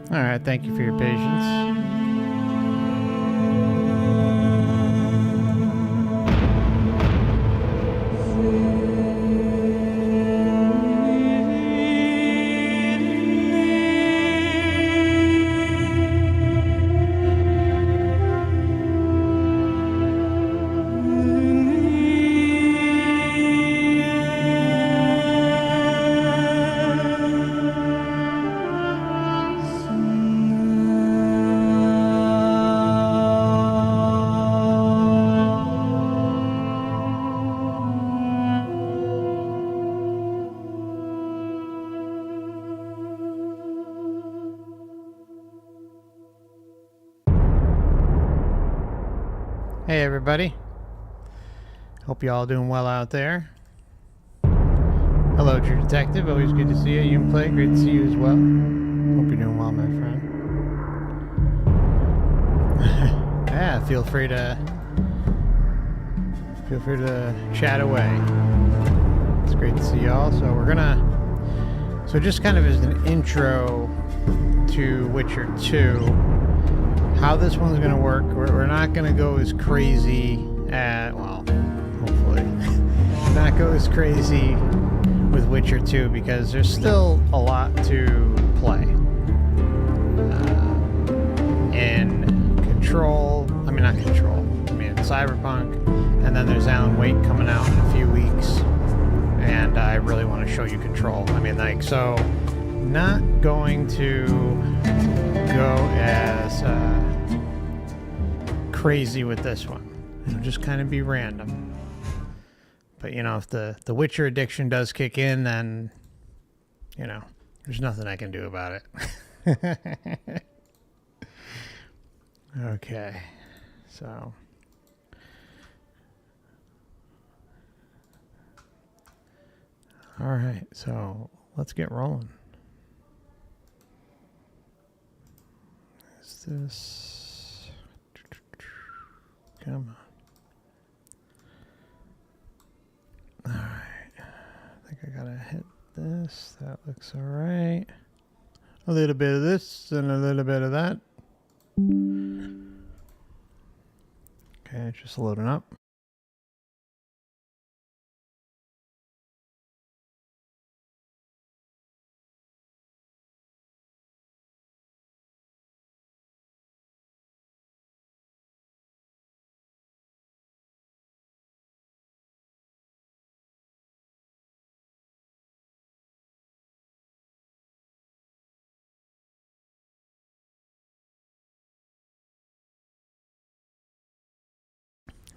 Alright, thank you for your patience. Hey everybody. Hope you all doing well out there. Hello, True Detective. Always good to see you. You can play. Great to see you as well. Hope you're doing well, my friend. Yeah, feel free to chat away. It's great to see y'all. So we're gonna. So just kind of as an intro to Witcher 2, how this one's gonna work. We're not gonna go as crazy at, well, hopefully, not go as crazy with Witcher 2 because there's still a lot to play. In Control, Cyberpunk, and then there's Alan Wake coming out in a few weeks, and I really want to show you Control. So not going to go as crazy with this one. It'll just kind of be random. But, if the Witcher addiction does kick in, then, there's nothing I can do about it. Okay, so. All right, so let's get rolling. Is this? Come on. All right, I think I gotta hit this. That looks all right. A little bit of this and a little bit of that. Okay, just loading up.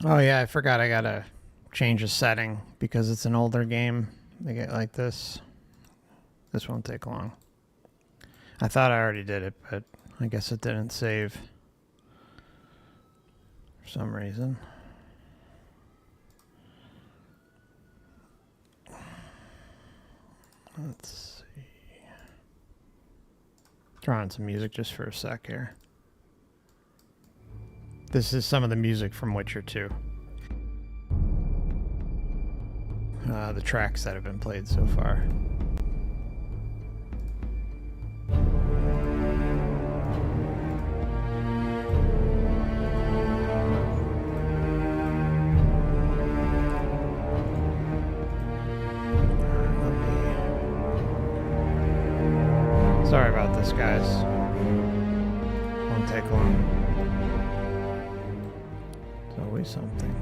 Oh yeah, I forgot I gotta change a setting because it's an older game. They get like this. This won't take long. I thought I already did it, but I guess it didn't save for some reason. Let's see. Throw on some music just for a sec here. This is some of the music from Witcher 2. The tracks that have been played so far. Sorry about this, guys. Won't take long. It's always something.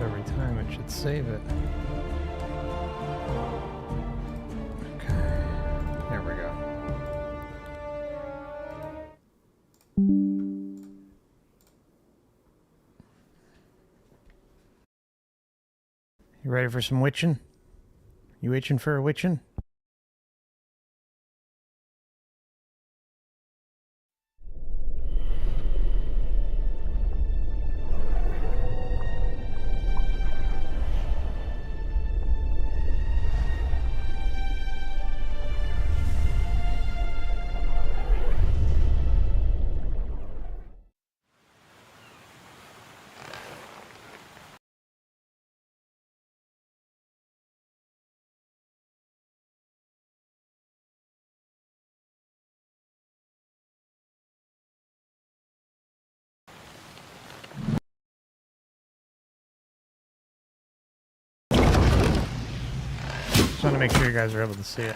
Every time it should save it. Okay, there we go. You ready for some witching? You itching for a witching? Just want to make sure you guys are able to see it.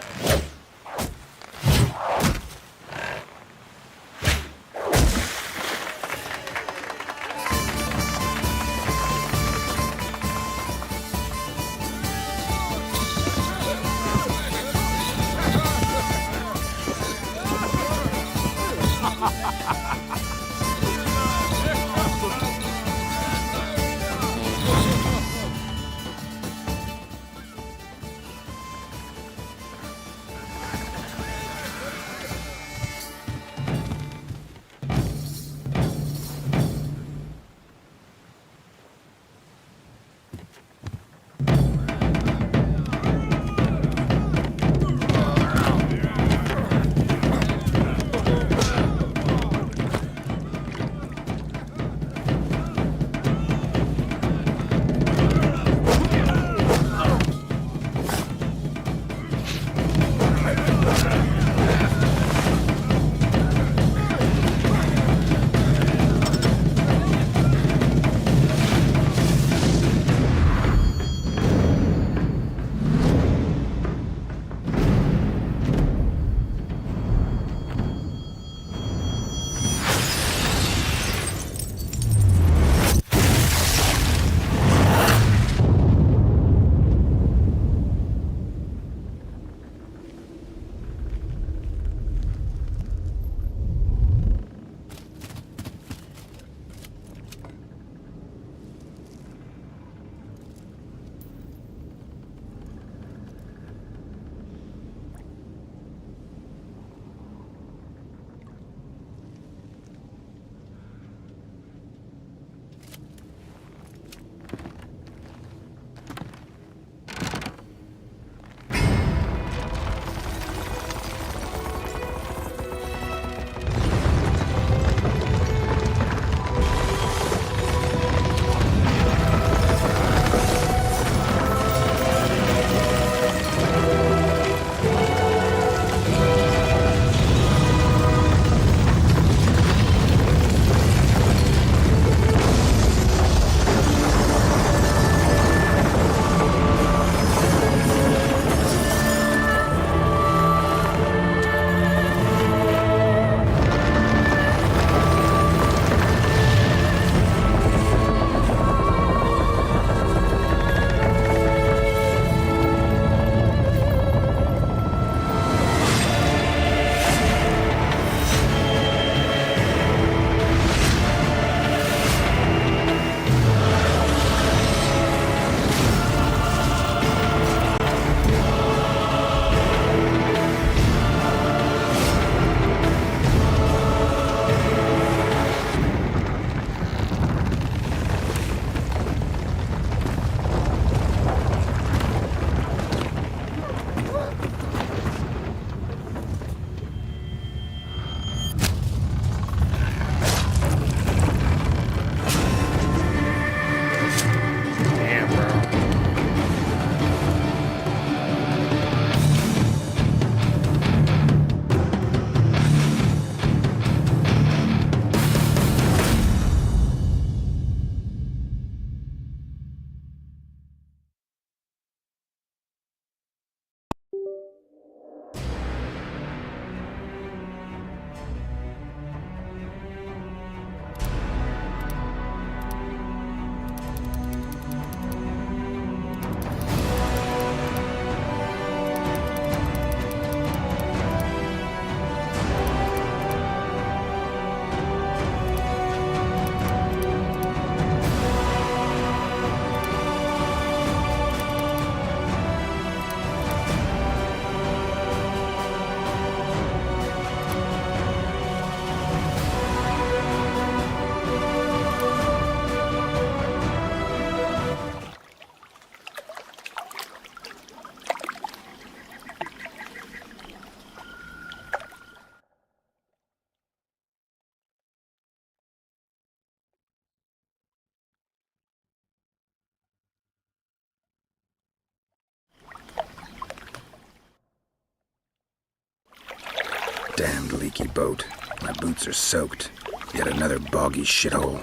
Damned leaky boat. My boots are soaked. Yet another boggy shithole.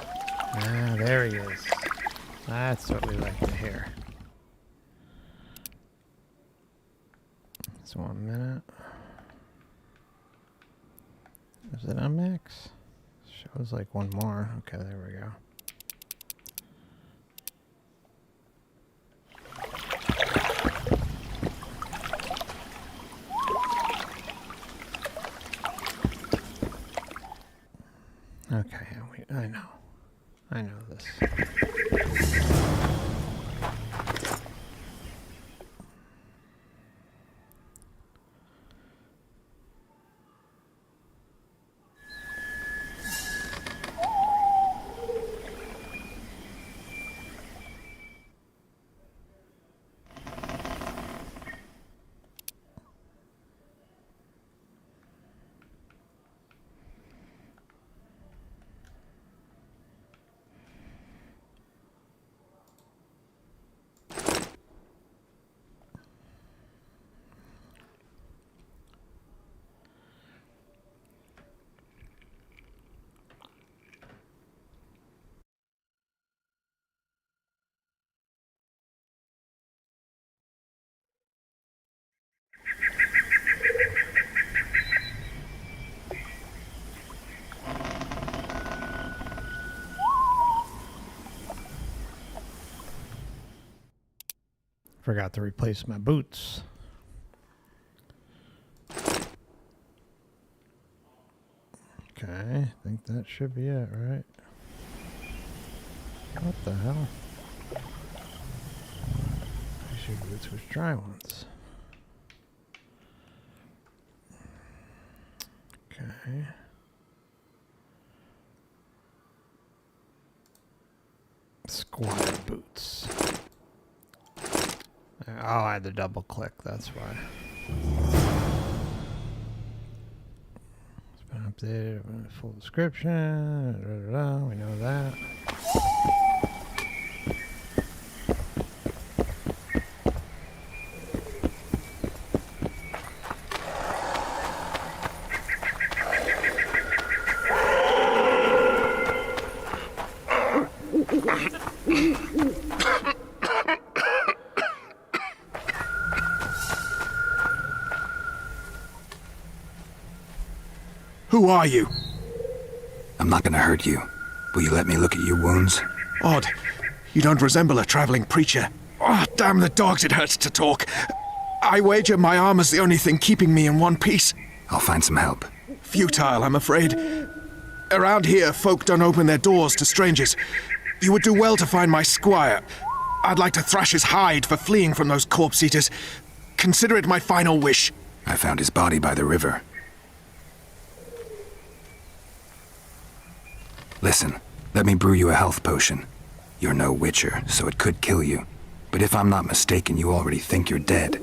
Ah, there he is. That's what we like to hear. Just 1 minute. Is it on max? Shows like one more. Okay, there we go. Okay, I know this. Forgot to replace my boots. Okay, I think that should be it, right? What the hell? I should boots with dry ones. Okay. Squire boots. Oh, I had to double click, that's why. It's been updated, full description, we know that. Who are you? I'm not gonna hurt you. Will you let me look at your wounds? Odd. You don't resemble a traveling preacher. Oh, damn the dogs, it hurts to talk. I wager my armor's the only thing keeping me in one piece. I'll find some help. Futile, I'm afraid. Around here, folk don't open their doors to strangers. You would do well to find my squire. I'd like to thrash his hide for fleeing from those corpse-eaters. Consider it my final wish. I found his body by the river. Listen, let me brew you a health potion. You're no witcher, so it could kill you. But if I'm not mistaken, you already think you're dead.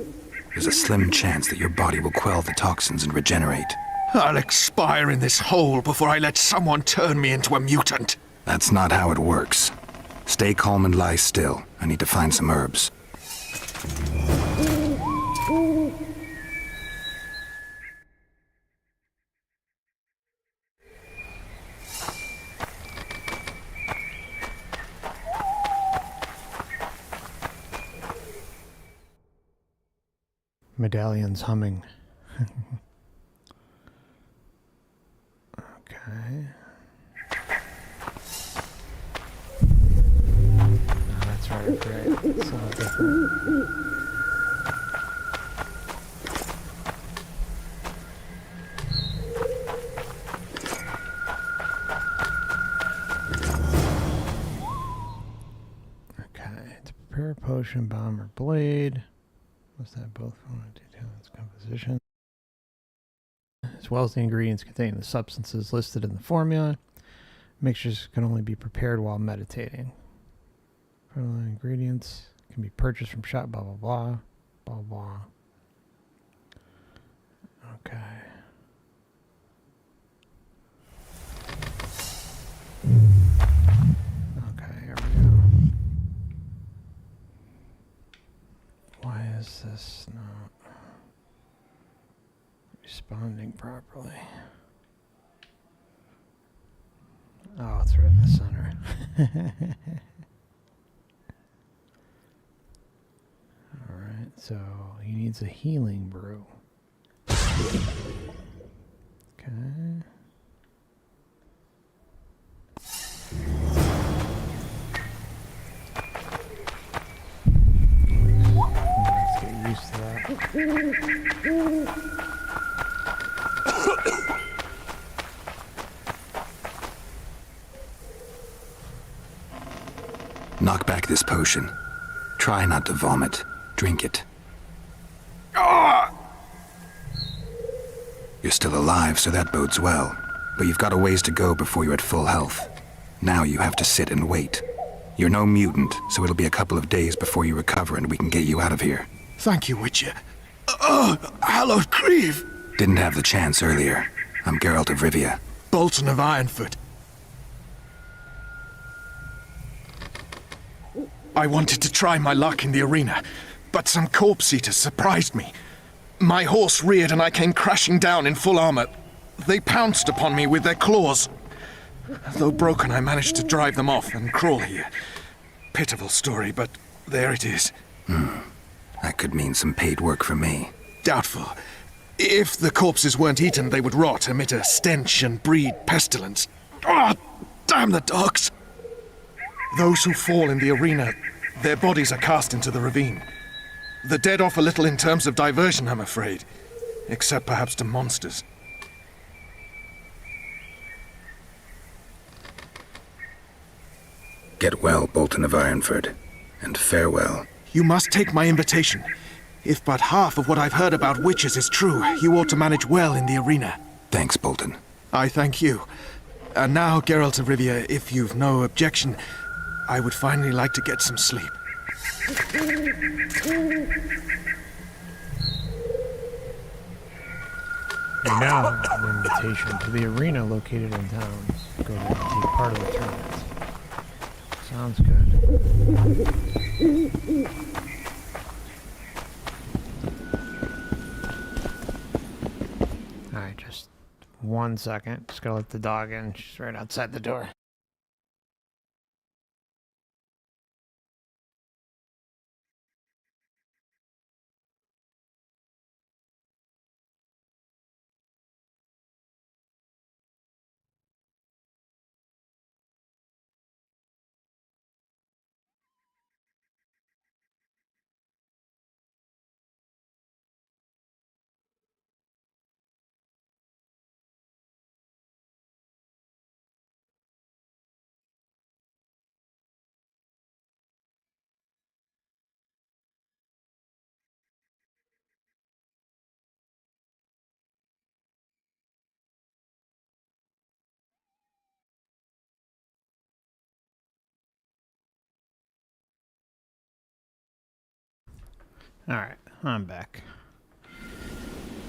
There's a slim chance that your body will quell the toxins and regenerate. I'll expire in this hole before I let someone turn me into a mutant. That's not how it works. Stay calm and lie still. I need to find some herbs. Medallion's humming. Okay. Oh, that's right, great. It's a little different. Okay, to prepare a potion, bomb, or blade. Must have both detail its composition, as well as the ingredients containing the substances listed in the formula. Mixtures can only be prepared while meditating. Ingredients can be purchased from shop, blah, blah, blah, blah, blah. Okay. Okay, here we go. Why is this not... responding properly. Oh, it's right in the center. Alright, so he needs a healing brew. Okay. Let's get used to that. Knock back this potion. Try not to vomit. Drink it. You're still alive, so that bodes well. But you've got a ways to go before you're at full health. Now you have to sit and wait. You're no mutant, so it'll be a couple of days before you recover and we can get you out of here. Thank you, Witcher. Oh, hallowed grieve! Didn't have the chance earlier. I'm Geralt of Rivia. Bolton of Ironfoot. I wanted to try my luck in the arena, but some corpse-eaters surprised me. My horse reared and I came crashing down in full armor. They pounced upon me with their claws. Though broken, I managed to drive them off and crawl here. Pitiful story, but there it is. That could mean some paid work for me. Doubtful. If the corpses weren't eaten, they would rot, emit a stench and breed pestilence. Ah, damn the dogs! Those who fall in the arena, their bodies are cast into the ravine. The dead offer little in terms of diversion, I'm afraid. Except perhaps to monsters. Get well, Bolton of Ironford, and farewell. You must take my invitation. If but half of what I've heard about witches is true, you ought to manage well in the arena. Thanks, Bolton. I thank you. And now, Geralt of Rivia, if you've no objection, I would finally like to get some sleep. You now have an invitation to the arena located in town. Go there and take part of the tournament. Sounds good. Alright, just 1 second. Just gotta let the dog in. She's right outside the door. Alright, I'm back.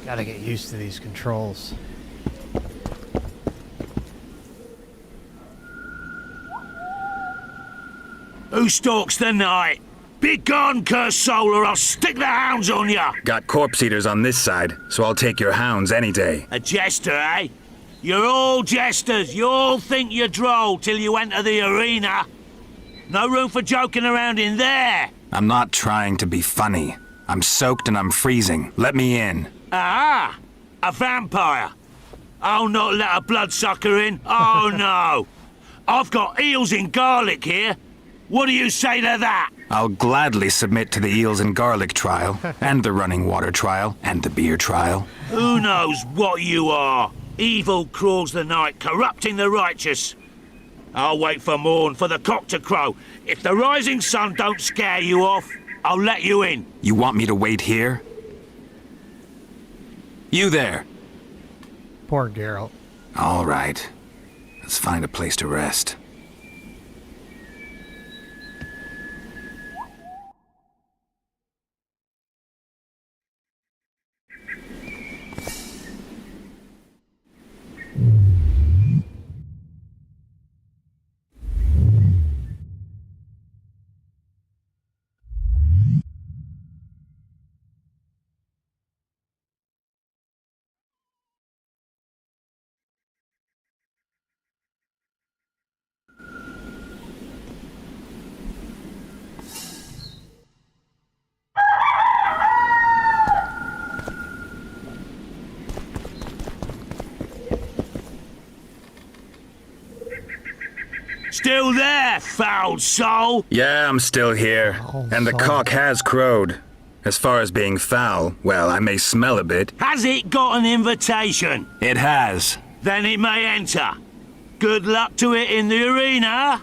Gotta get used to these controls. Who stalks the night? Be gone, cursed soul, or I'll stick the hounds on ya! Got corpse eaters on this side, so I'll take your hounds any day. A jester, eh? You're all jesters. You all think you're droll till you enter the arena. No room for joking around in there. I'm not trying to be funny. I'm soaked and I'm freezing. Let me in. Ah, a vampire. I'll not let a bloodsucker in. Oh, no. I've got eels in garlic here. What do you say to that? I'll gladly submit to the eels and garlic trial, and the running water trial, and the beer trial. Who knows what you are? Evil crawls the night, corrupting the righteous. I'll wait for morn, for the cock to crow. If the rising sun don't scare you off, I'll let you in. You want me to wait here? You there. Poor Geralt. All right. Let's find a place to rest. Still there, foul soul? Yeah, I'm still here. Foul And the soul. cock has crowed. As far as being foul, well, I may smell a bit. Has it got an invitation? It has. Then it may enter. Good luck to it in the arena.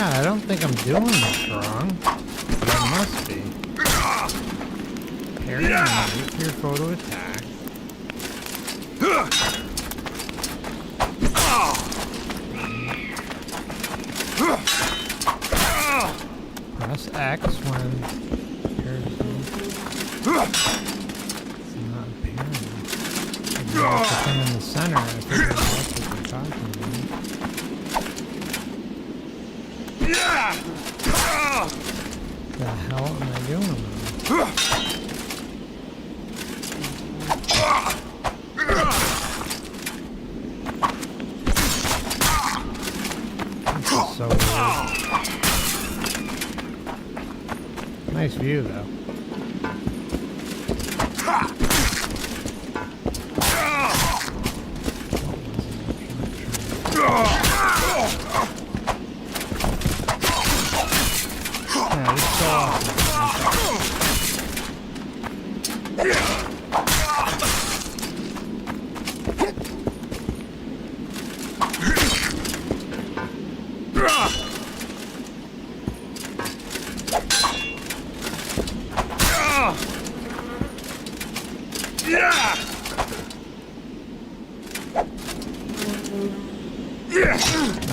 God, I don't think I'm doing this wrong. But I must be. Parry and wait for your foe to attack. Press X when parries it's not parrying. If you want the thing in the center, I figured that's what you're talking about. What the hell am I doing? This is so weird. Nice view, though. Yeah, this is so awesome.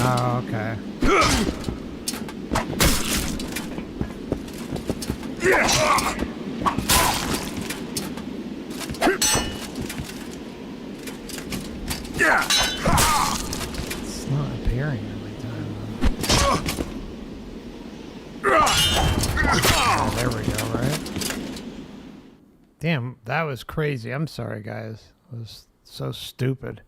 Oh, okay. It's not appearing every time. Oh, there we go, right? Damn, that was crazy. I'm sorry, guys. It was so stupid.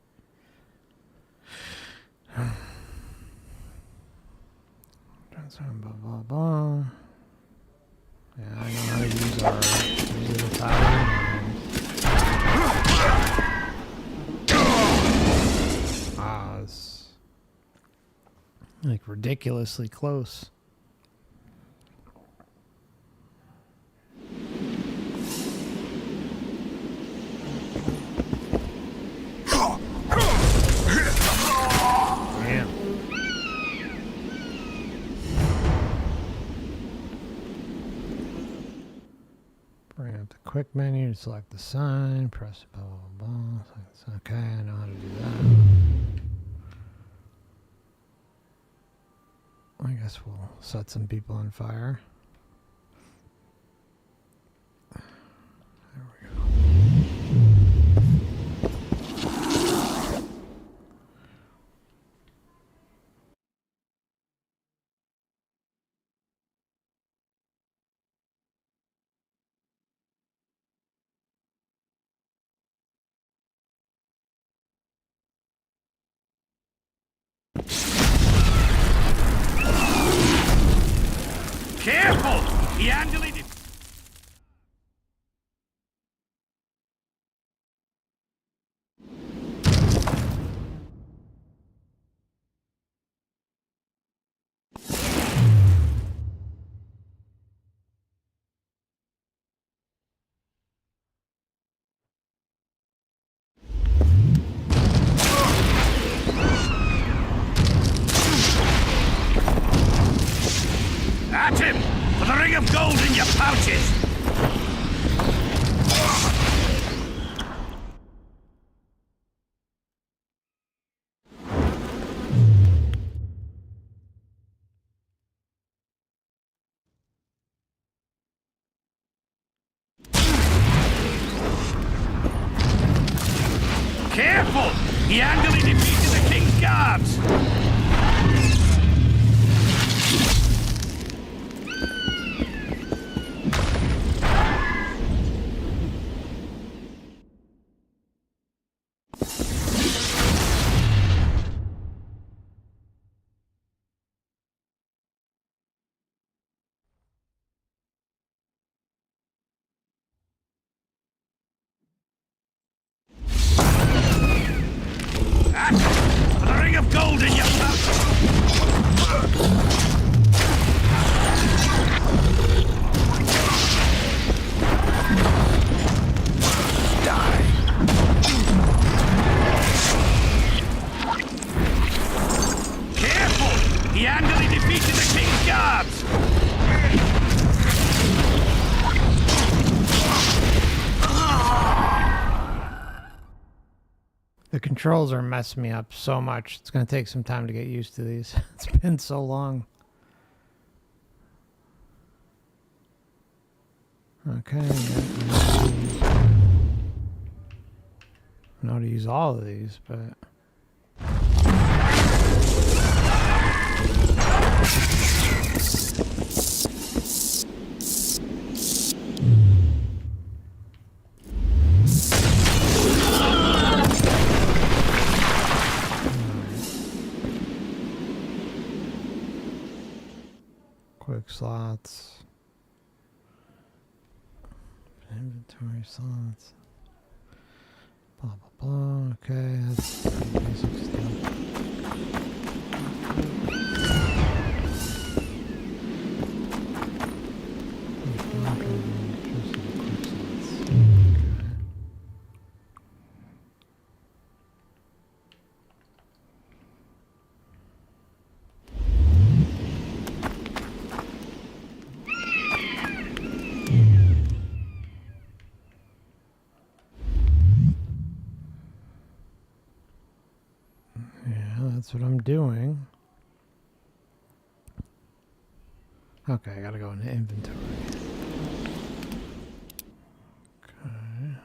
Blah, blah, blah. Yeah, I know how to use our little Ah, it's like ridiculously close. Damn. Bring up the quick menu to select the sign, press blah blah blah. Okay, I know how to do that. I guess we'll set some people on fire. There we go. Careful! He handily At him! For the ring of gold in your pouches! Careful! He handily defeated the king's guards! The ring of gold in your mouth! Die! Careful! He handily defeated the king's guards! The controls are messing me up so much. It's going to take some time to get used to these. It's been so long. Okay. I know how to use all of these, but... Quick slots. Inventory slots. Blah, blah, blah. Okay, that's pretty basic stuff. That's what I'm doing. Okay, I gotta go into inventory. Okay.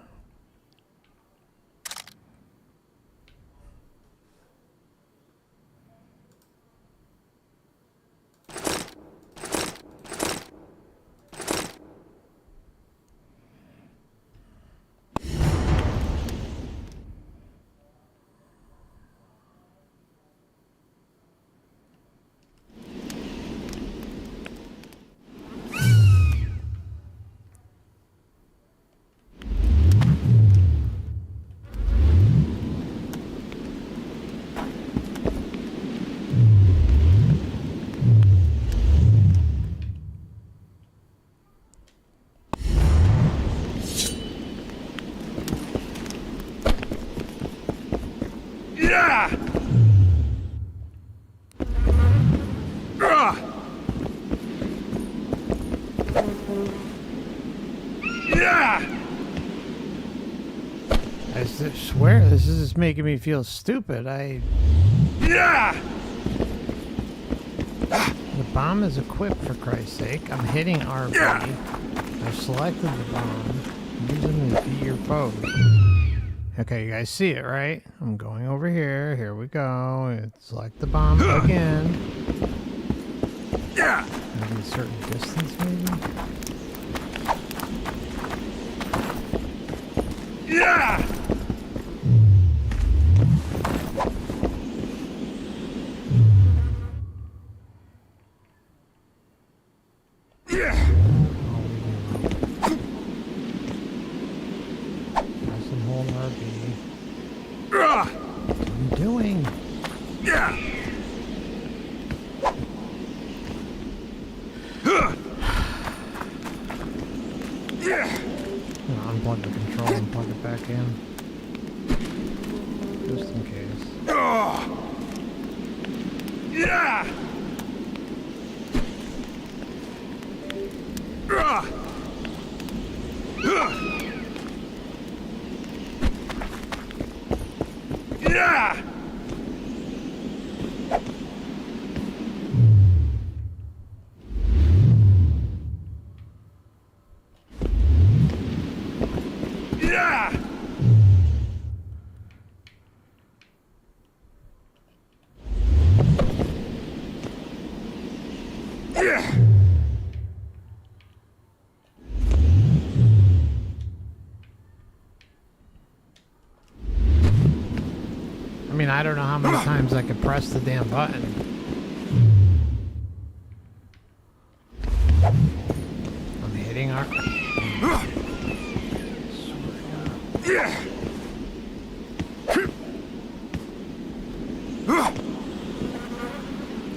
I swear this is just making me feel stupid. The bomb is equipped, for Christ's sake. I'm hitting RB. I've selected the bomb. Use them to defeat your foes. Okay, you guys see it, right? I'm going over here. Here we go. Select the bomb again. Maybe a certain distance, maybe? Unplug the control and plug it back in. Just in case. I mean, I don't know how many times I could press the damn button. I'm hitting our...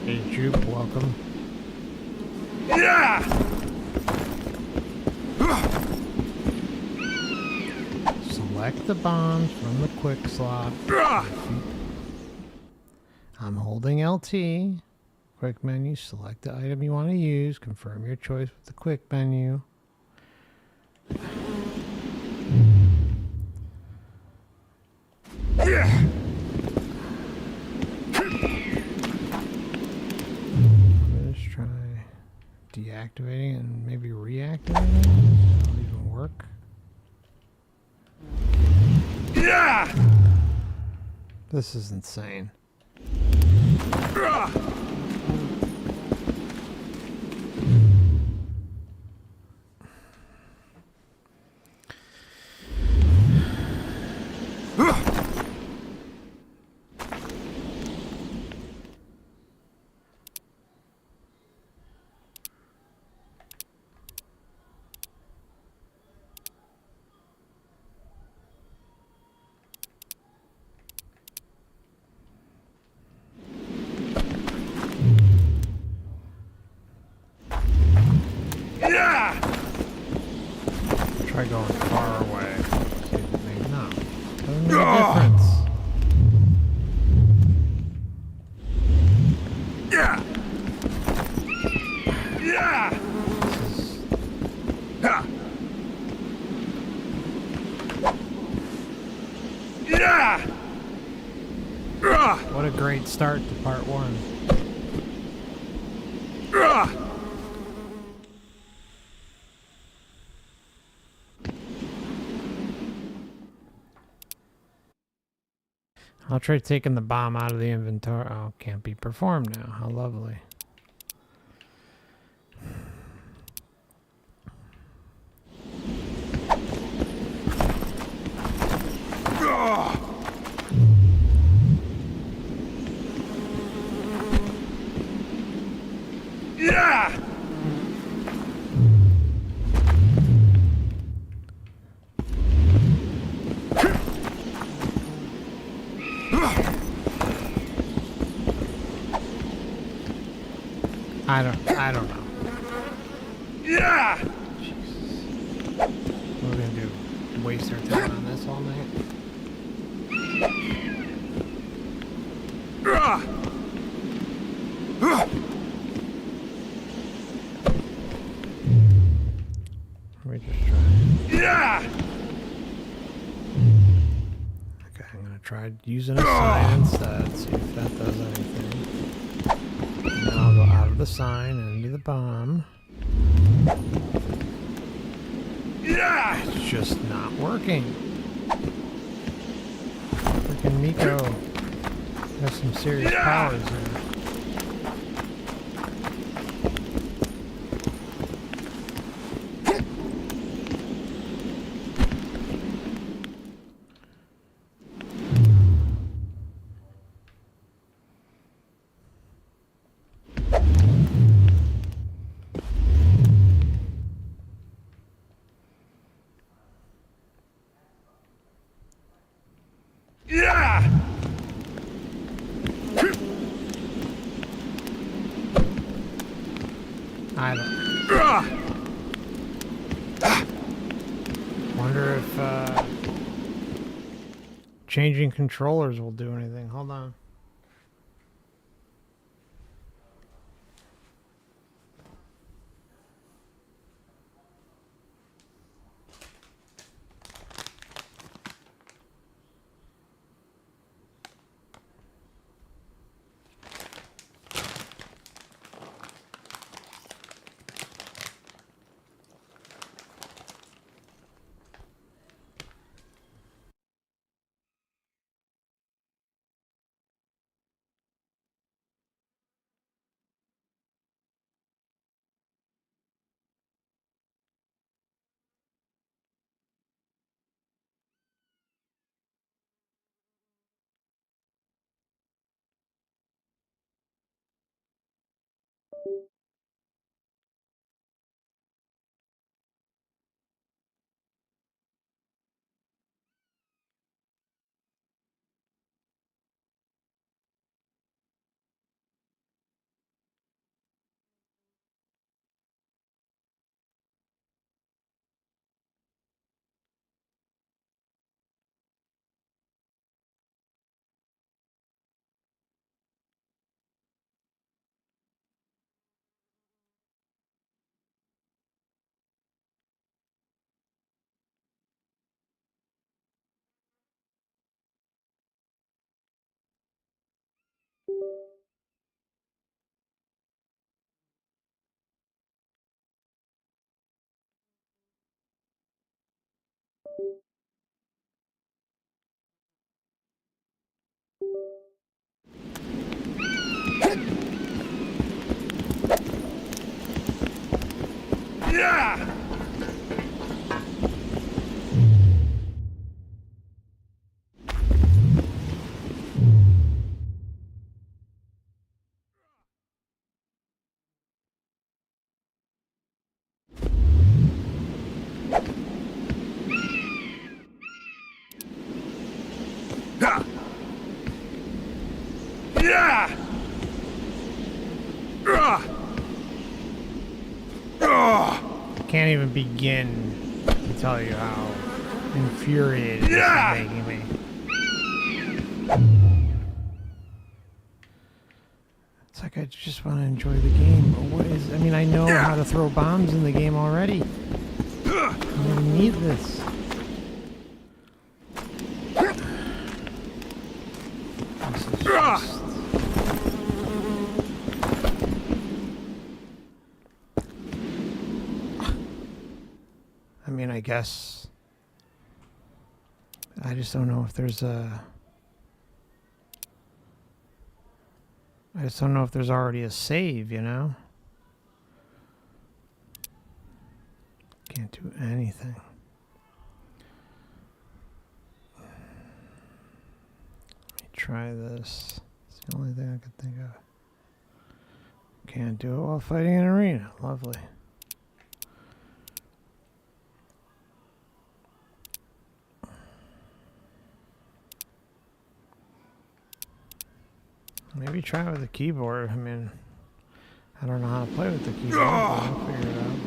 Hey, Jupe, welcome. Select the bombs from the quick slot. I'm holding LT. Quick menu, select the item you want to use. Confirm your choice with the quick menu. Let's try deactivating and maybe reactivating. That'll even work. This is insane. What a great start to part 1. I'll try taking the bomb out of the inventory. Oh, can't be performed now. How lovely. I don't know. Jesus. What are we gonna do? Waste our time on this all night? We just try. Okay, I'm gonna try using a sign instead. See if that does anything. And then I'll go out of the sign and into the bomb. It's just not working. Freaking Miko has some serious powers here. I don't wonder if changing controllers will do anything. Hold on. Can't even begin to tell you how infuriated this is making me. It's like I just want to enjoy the game, but what is... I mean, I know how to throw bombs in the game already. I don't need this. just... I mean, I guess... I just don't know if there's a... I just don't know if there's already a save, you know? Can't do anything. Let me try this. It's the only thing I can think of. Can't do it while fighting an arena. Lovely. Maybe try it with the keyboard. I mean, I don't know how to play with the keyboard, but I'll figure it out.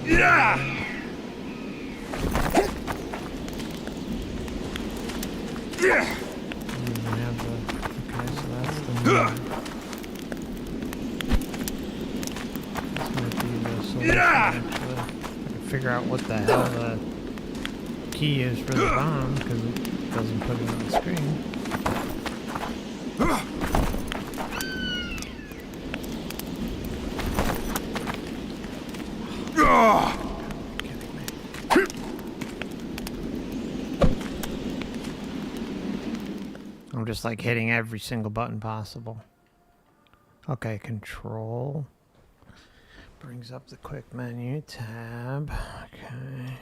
Yeah! Yeah! Okay, so that's the move. This might be the solution, actually. I can figure out what the hell the key is for the bomb, because it doesn't put it on the screen. I'm just like hitting every single button possible. Okay, control. Brings up the quick menu tab. Okay.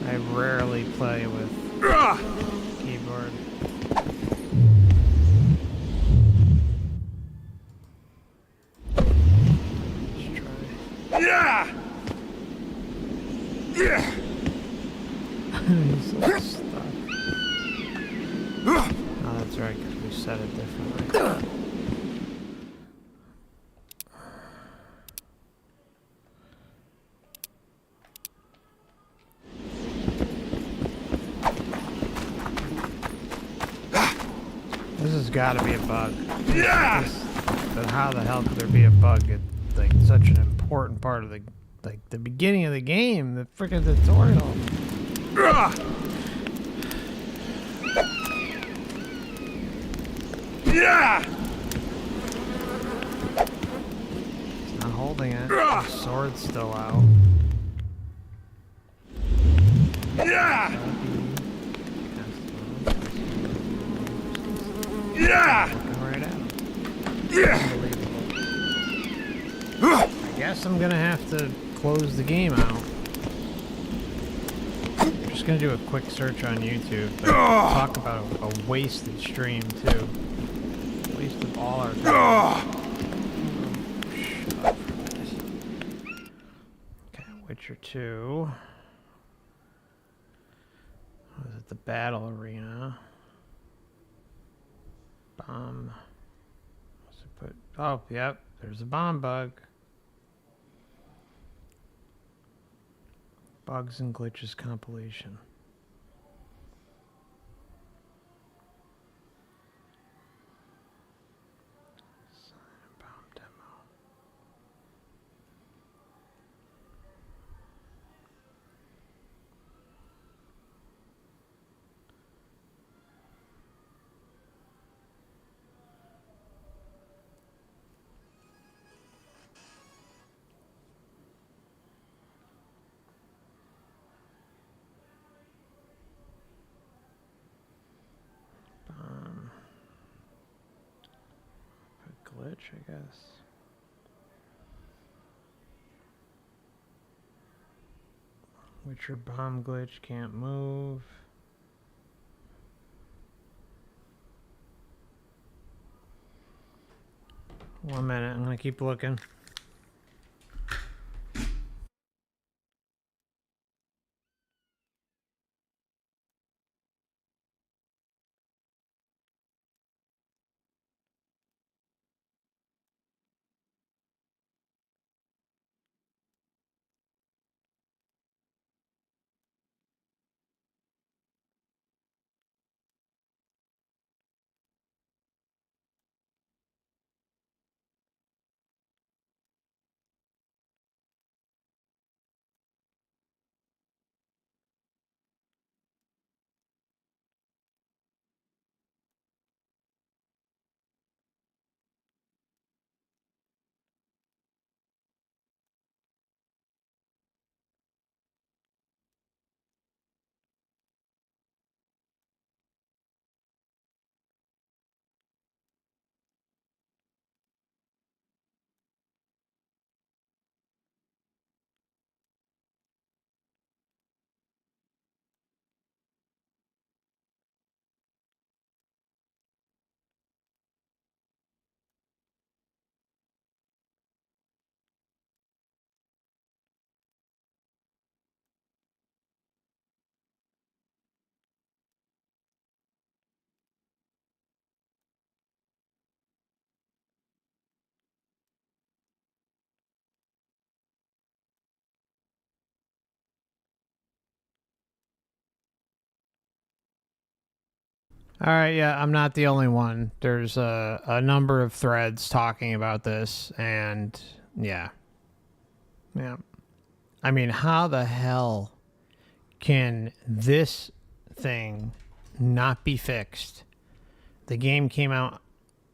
I rarely play with keyboard. Let's try. Yeah! Yeah! He's so stuck. Oh, that's right, because we set it differently. This has got to be a bug. Yeah! But how the hell could there be a bug at like such an important part of the the beginning of the game, the freaking tutorial? Yeah! It's not holding it. The sword's still out. Yeah! Yeah! Looking right at him. Yeah! I guess I'm gonna have to close the game out. I'm just gonna do a quick search on YouTube. But talk about a wasted stream too. Waste of all our time. Shut up for a minute. Okay, Witcher 2. Was it the battle arena? Bomb. What's it put? Oh, yep. There's a bomb bug. Bugs and glitches compilation. Bomb demo. Glitch, I guess. Witcher bomb glitch, can't move. One minute, I'm gonna keep looking. All right, yeah, I'm not the only one. There's a number of threads talking about this, and yeah. Yeah. I mean, how the hell can this thing not be fixed? The game came out,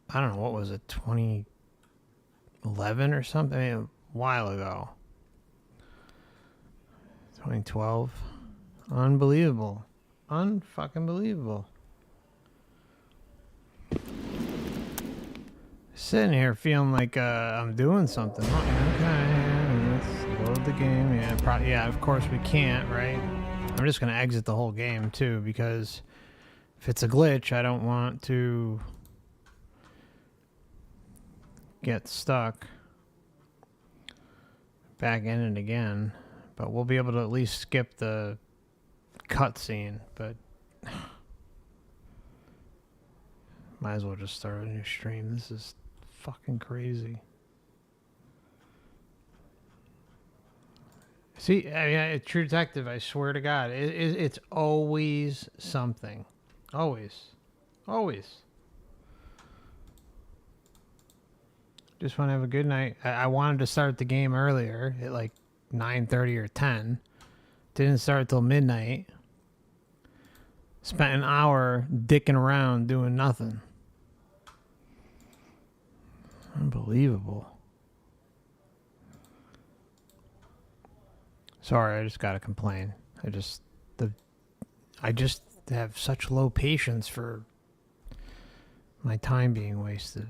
I don't know, what was it, 2011 or something? I mean, a while ago. 2012. Unbelievable. Unfucking believable. Sitting here feeling like I'm doing something. Okay, let's load the game. Yeah, of course we can't, right? I'm just gonna exit the whole game too, because if it's a glitch, I don't want to get stuck back in it again. But we'll be able to at least skip the cutscene. But might as well just start a new stream. This is fucking crazy. See, I mean, True Detective, I swear to God, it's always something. Always. Always. Just want to have a good night. I wanted to start the game earlier at like 9:30 or 10. Didn't start till midnight. Spent an hour dicking around doing nothing. Unbelievable. Sorry, I just gotta complain. I just have such low patience for my time being wasted.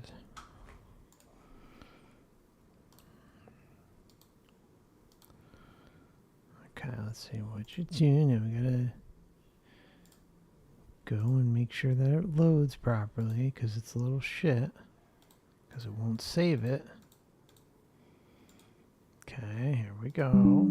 Okay, let's see what you're doing. Now we gotta go and make sure that it loads properly, because it's a little shit. Because it won't save it. Okay, here we go.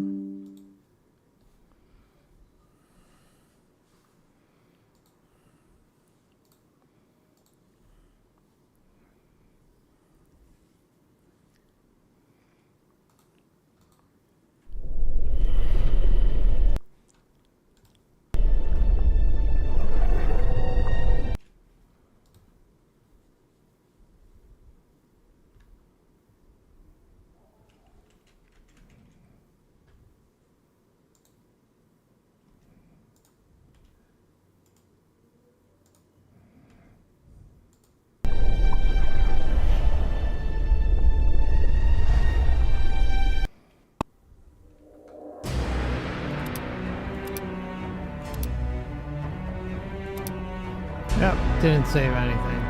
Yep, didn't save anything.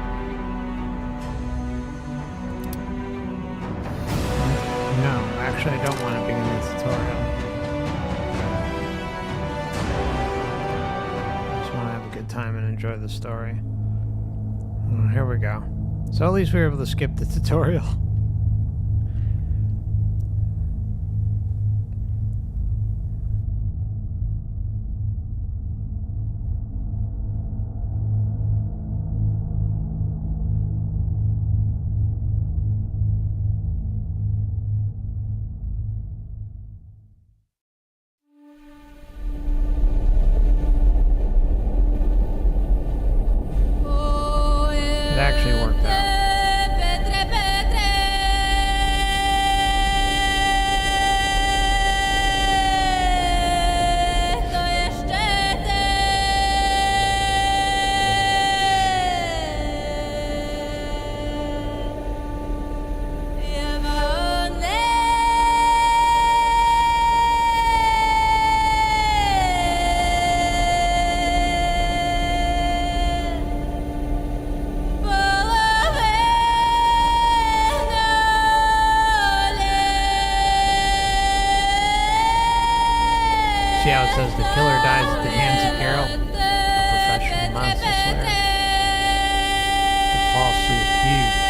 No, actually I don't want to begin this tutorial. I just want to have a good time and enjoy the story. Well, here we go. So at least we were able to skip the tutorial. It actually worked out. See how it says the killer dies at the hands of Geralt, a professional monster slayer. The falsely accused.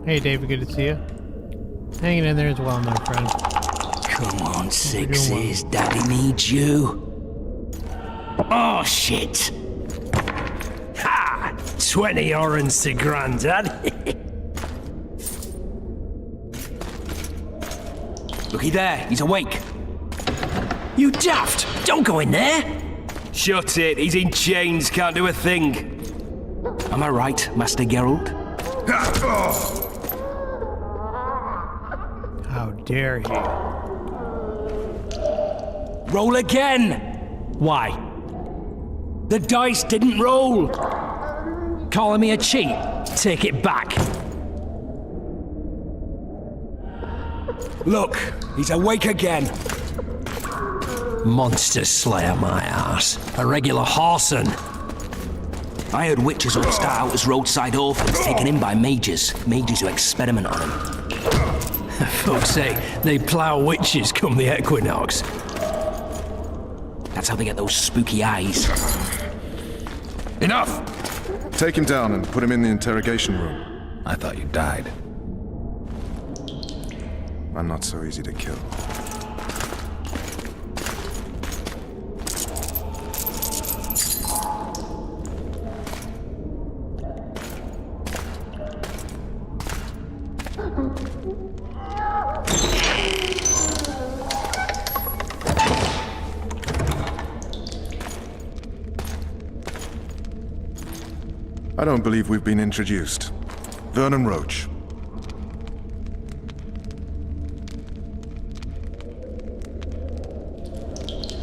Hey, David, good to see you. Hanging in there as well, my friend. Come on, Sixes. Daddy needs you. Oh, shit. Ha! 20 orange to Grandad. Looky there, he's awake. You daft! Don't go in there! Shut it, he's in chains, can't do a thing. Am I right, Master Geralt? How dare he? Roll again! Why? The dice didn't roll! Calling me a cheat? Take it back. Look, he's awake again. Monster Slayer, my ass. A regular horson. I heard witches ought to start out as roadside orphans taken in by mages. Mages who experiment on them. Fuck's sake, they plough witches come the equinox. That's how they get those spooky eyes. Enough! Take him down and put him in the interrogation room. I thought you died. I'm not so easy to kill. I don't believe we've been introduced. Vernon Roach.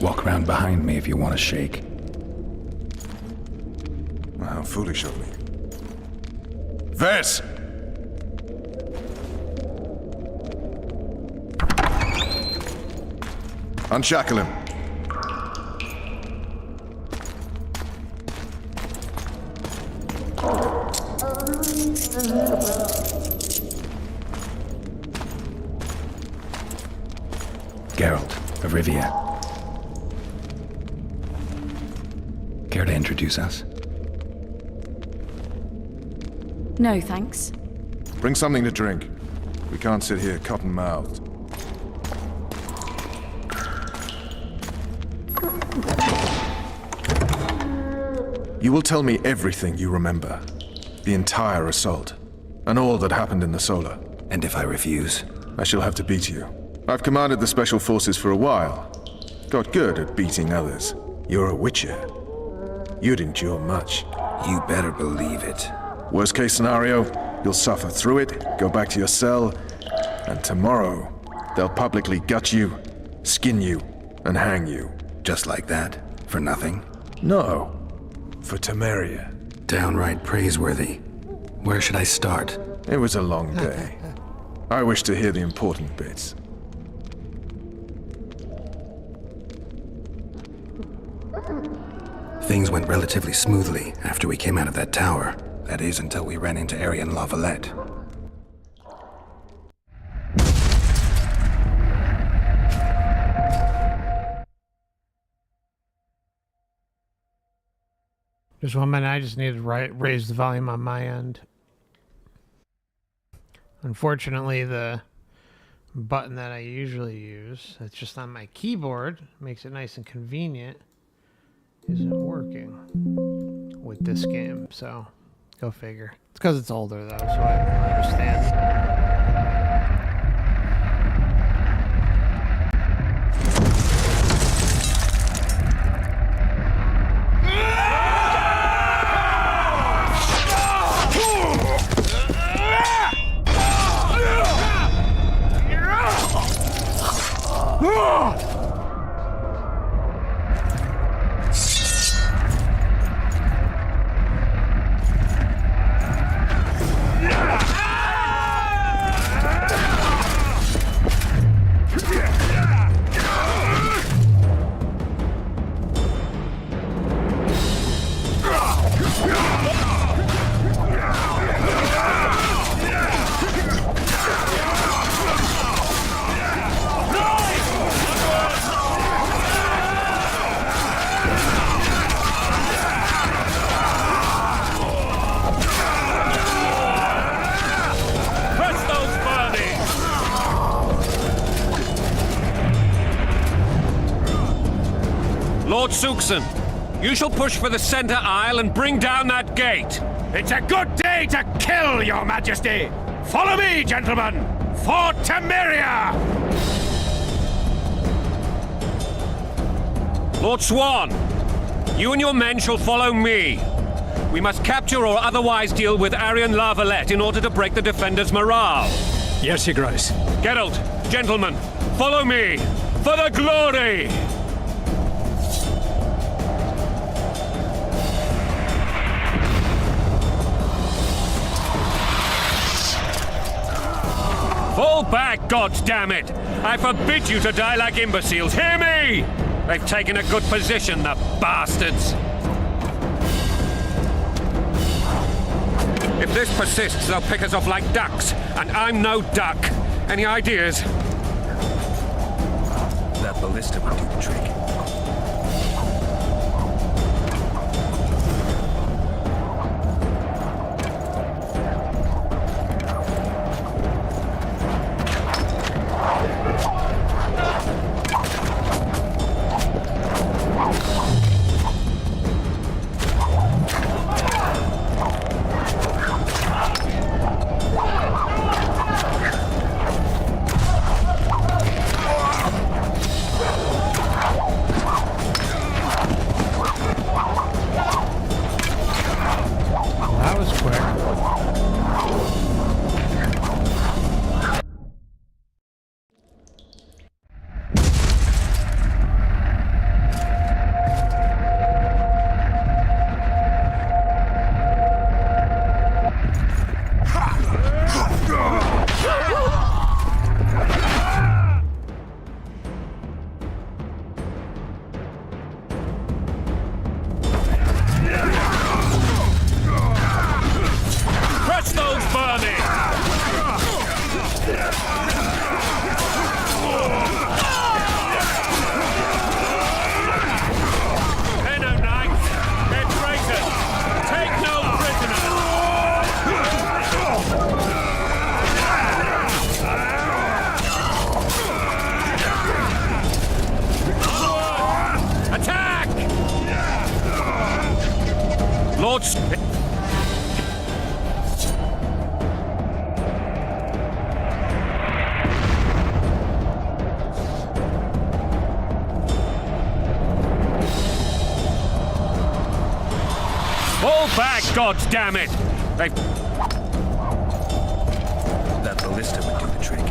Walk around behind me if you want to shake. Well, how foolish of me. Ves! Unshackle him. Geralt of Rivia. Care to introduce us? No, thanks. Bring something to drink. We can't sit here cotton-mouthed. You will tell me everything you remember. The entire assault. And all that happened in the Solar. And if I refuse? I shall have to beat you. I've commanded the Special Forces for a while. Got good at beating others. You're a Witcher. You'd endure much. You better believe it. Worst case scenario, you'll suffer through it, go back to your cell, and tomorrow, they'll publicly gut you, skin you, and hang you. Just like that? For nothing? No. For Temeria. Downright praiseworthy. Where should I start? It was a long day. I wish to hear the important bits. Things went relatively smoothly after we came out of that tower. That is, until we ran into Baroness La Valette. Just 1 minute, I just need to raise the volume on my end. Unfortunately, the button that I usually use, that's just on my keyboard, makes it nice and convenient, isn't working with this game, so go figure. It's because it's older, though, so I understand. Lord Suxon, you shall push for the center aisle and bring down that gate. It's a good day to kill, Your Majesty! Follow me, gentlemen! For Temeria! Lord Swan, you and your men shall follow me. We must capture or otherwise deal with Baroness La Valette in order to break the defenders' morale. Yes, Your Grace. Geralt, gentlemen, follow me! For the glory! Fall back, goddammit! I forbid you to die like imbeciles. Hear me! They've taken a good position, the bastards! If this persists, they'll pick us off like ducks, and I'm no duck. Any ideas? That ballista would do the trick. That was quick. Crush those vermin! They're no knights. They're traitors. Take no prisoners. Attack! Lord Fall back, goddammit! They've... That ballista would do the trick.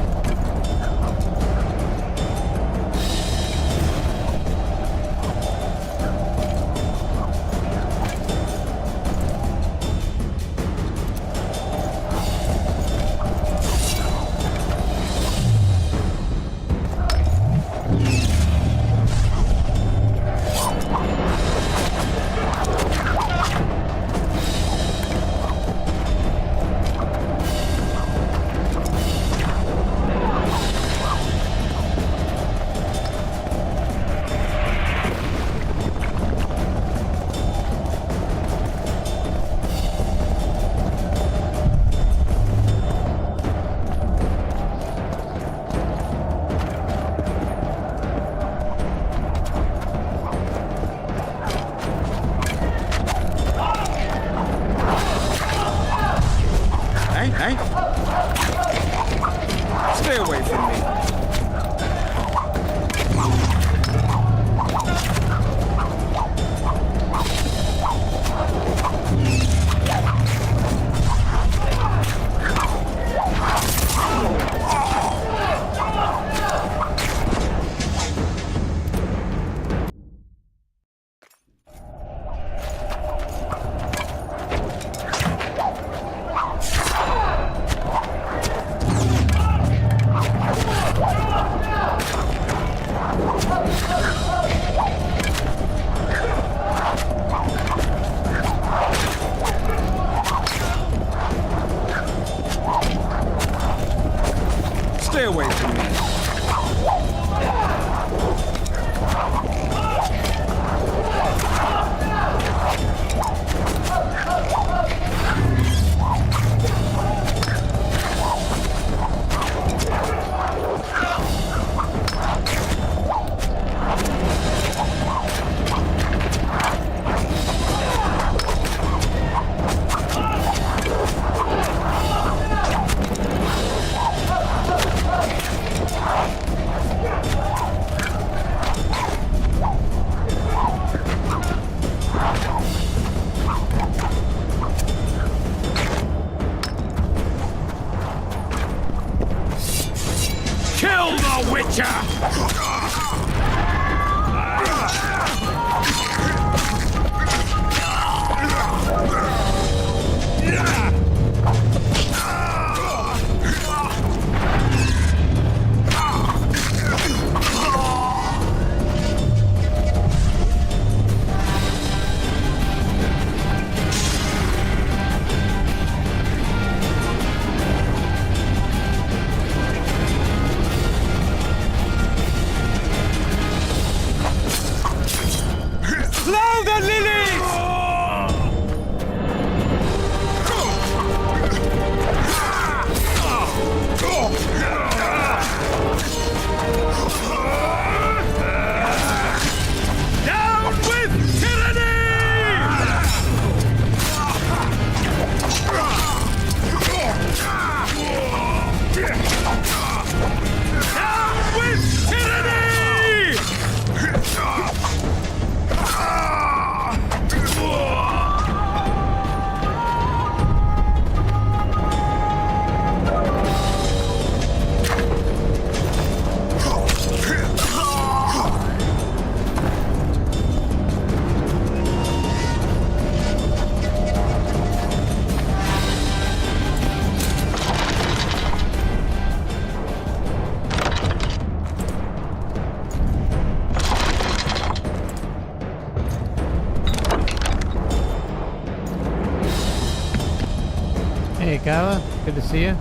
Hey, Gala. Good to see you.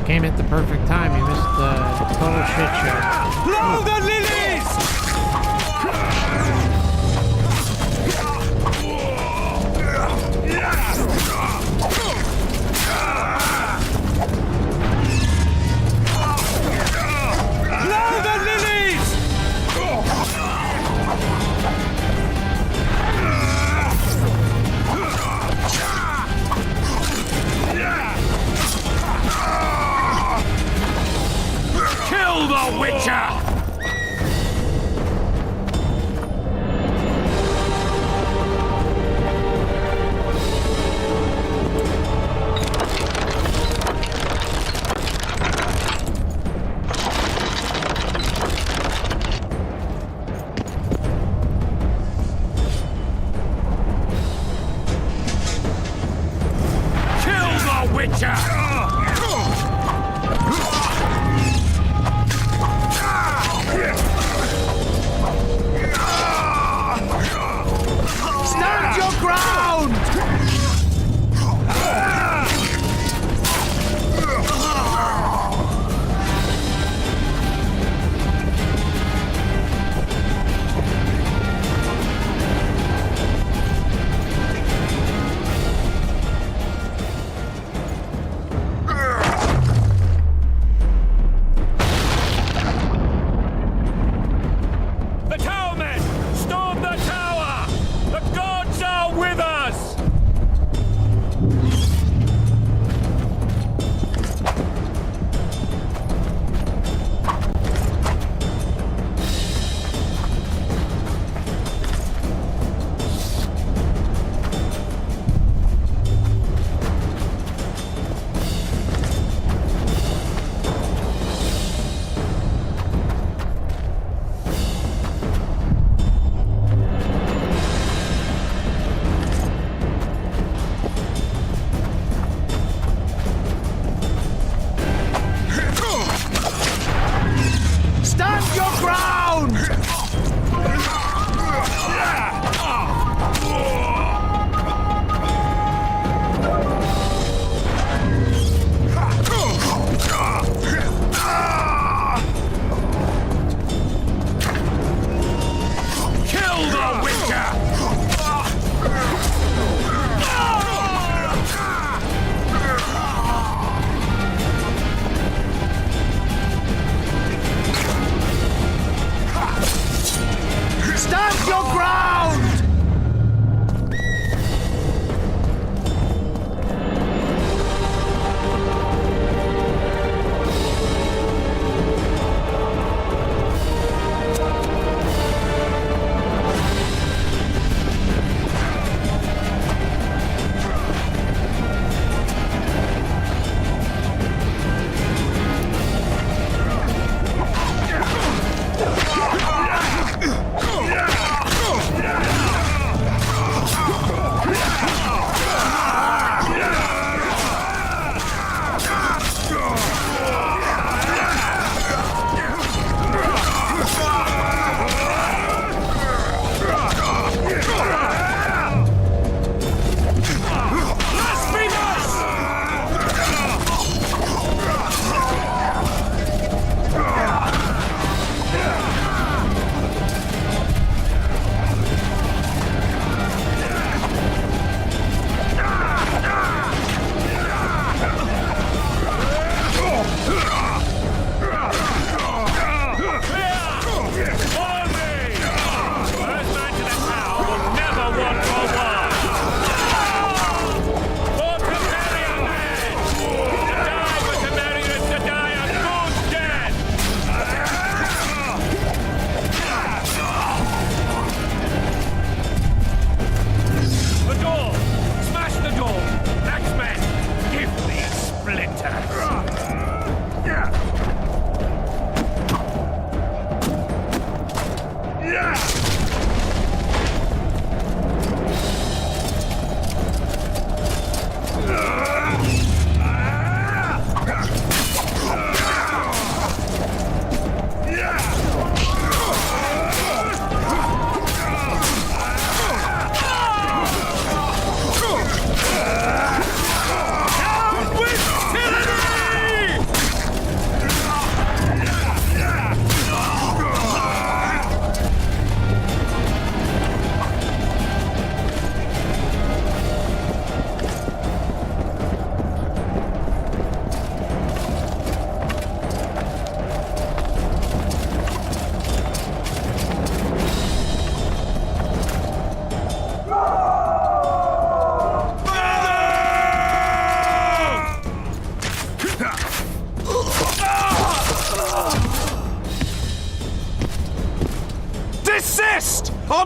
Came at the perfect time. You missed the total shit show. Blow the lilies! Blow the lilies! Kill the Witcher!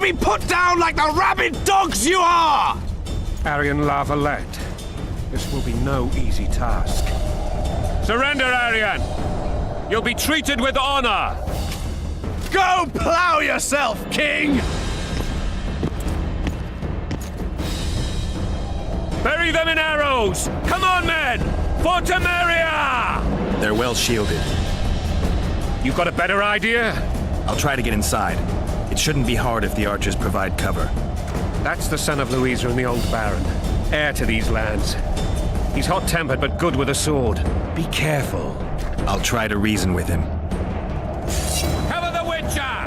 be put down like the rabid dogs you are! Arian La Valette, this will be no easy task. Surrender, Arian! You'll be treated with honor! Go plow yourself, King! Bury them in arrows! Come on, men! For Temeria! They're well shielded. You got a better idea? I'll try to get inside. It shouldn't be hard if the archers provide cover. That's the son of Louisa and the old Baron, heir to these lands. He's hot-tempered but good with a sword. Be careful. I'll try to reason with him. Cover the Witcher!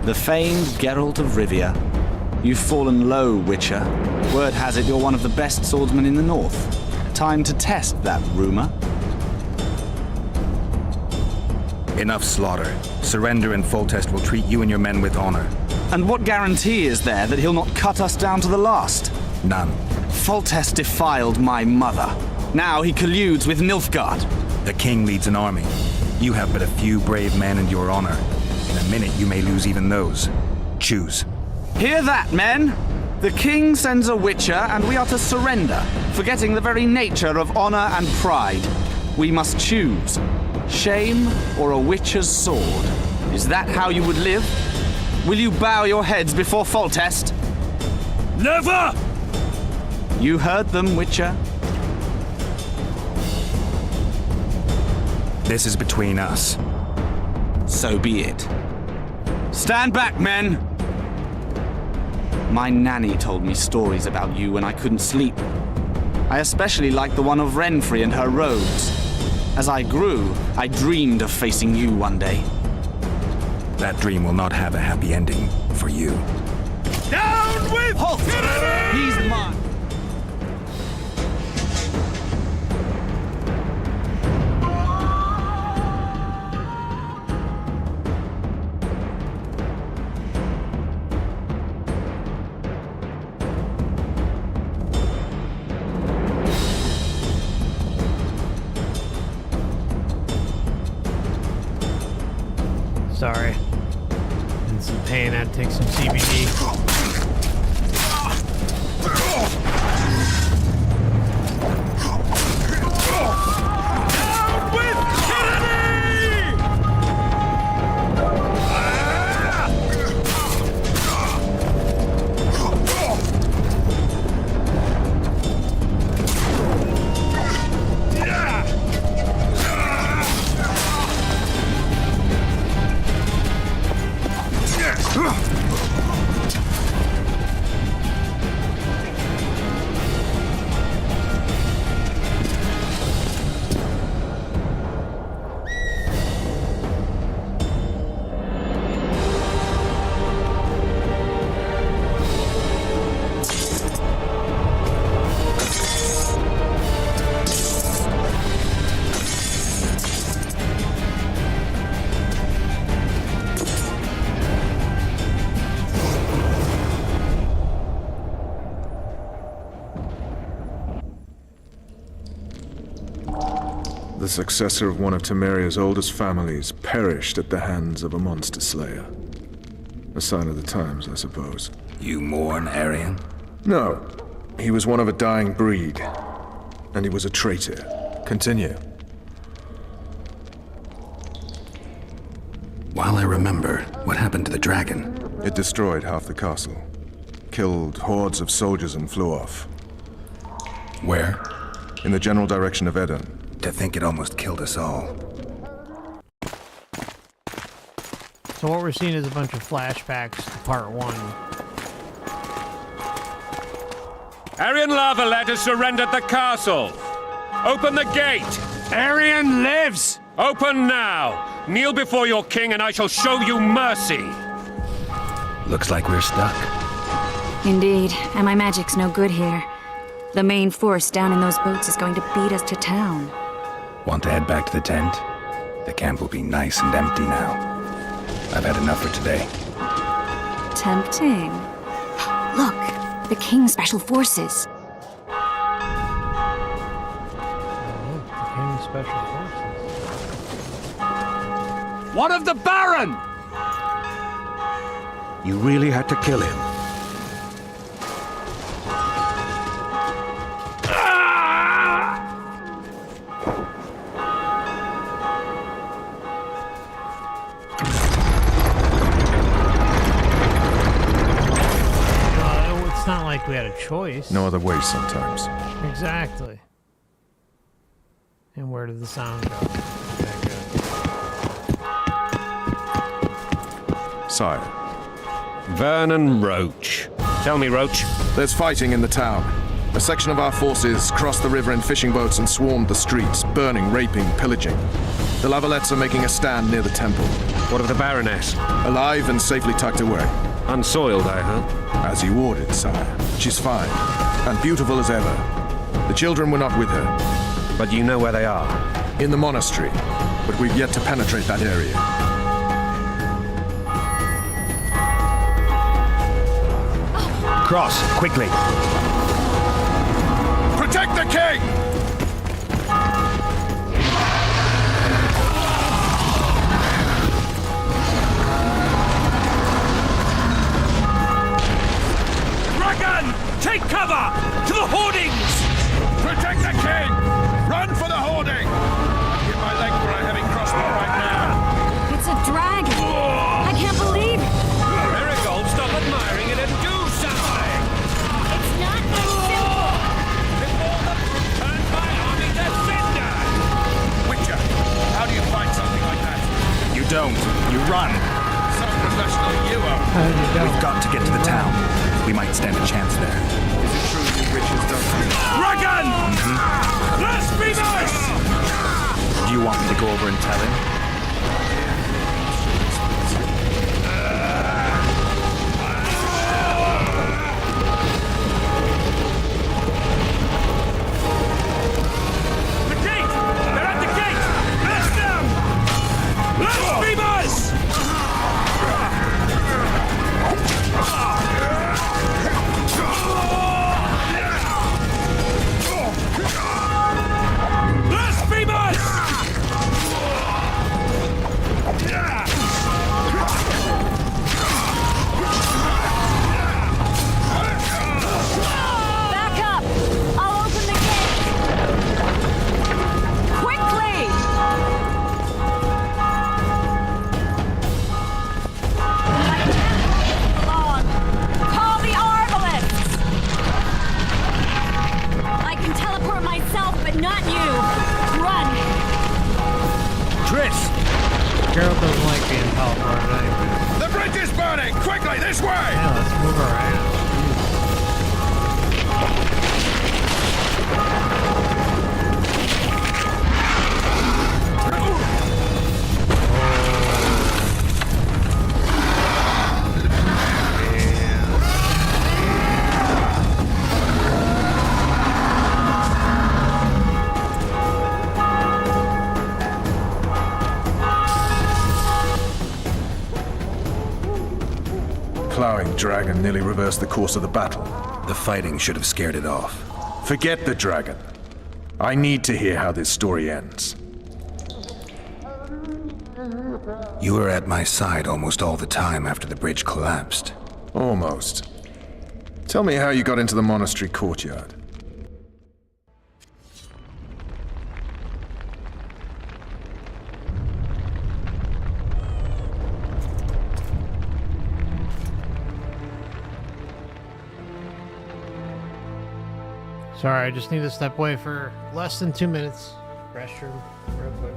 The famed Geralt of Rivia. You've fallen low, Witcher. Word has it you're one of the best swordsmen in the north. Time to test that rumor. Enough slaughter. Surrender and Foltest will treat you and your men with honor. And what guarantee is there that he'll not cut us down to the last? None. Foltest defiled my mother. Now he colludes with Nilfgaard. The king leads an army. You have but a few brave men and your honor. In a minute, you may lose even those. Choose. Hear that, men? The king sends a witcher, and we are to surrender, forgetting the very nature of honor and pride. We must choose. Shame or a witcher's sword. Is that how you would live? Will you bow your heads before Foltest? Never! You heard them, Witcher. This is between us. So be it. Stand back, men! My nanny told me stories about you when I couldn't sleep. I especially liked the one of Renfrey and her rogues. As I grew, I dreamed of facing you one day. That dream will not have a happy ending for you. Down with Halt! He's mine! Sorry. In some pain, I'd take some CBD. the successor of one of Temeria's oldest families, perished at the hands of a monster slayer. A sign of the times, I suppose. You mourn Arian? No. He was one of a dying breed. And he was a traitor. Continue. While I remember, what happened to the dragon? It destroyed half the castle. Killed hordes of soldiers and flew off. Where? In the general direction of Aedirn. To think it almost killed us all. So what we're seeing is a bunch of flashbacks to part 1. Arian La Valette has surrendered the castle. Open the gate. Arian lives! Open now. Kneel before your king and I shall show you mercy. Looks like we're stuck. Indeed, and my magic's no good here. The main force down in those boats is going to beat us to town. Want to head back to the tent? The camp will be nice and empty now. I've had enough for today. Tempting. Look, the King's Special Forces. The King's Special Forces. What of the Baron? You really had to kill him. It's not like we had a choice. No other way sometimes. Exactly. And where did the sound go? Okay, good. Sire. Vernon Roach. Tell me, Roach. There's fighting in the town. A section of our forces crossed the river in fishing boats and swarmed the streets, burning, raping, pillaging. The La Valettes are making a stand near the temple. What of the Baroness? Alive and safely tucked away. Unsoiled, I hope. As you ordered, sire. She's fine, and beautiful as ever. The children were not with her. But you know where they are. In the monastery, but we've yet to penetrate that area. Cross, quickly. Protect the king! Take cover! To the hoardings! Protect the king! Run for the hoarding! I'll give my leg for a heavy crossbow right now. It's a dragon! I can't believe it! Marigold, stop admiring it and do something! It's not that simple! Before the brute turns my army to cinder! Witcher, how do you fight something like that? You don't. You run. So professional you are. We've got to get to the town. We might stand a chance there. Is it true you witches don't... Dragon! Blasphemous! Do you want me to go over and tell him? The gate! They're at the gate! Blast them! Blasphemous! Back up! I'll open the gate! Quickly! Long. Call the arbalists! I can teleport myself, but not you. Run! Triss! Geralt doesn't like being teleported anyway. The bridge is burning! Quickly, this way! Yeah, let's move around. Plowing dragon nearly reversed the course of the battle. The fighting should have scared it off. Forget the dragon. I need to hear how this story ends. You were at my side almost all the time after the bridge collapsed. Almost. Tell me how you got into the monastery courtyard. Sorry, I just need to step away for less than 2 minutes. Restroom, real quick.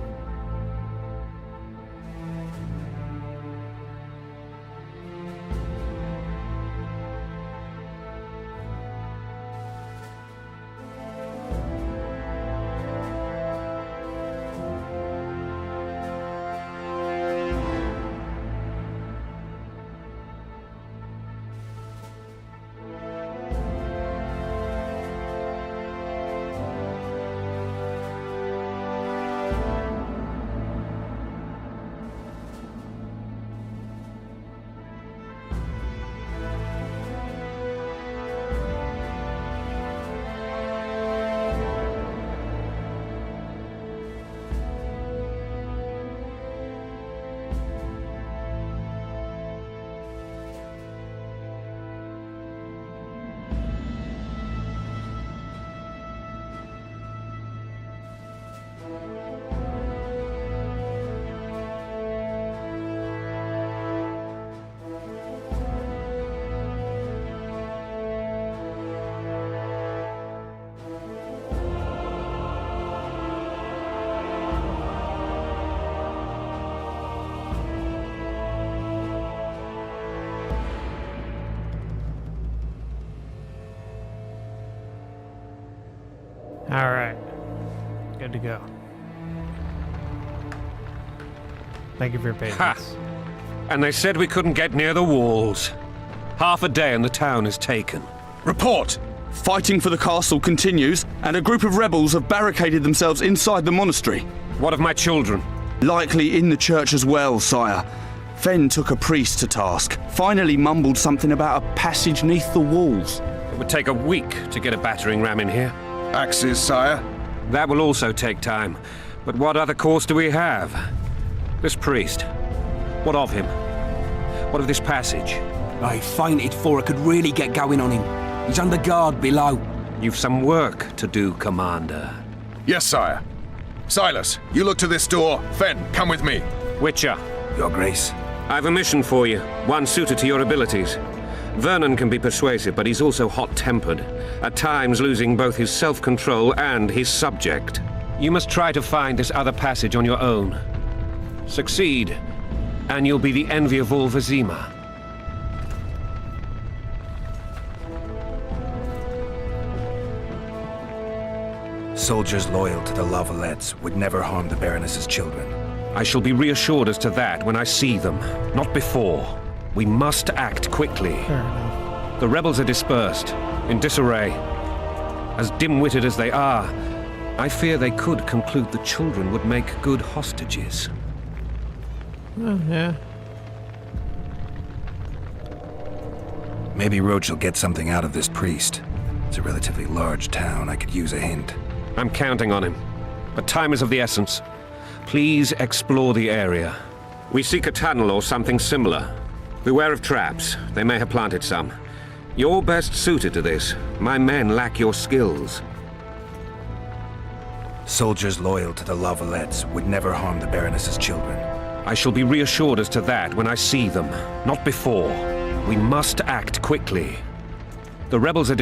All right, good to go. Thank you for your patience. Ha! And they said we couldn't get near the walls. Half a day and the town is taken. Report! Fighting for the castle continues, and a group of rebels have barricaded themselves inside the monastery. What of my children? Likely in the church as well, sire. Fen took a priest to task, finally mumbled something about a passage neath the walls. It would take a week to get a battering ram in here. Axes, sire? That will also take time. But what other course do we have? This priest. What of him? What of this passage? I fainted before I could really get going on him. He's under guard below. You've some work to do, Commander. Yes, sire. Silas, you look to this door. Fen, come with me. Witcher, Your Grace. I've a mission for you, one suited to your abilities. Vernon can be persuasive, but he's also hot-tempered, at times losing both his self-control and his subject. You must try to find this other passage on your own. Succeed, and you'll be the envy of all Vizima. Soldiers loyal to the La Valettes would never harm the Baroness's children. I shall be reassured as to that when I see them, not before. We must act quickly. Fair enough. The rebels are dispersed, in disarray. As dim-witted as they are, I fear they could conclude the children would make good hostages. Oh, yeah. Maybe Roach will get something out of this priest. It's a relatively large town. I could use a hint. I'm counting on him, but time is of the essence. Please explore the area. We seek a tunnel or something similar. Beware of traps. They may have planted some. You're best suited to this. My men lack your skills. Soldiers loyal to the La Valettes would never harm the Baroness's children. I shall be reassured as to that when I see them, not before. We must act quickly. The rebels are...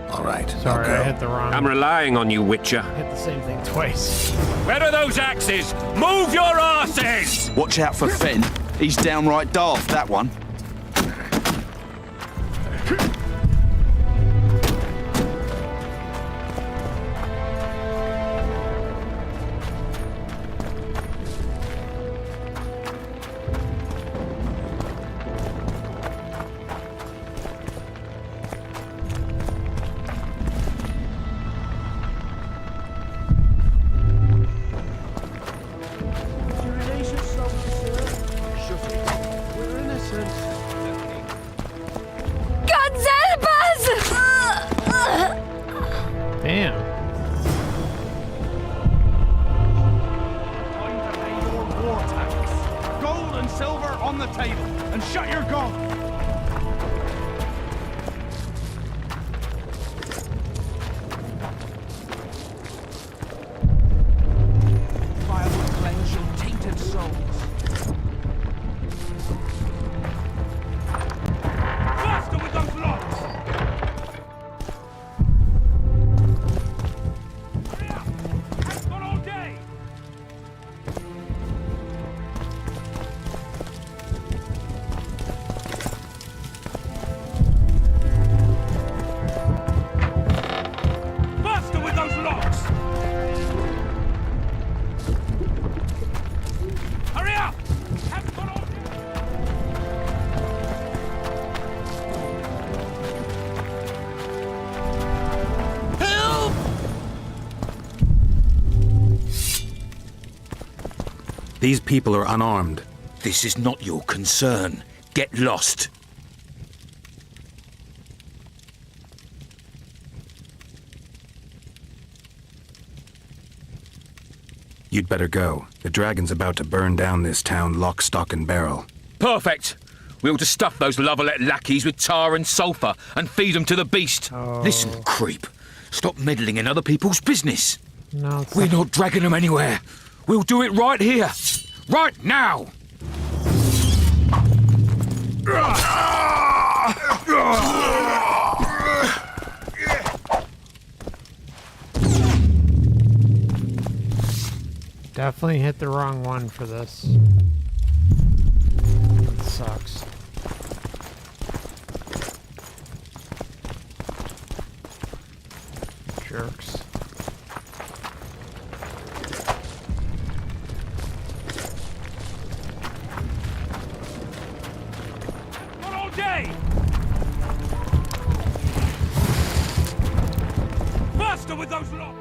All right, Sorry, I'll I go. hit the wrong. I'm relying on you, Witcher. Hit the same thing twice. Where are those axes? Move your asses! Watch out for Fen. He's downright daft, that one. We're innocent. Shut your goal! Fire will cleanse your tainted souls. Faster with those locks! Hurry up! Haven't got all day! Faster with those locks! Hurry up! Haven't got all day! These people are unarmed. This is not your concern. Get lost. You'd better go. The dragon's about to burn down this town lock, stock, and barrel. Perfect. We ought to stuff those La Valette lackeys with tar and sulphur and feed them to the beast. Listen, creep. Stop meddling in other people's business. No, it's We're not dragging them anywhere. We'll do it right here. Right now. definitely hit the wrong one for this. That sucks. Jerks. Not all day. Faster with those locks.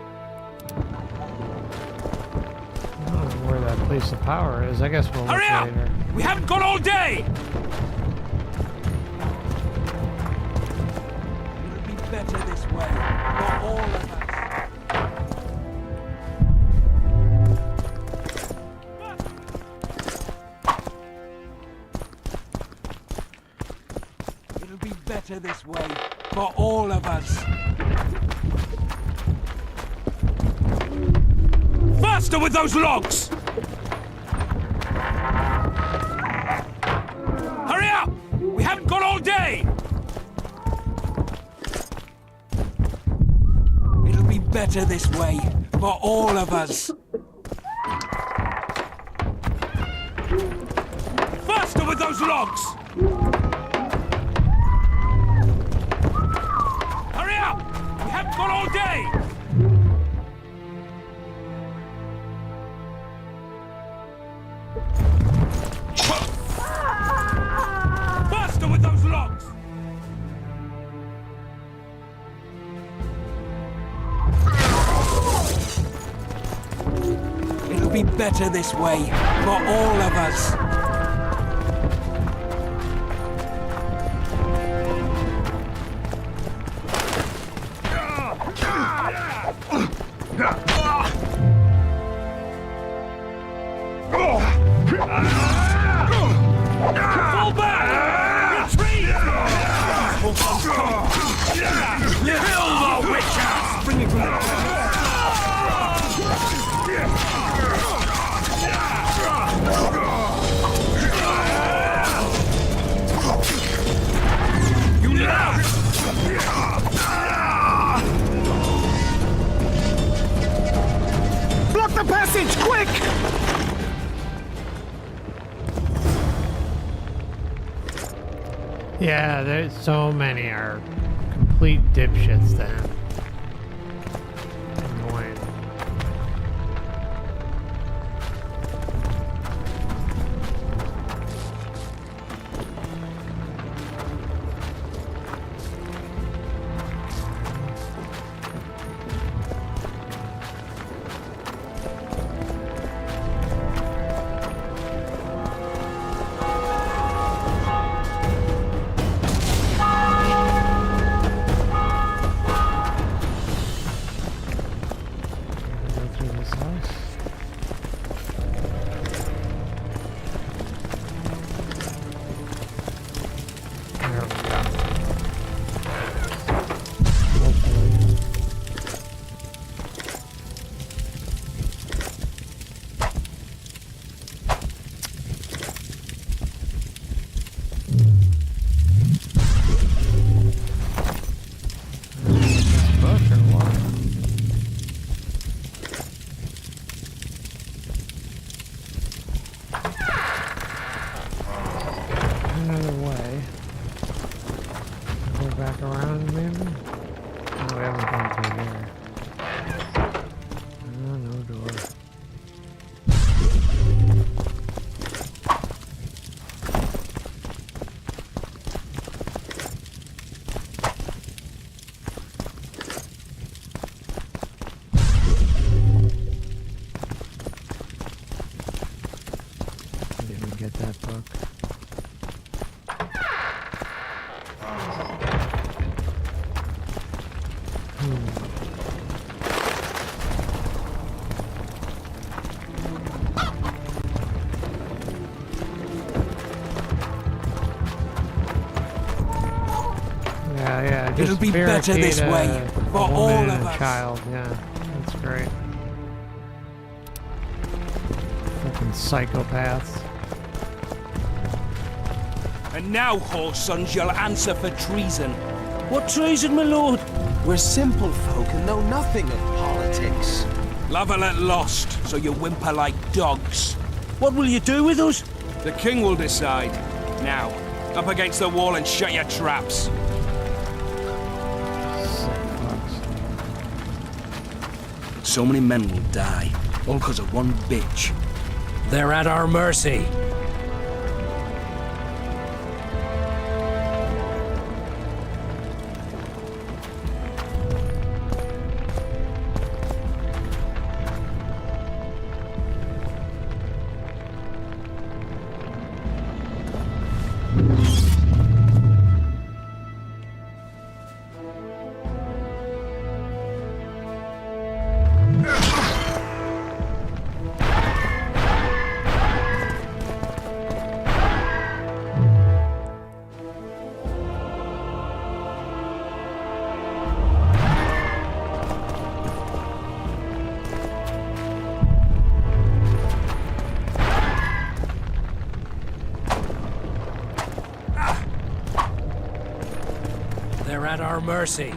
I don't know where that place of power is. I guess we'll look Hurry up! later. We haven't got all day. It'll be better this way for all of us. It'll be better this way for all of us. Faster with those logs! Hurry up! We haven't got all day! It'll be better this way for all of us. Faster with those logs! Hurry up! We haven't got all day! Faster with those logs! It'll be better this way for all of us. Fall back! Retreat! Kill the witcher! Bring it You now! Block the passage, quick! Yeah, there's so many are complete dipshits then. Annoying. back around, maybe? No, we haven't gone through here. Oh, no door. Didn't get that book. Yeah, It'll be better this barricade way, a for all woman of and a us. child, yeah, that's great. Fucking psychopaths. And now, whoresons, you'll answer for treason. What treason, my lord? We're simple folk and know nothing of politics. La Valette lost, so you whimper like dogs. What will you do with us? The king will decide. Now, up against the wall and shut your traps. Sick fucks. So many men will die, all because of one bitch. They're at our mercy. They're at our mercy.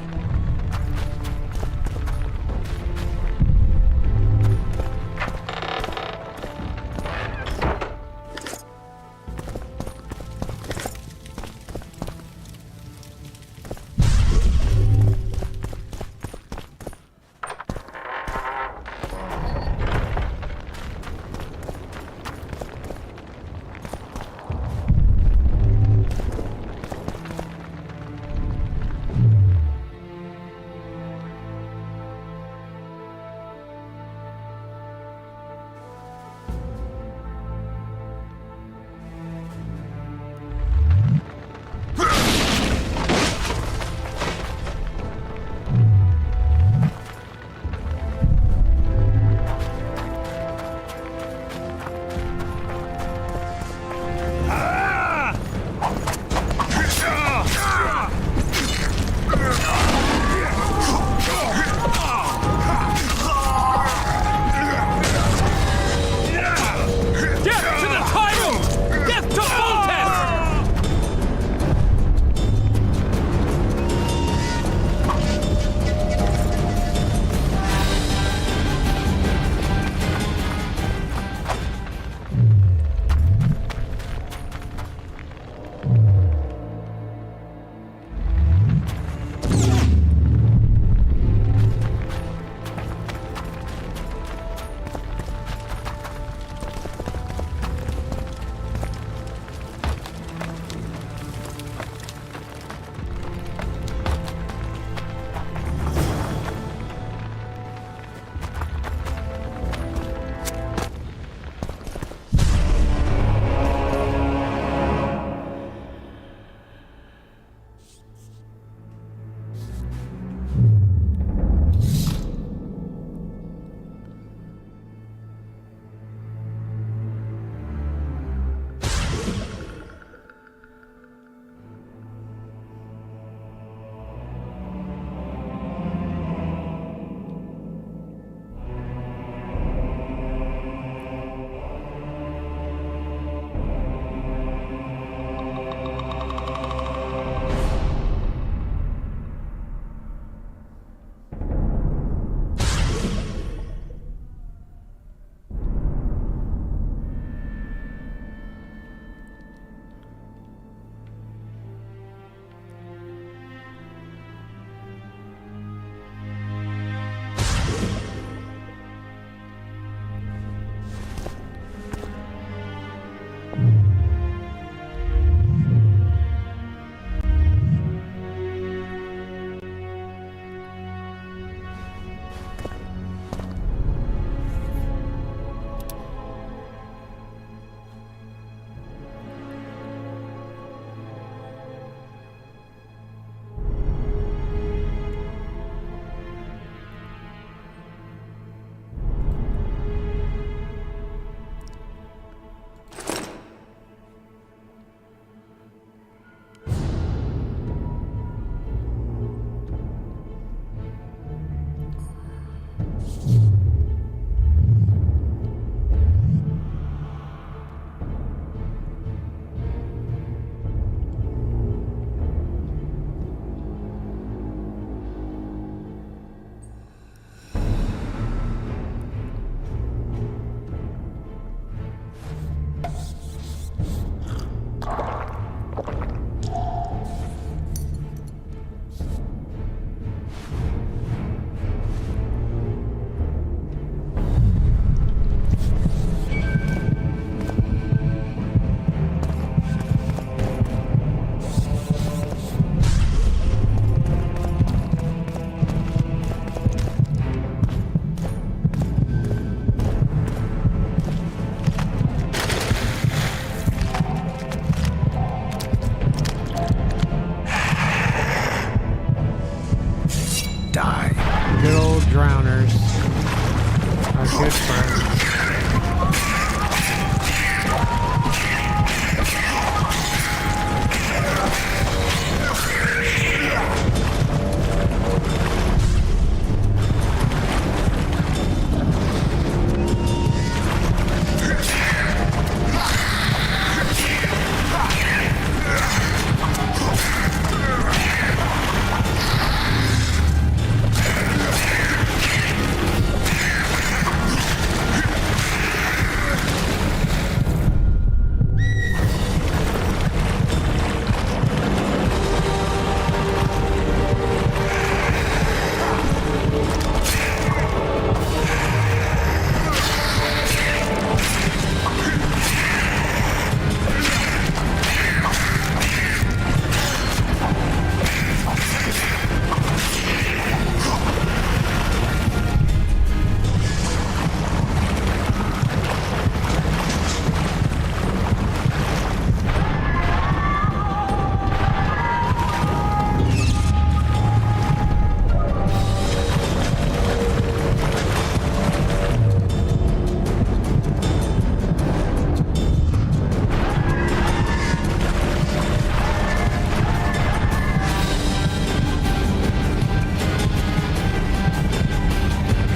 good friends.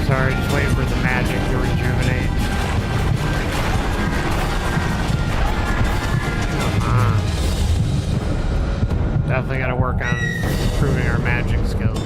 Sorry, just waiting for the magic to rejuvenate. Definitely gotta work on improving our magic skills.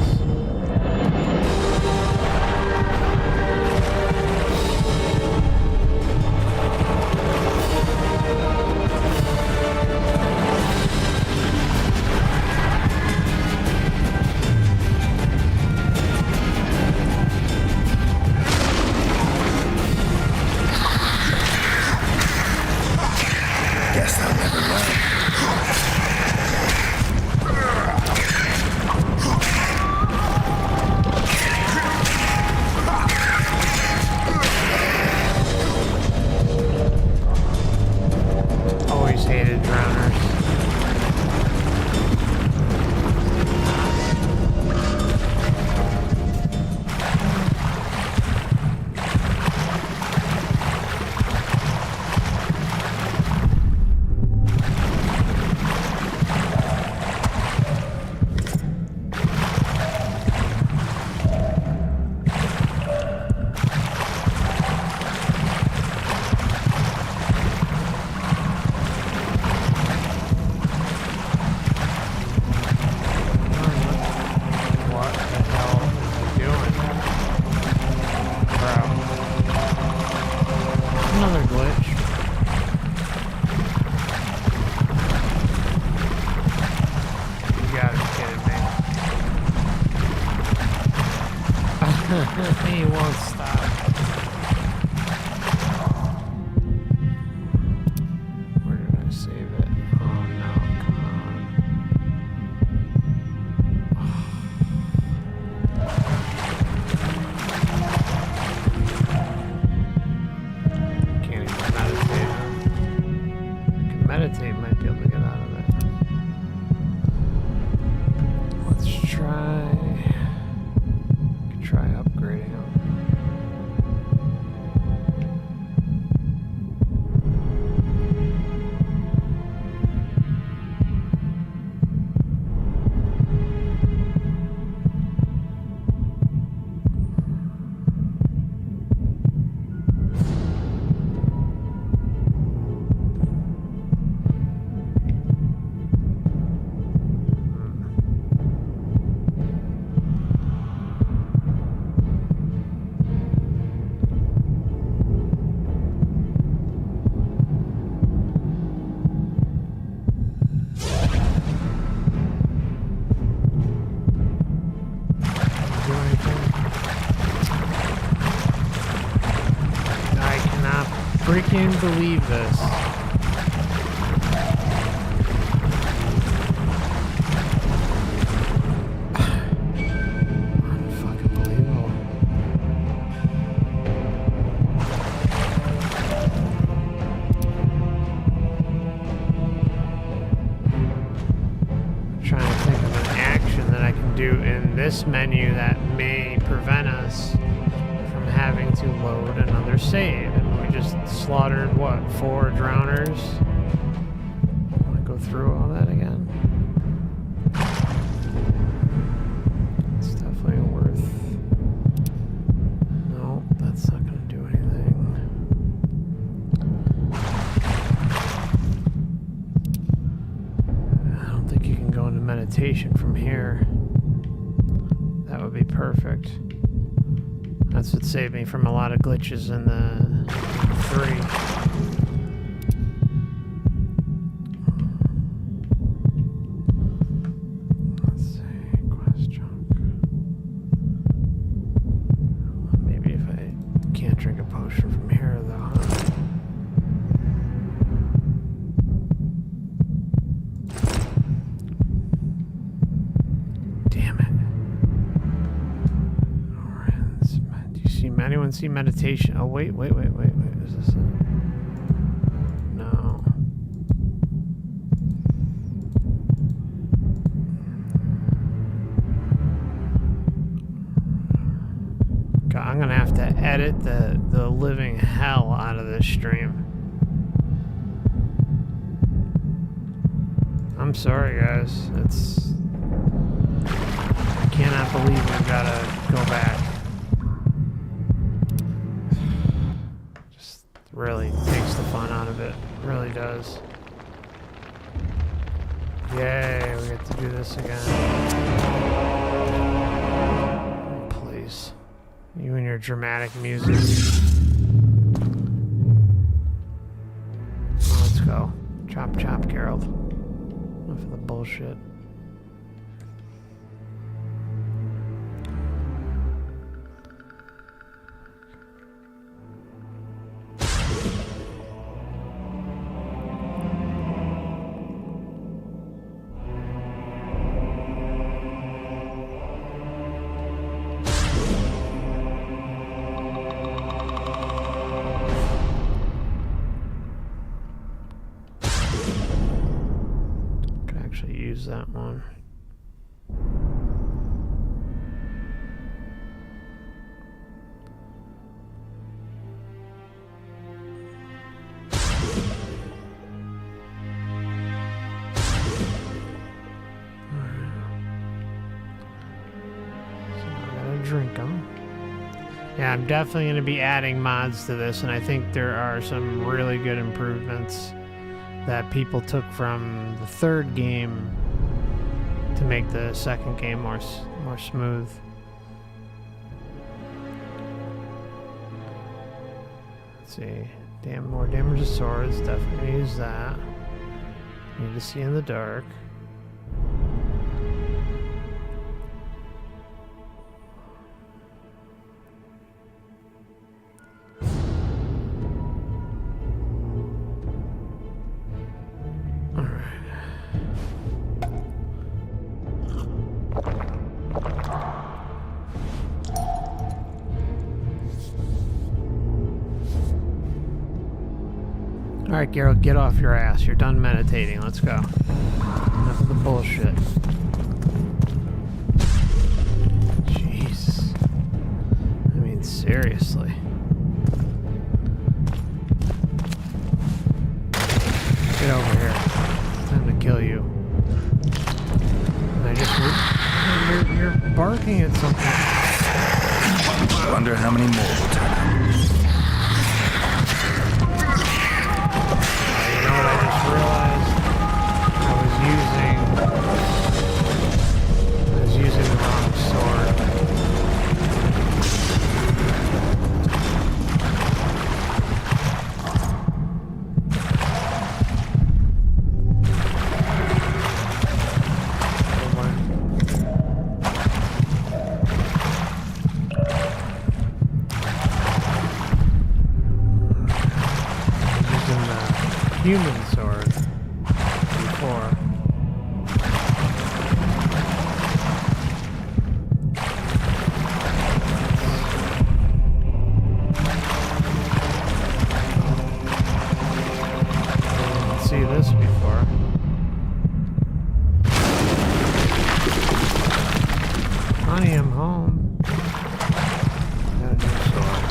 Guess I'll never learn. Always hated drowners. He won't stop. Where did I save it? Oh no, come on. Can't even meditate. I can meditate, might be able to get out of it. Let's try upgrading them. Freaking believe this. Unfucking believable. I'm trying to think of an action that I can do in this menu that may prevent us from having to load another save. And we just slaughtered, what, 4 drowners? Want to go through all that again? It's definitely worth... No, that's not going to do anything. I don't think you can go into meditation from here. That would be perfect. That's what saved me from a lot of glitches in the 3. Let's see, quest chunk. Maybe if I can't drink a potion from here, though, huh? Anyone see meditation? Oh, wait. Is this it? No. God, I'm gonna have to edit the living hell out of this stream. I'm sorry, guys. I cannot believe we've gotta go back. Really takes the fun out of it. Really does. Yay, we get to do this again. Oh, please. You and your dramatic music. Oh, let's go. Chop, chop, Geralt. Enough of the bullshit. That one. So I gotta drink them. Yeah, I'm definitely going to be adding mods to this, and I think there are some really good improvements that people took from the 3rd game to make the 2nd game more smooth. Let's see. More damage to swords. Definitely gonna use that. Need to see in the dark. Alright, Geralt, get off your ass. You're done meditating. Let's go. Enough of the bullshit. Jeez. I mean, seriously. Get over here. Time to kill you. You're barking at something. I wonder how many more will turn up. I just realized I was using the wrong sword. Using the human sword before. Didn't see this before. Honey, I'm home. Got a new sword.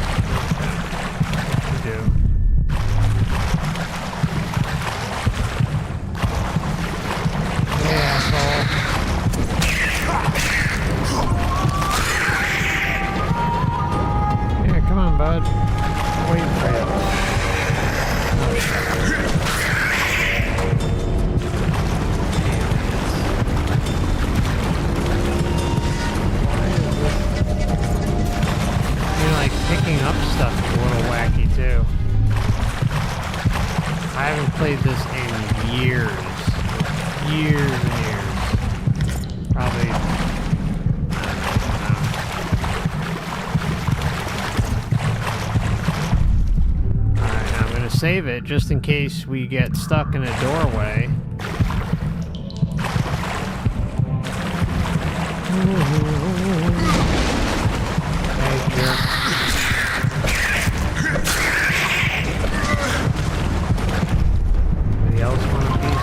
save it just in case we get stuck in a doorway. Hey, jerk. Anybody else want a piece?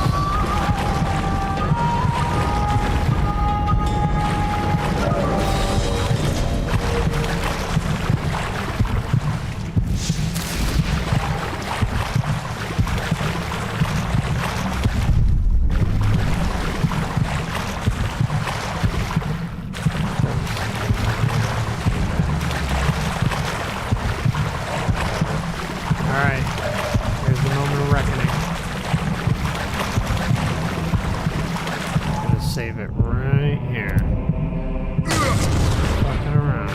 Save it right here. Fucking around.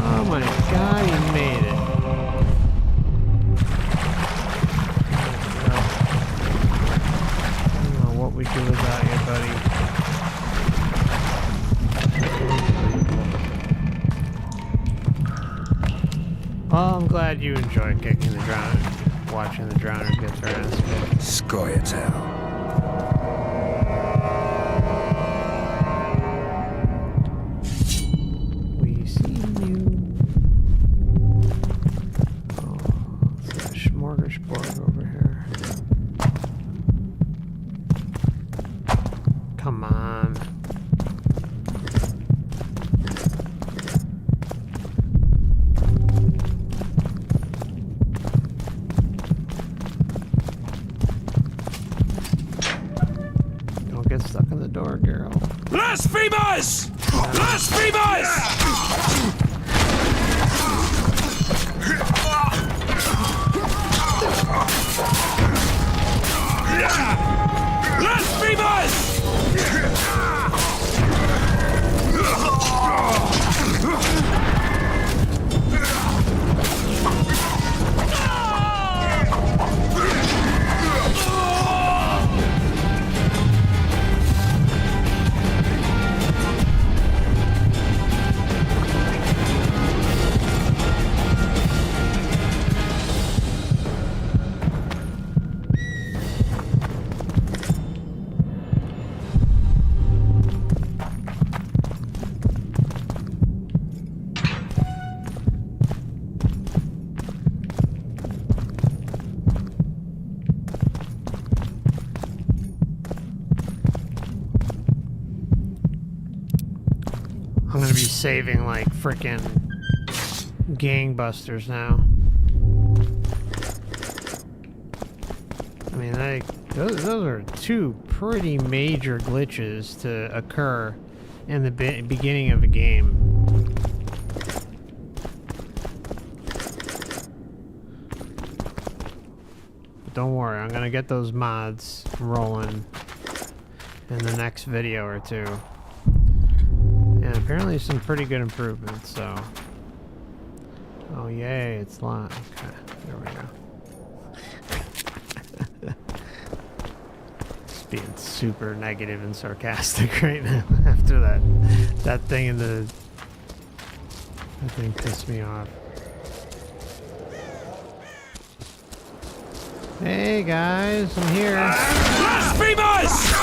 Oh my god, he made it. I don't know what we do without you, buddy. Well, I'm glad you enjoyed kicking the drowners, watching the drowners get their ass kicked. Skoyatel. Stuck in the door, Geralt. Blasphemers! Blasphemers! Blasphemers! I'm gonna be saving like frickin' gangbusters now. I mean, those are two pretty major glitches to occur in the beginning of a game. But don't worry, I'm gonna get those mods rolling in the next video or two. And apparently some pretty good improvements, so... Oh yay, it's locked. Okay, there we go. Just being super negative and sarcastic right now after that thing in the... That thing pissed me off. Hey guys, I'm here. Blasphemers!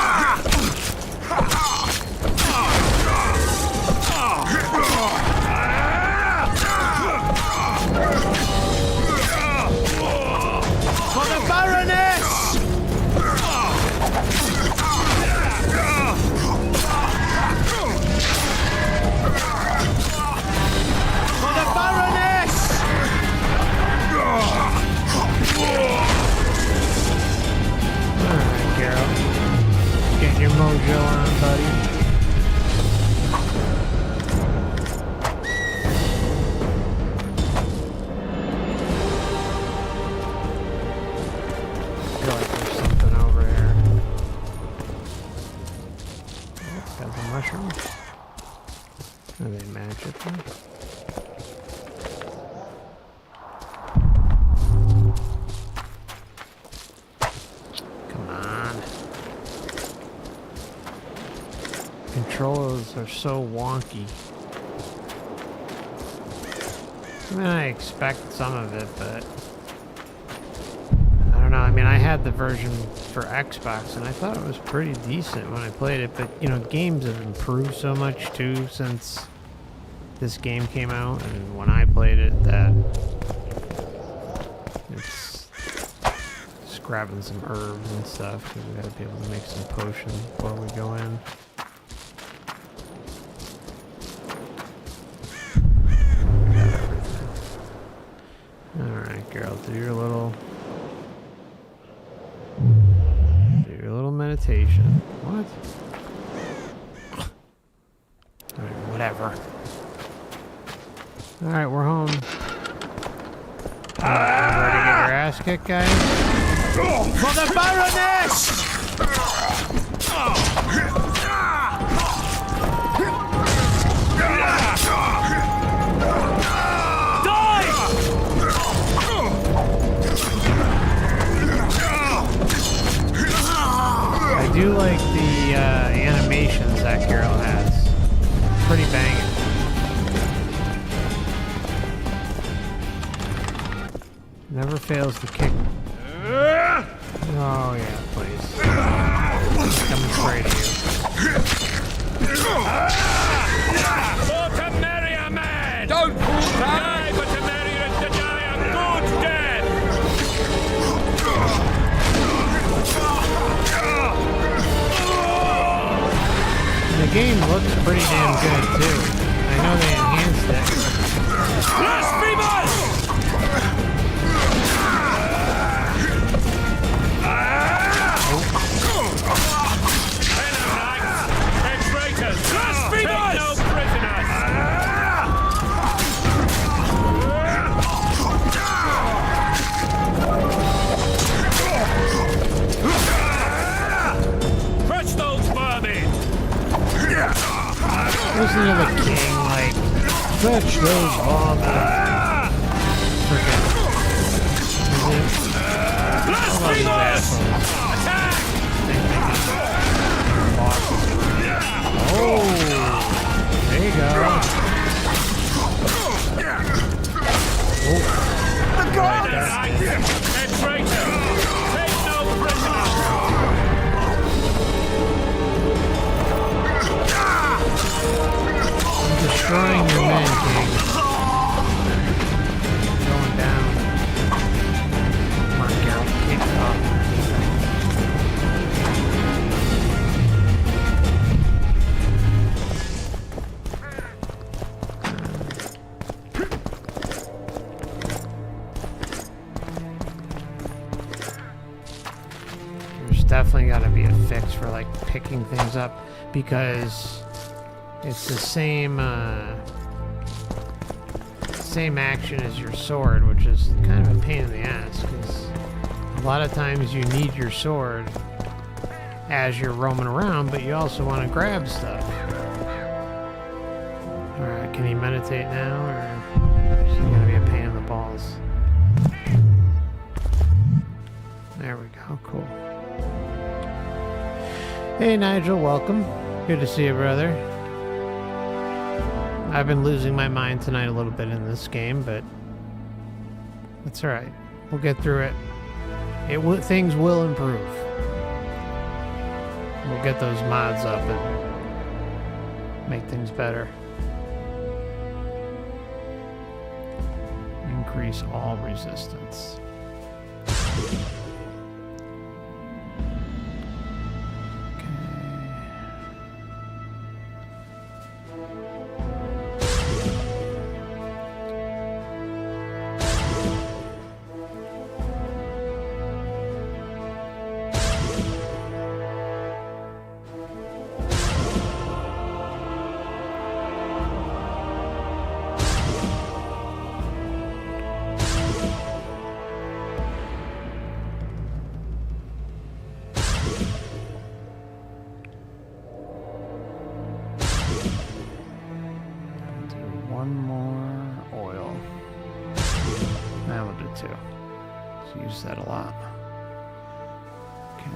For the Baroness! For the Baroness! Alright, Geralt. Get your mojo on, buddy. Mushrooms? Are they magic? Come on. Controls are so wonky. I mean, I expect some of it, but I don't know. I mean, I had the version for Xbox, and I thought it was pretty decent when I played it. But, you know, games have improved so much, too, since this game came out. And when I played it, that it's just grabbing some herbs and stuff, because we got to be able to make some potions before we go in. Alright, Geralt, do your little meditation. What? Alright, whatever. Alright, we're home. Ready to get your ass kicked, guys? For the Baroness! I do like the animations that Geralt has. Pretty banging. Never fails to kick. Oh yeah, please. Coming straight at you. For to marry a man! Don't die, but to marry and to die a good death! The game looks pretty damn good too. I know they enhanced it. Blasphemous! Listen to the king, like, fetch those bombs. Frickin'. I love these assholes. Oh, there you go. Oh. The goddess! Traitor! Take no prisoners! Destroying your men, King. Going down. Come on, Geralt, kick it off. There's definitely got to be a fix for like picking things up, because it's the same same action as your sword, which is kind of a pain in the ass, because a lot of times you need your sword as you're roaming around, but you also want to grab stuff. Alright, can he meditate now, or is he going to be a pain in the balls? There we go, cool. Hey Nigel, welcome. Good to see you, brother. I've been losing my mind tonight a little bit in this game, but that's alright. We'll get through it. Things will improve. We'll get those mods up and make things better. Increase all resistance. That a lot. Okay.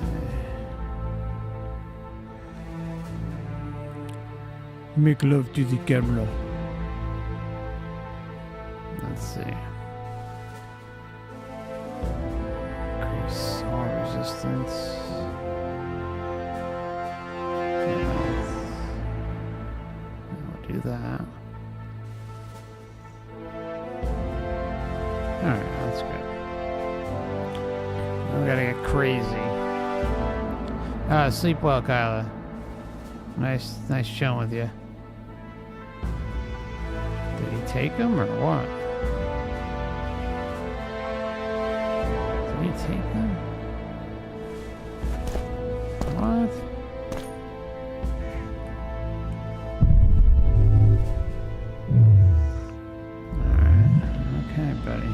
Make love to the camera. Let's see. Increase all resistance. We'll do that. Alright, that's good. We gotta get crazy. Sleep well, Kyla. Nice chilling with you. Did he take him or what? Did he take him? What? Alright, okay, buddy.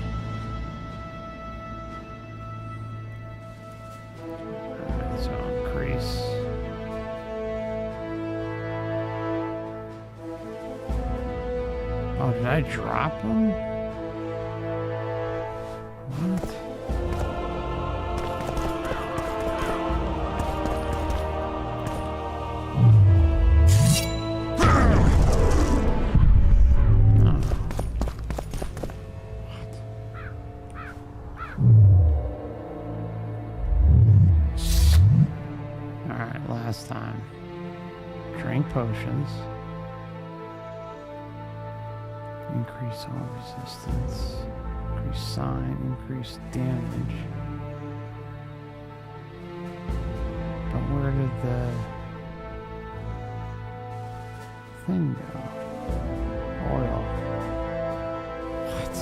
Alright, so increase. Oh, did I drop him? What? Alright, last time. Drink potions. Increase all resistance. Increase sign. Increase damage. But where did the thing go? Oil. What?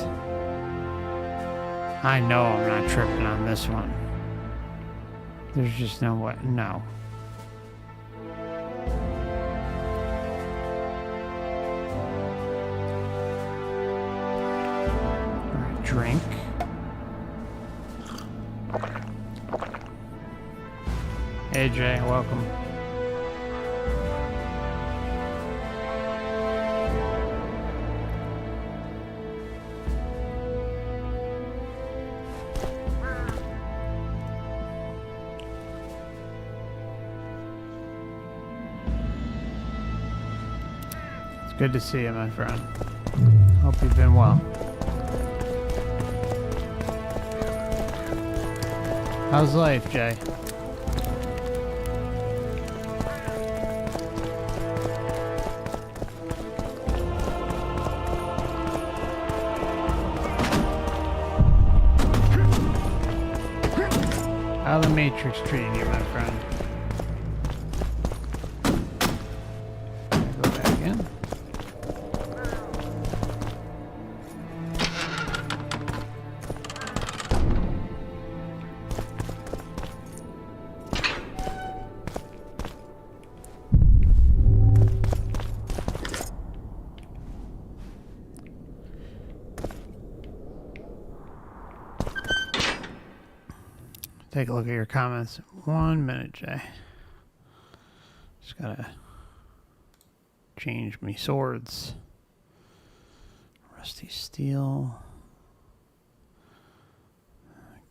I know I'm not tripping on this one. There's just no way. No. Alright, drink. Hey Jay, welcome. Good to see you, my friend. Hope you've been well. How's life, Jay? How the Matrix treating you, my friend? Go back in. Take a look at your comments. 1 minute, Jay. Just gotta change me swords. Rusty steel.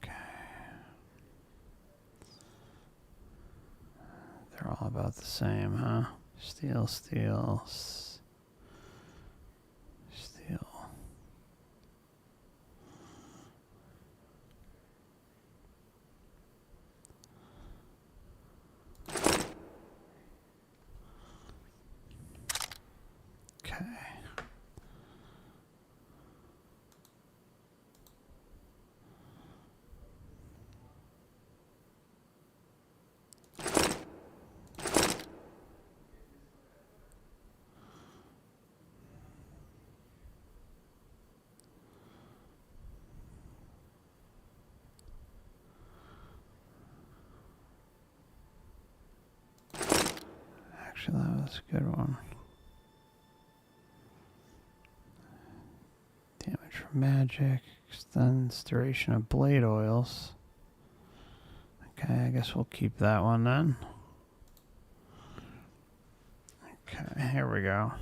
Okay. They're all about the same, huh? Steel, steel, steel. Actually, that was a good one. Damage from magic, extends duration of blade oils. Okay, I guess we'll keep that one then. Okay, here we go.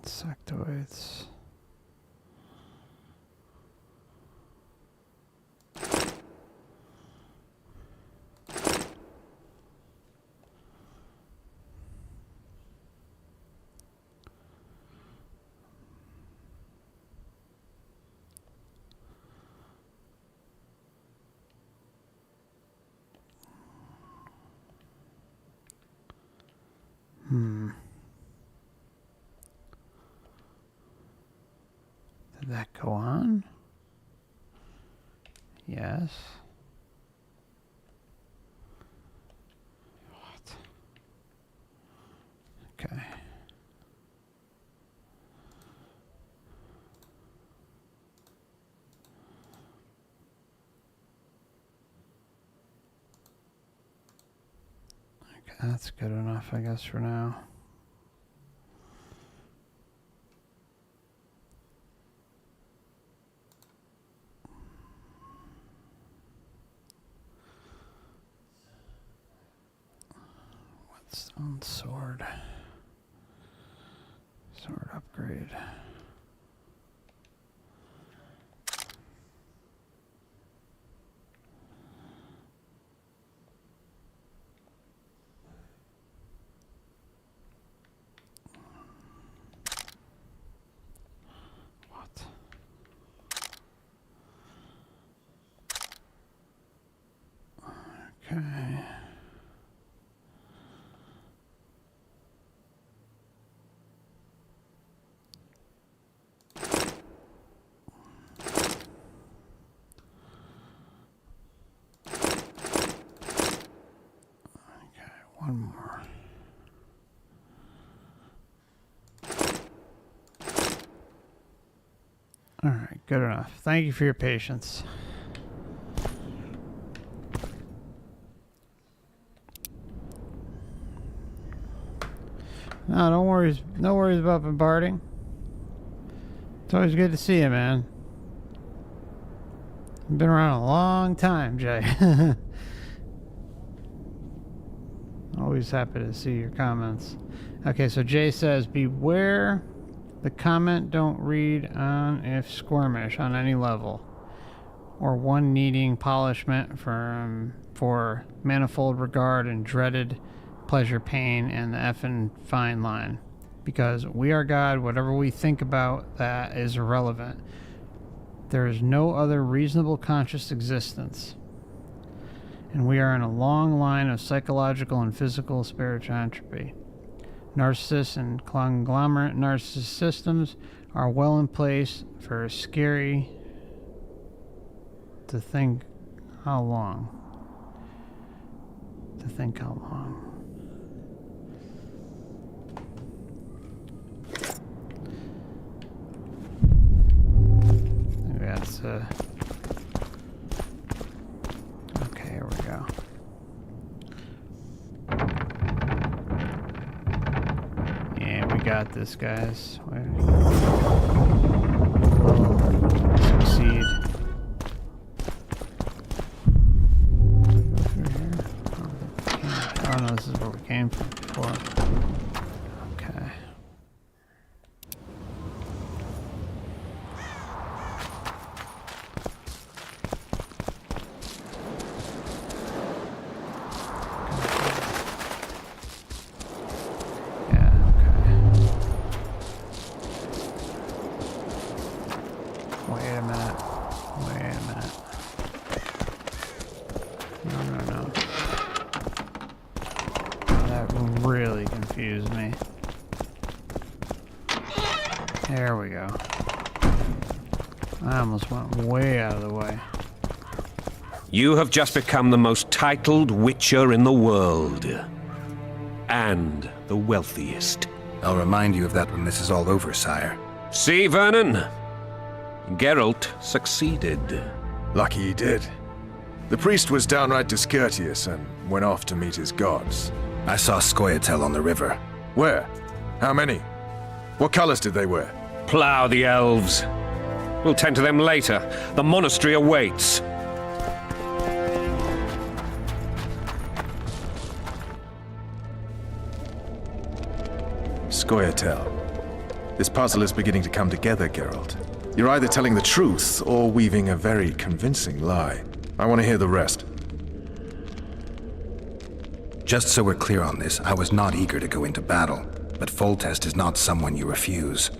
Insectoids. Did that go on? Yes. What? Okay. Okay, that's good enough, I guess, for now. Stone sword. Sword upgrade. What? Okay. One more. All right, good enough. Thank you for your patience. No, don't worry. No worries about bombarding. It's always good to see you, man. You've been around a long time, Jay. Always happy to see your comments. Okay, so Jay says, beware the comment don't read on if squirmish on any level, or one needing polishment for manifold regard and dreaded pleasure pain and the effing fine line. Because we are God, whatever we think about that is irrelevant. There is no other reasonable conscious existence. And we are in a long line of psychological and physical spiritual entropy. Narcissists and conglomerate narcissist systems are well in place for scary to think how long. To think how long. Maybe that's okay, here we go. Yeah, we got this, guys. Succeed. Oh no, this is where we came from before. Okay. There we go. I almost went way out of the way. You have just become the most titled Witcher in the world. And the wealthiest. I'll remind you of that when this is all over, sire. See, Vernon? Geralt succeeded. Lucky he did. The priest was downright discourteous and went off to meet his gods. I saw Scoia'tael on the river. Where? How many? What colors did they wear? Plough the elves. We'll tend to them later. The monastery awaits. Scoia'tael. This puzzle is beginning to come together, Geralt. You're either telling the truth or weaving a very convincing lie. I want to hear the rest. Just so we're clear on this, I was not eager to go into battle, but Foltest is not someone you refuse.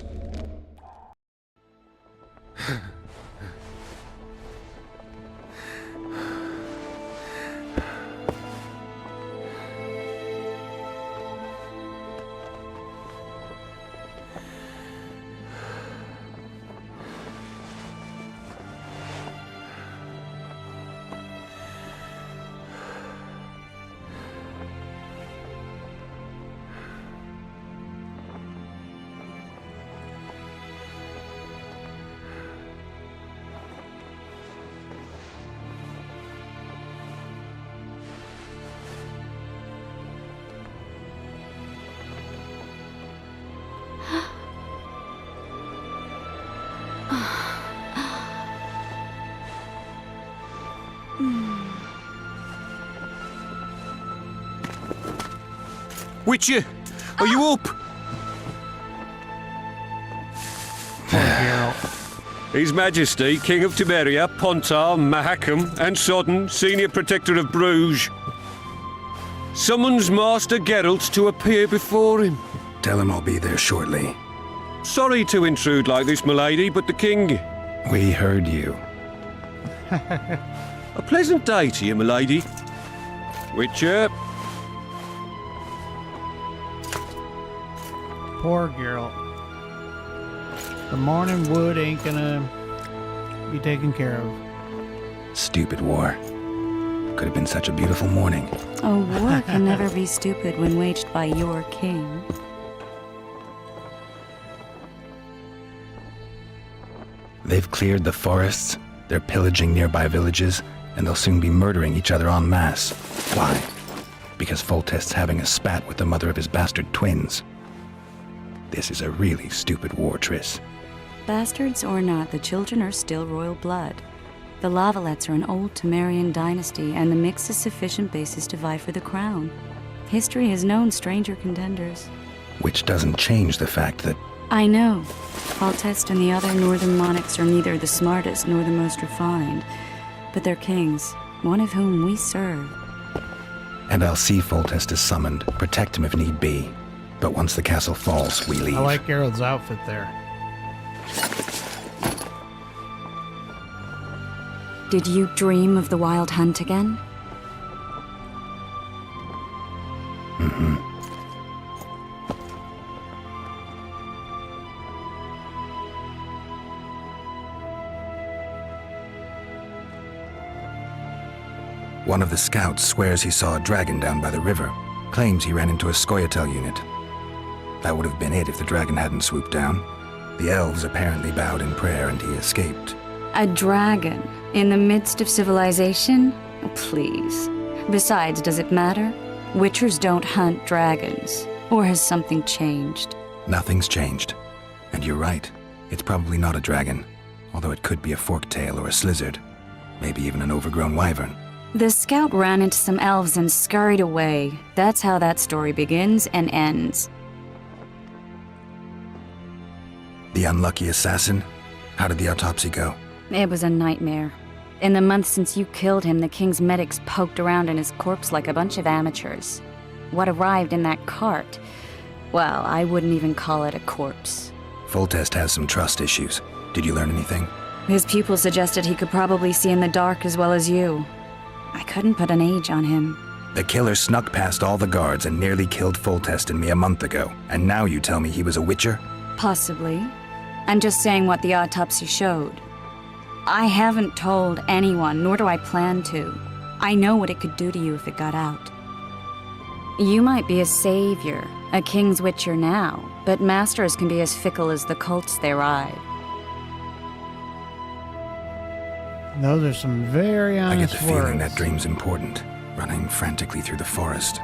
Witcher, are you up? Poor Geralt. His Majesty, King of Tiberia, Pontar, Mahakam, and Sodden, Senior Protector of Bruges, summons Master Geralt to appear before him. Tell him I'll be there shortly. Sorry to intrude like this, milady, but the king... We heard you. A pleasant day to you, milady. Witcher. Poor Geralt. The morning wood ain't gonna be taken care of. Stupid war. Could have been such a beautiful morning. A war can never be stupid when waged by your king. They've cleared the forests, they're pillaging nearby villages, and they'll soon be murdering each other en masse. Why? Because Foltest's having a spat with the mother of his bastard twins. This is a really stupid war, Triss. Bastards or not, the children are still royal blood. The La Valettes are an old Temerian dynasty, and the mix is sufficient basis to vie for the crown. History has known stranger contenders. Which doesn't change the fact that... I know. Foltest and the other northern monarchs are neither the smartest nor the most refined, but they're kings, one of whom we serve. And I'll see Foltest is summoned, protect him if need be. But once the castle falls, we leave. I like Geralt's outfit there. Did you dream of the wild hunt again? Mm-hmm. One of the scouts swears he saw a dragon down by the river. Claims he ran into a Scoia'tael unit. That would have been it if the dragon hadn't swooped down. The elves apparently bowed in prayer and he escaped. A dragon? In the midst of civilization? Please. Besides, does it matter? Witchers don't hunt dragons. Or has something changed? Nothing's changed. And you're right. It's probably not a dragon. Although it could be a forktail or a slizzard. Maybe even an overgrown wyvern. The scout ran into some elves and scurried away. That's how that story begins and ends. The unlucky assassin? How did the autopsy go? It was a nightmare. In the month since you killed him, the king's medics poked around in his corpse like a bunch of amateurs. What arrived in that cart? Well, I wouldn't even call it a corpse. Foltest has some trust issues. Did you learn anything? His pupil suggested he could probably see in the dark as well as you. I couldn't put an age on him. The killer snuck past all the guards and nearly killed Foltest and me a month ago. And now you tell me he was a witcher? Possibly. I'm just saying what the autopsy showed. I haven't told anyone, nor do I plan to. I know what it could do to you if it got out. You might be a savior, a king's witcher now, but masters can be as fickle as the cults they ride. Those are some very I get honest the feeling words. that dream's important. Running frantically through the forest.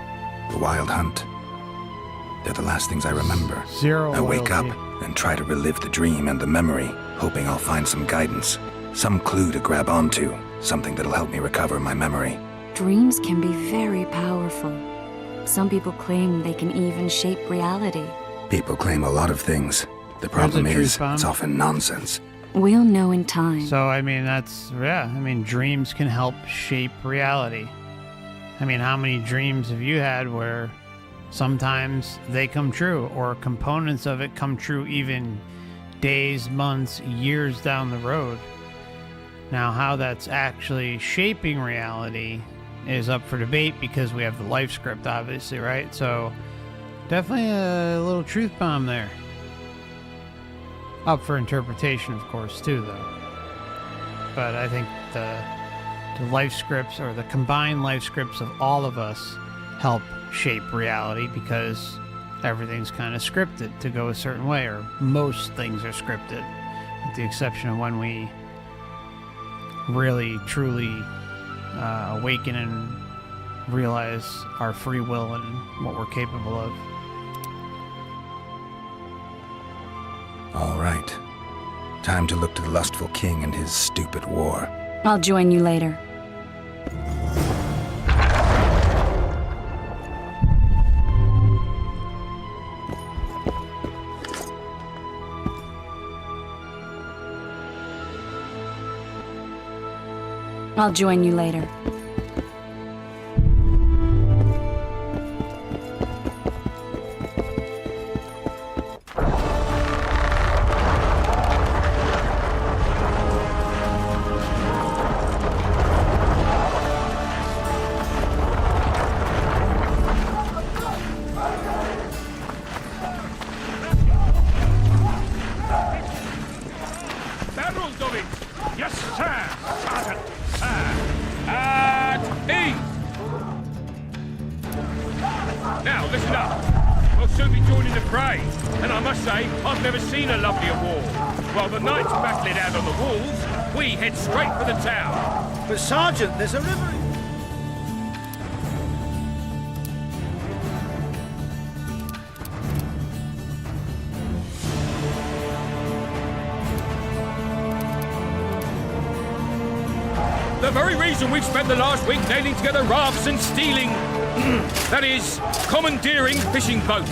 The wild hunt. They're the last things I remember. Zero I wake up loyalty. and try to relive the dream and the memory, hoping I'll find some guidance. Some clue to grab onto. Something that'll help me recover my memory. Dreams can be very powerful. Some people claim they can even shape reality. People claim a lot of things. The problem truth is, bomb. it's often nonsense. We'll know in time. So, I mean, that's, yeah, I mean, dreams can help shape reality. I mean, how many dreams have you had where sometimes they come true, or components of it come true even days, months, years down the road? Now, how that's actually shaping reality is up for debate because we have the life script, obviously, right? So, definitely a little truth bomb there. Up for interpretation, of course, too, though. But I think the life scripts, or the combined life scripts of all of us, help shape reality because everything's kind of scripted to go a certain way, or most things are scripted, with the exception of when we really, truly awaken and realize our free will and what we're capable of. All right. Time to look to the lustful king and his stupid war. I'll join you later. I'll join you later. Barrels of it! Yes, sir! Sergeant, sir! At ease! Now, listen up. We'll soon be joining the fray. And I must say, I've never seen a lovelier war. While the knights battle it out on the walls, we head straight for the town. But Sergeant, there's a river. The very reason we've spent the last week nailing together rafts and stealing... that is, commandeering fishing boats.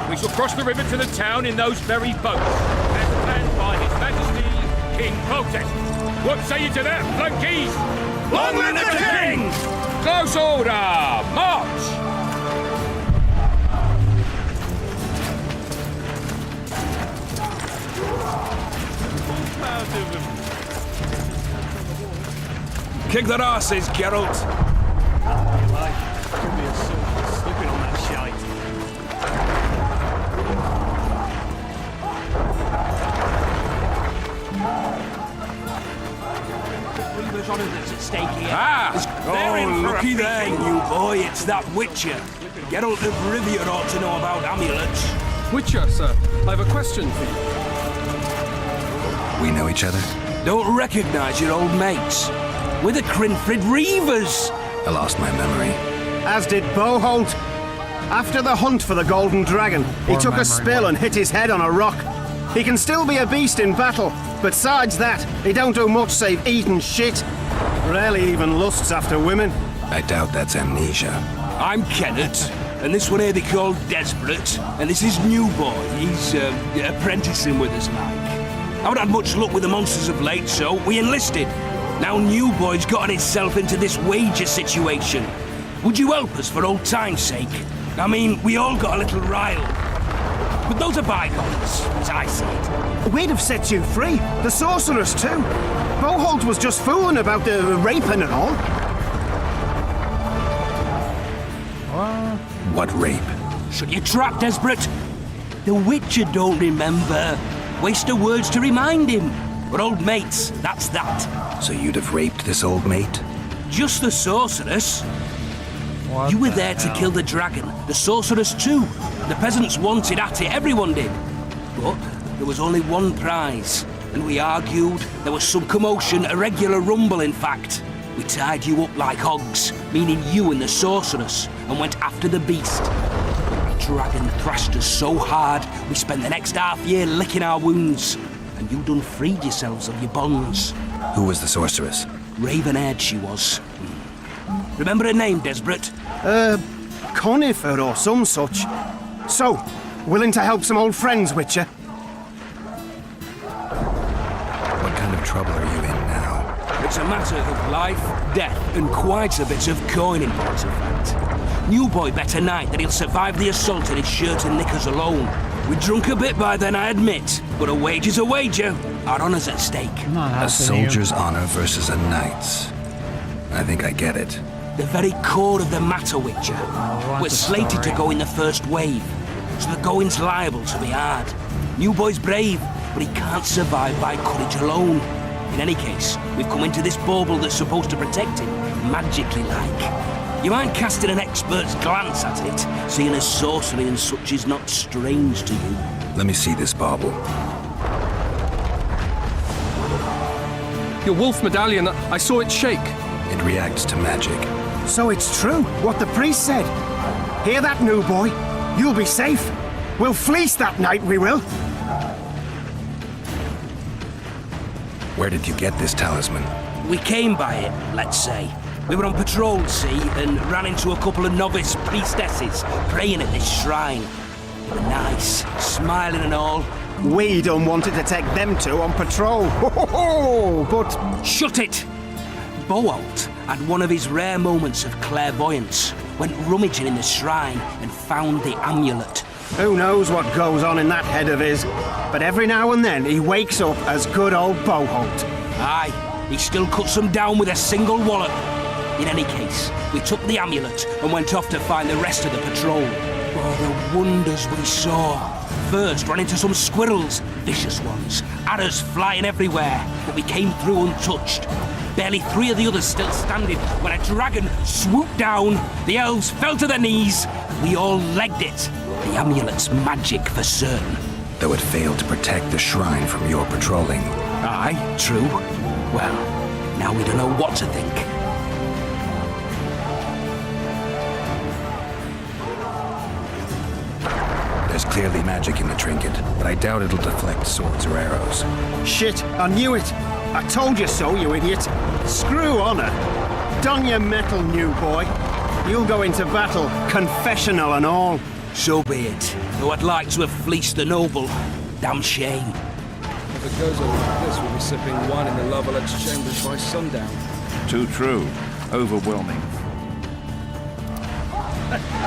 We shall cross the river to the town in those very boats, as planned by His Majesty, King Foltest. What say you to that, flunkies? Long live the King! Close order! March! Kick their asses, Geralt. Could be a soldier slipping on that shite. Reaver's honour that's at stake here. Oh, looky there, new boy. It's that Witcher. Geralt of Rivia ought to know about amulets. Witcher, sir. I have a question for you. We know each other? Don't recognise your old mates. We're the Crinfrid Reavers. I lost my memory. As did Boholt. After the hunt for the Golden Dragon, he Poor took memory. a spill and hit his head on a rock. He can still be a beast in battle, but besides that, he don't do much save eat and shit. Rarely even lusts after women. I doubt that's amnesia. I'm Kenneth, and this one here they call Desperate, and this is New Boy. He's apprenticing with us, like. I haven't had much luck with the monsters of late, so we enlisted. Now New Boy's gotten himself into this wager situation. Would you help us for old time's sake? I mean, we all got a little riled. But those are bygones, as I see it. We'd have set you free. The sorceress too. Boholt was just fooling about the raping and all. What rape? Shut your trap, Desperate. The Witcher don't remember. Waste of words to remind him. We're old mates, that's that. So you'd have raped this old mate? Just the sorceress. What You were the there to hell? kill the dragon, the sorceress too. The peasants wanted at it, everyone did. But there was only one prize, and we argued. There was some commotion, a regular rumble in fact. We tied you up like hogs, meaning you and the sorceress, and went after the beast. The dragon thrashed us so hard, we spent the next half year licking our wounds. And you done freed yourselves of your bonds. Who was the sorceress? Raven-haired she was. Remember her name, Desperate? Conifer or some such. So, willing to help some old friends, Witcher? What kind of trouble are you in now? It's a matter of life, death, and quite a bit of coin in point of fact. New Boy bet tonight that he'll survive the assault in his shirt and knickers alone. We drunk a bit by then, I admit, but a wager's a wager. Our honour's at stake. I'm not A helping soldier's honor versus a knight's. I think I get it. The very core of the matter, Witcher. want We're the slated to story. go in the first wave, so the going's liable to be hard. New Boy's brave, but he can't survive by courage alone. In any case, we've come into this bauble that's supposed to protect him, magically like. You mind casting an expert's glance at it, seeing as sorcery and such is not strange to you? Let me see this bauble. Your wolf medallion, I saw it shake. It reacts to magic. So it's true, what the priest said. Hear that, new boy? You'll be safe. We'll fleece that night, we will. Where did you get this talisman? We came by it, let's say. We were on patrol, see, and ran into a couple of novice priestesses praying at this shrine. They were nice, smiling and all. We don't wanted to take them two on patrol. But Shut it! Geralt had one of his rare moments of clairvoyance, went rummaging in the shrine and found the amulet. Who knows what goes on in that head of his, but every now and then he wakes up as good old Boholt. Aye, he still cuts them down with a single wallop. In any case, we took the amulet and went off to find the rest of the patrol. Oh, the wonders we saw. First, ran into some squirrels, vicious ones, arrows flying everywhere, but we came through untouched. Barely 3 of the others still standing when a dragon swooped down, the elves fell to their knees, we all legged it. The amulet's magic for certain. Though it failed to protect the shrine from your patrolling. Aye, true. Well, now we don't know what to think. There's clearly magic in the trinket, but I doubt it'll deflect swords or arrows. Shit, I knew it. I told you so, you idiot. Screw honor. Don your metal, new boy. You'll go into battle, confessional and all. So be it. Though I'd like to have fleeced the noble. Damn shame. If it goes on like this, we'll be sipping wine in the La Valette's chambers by sundown. Too true. Overwhelming.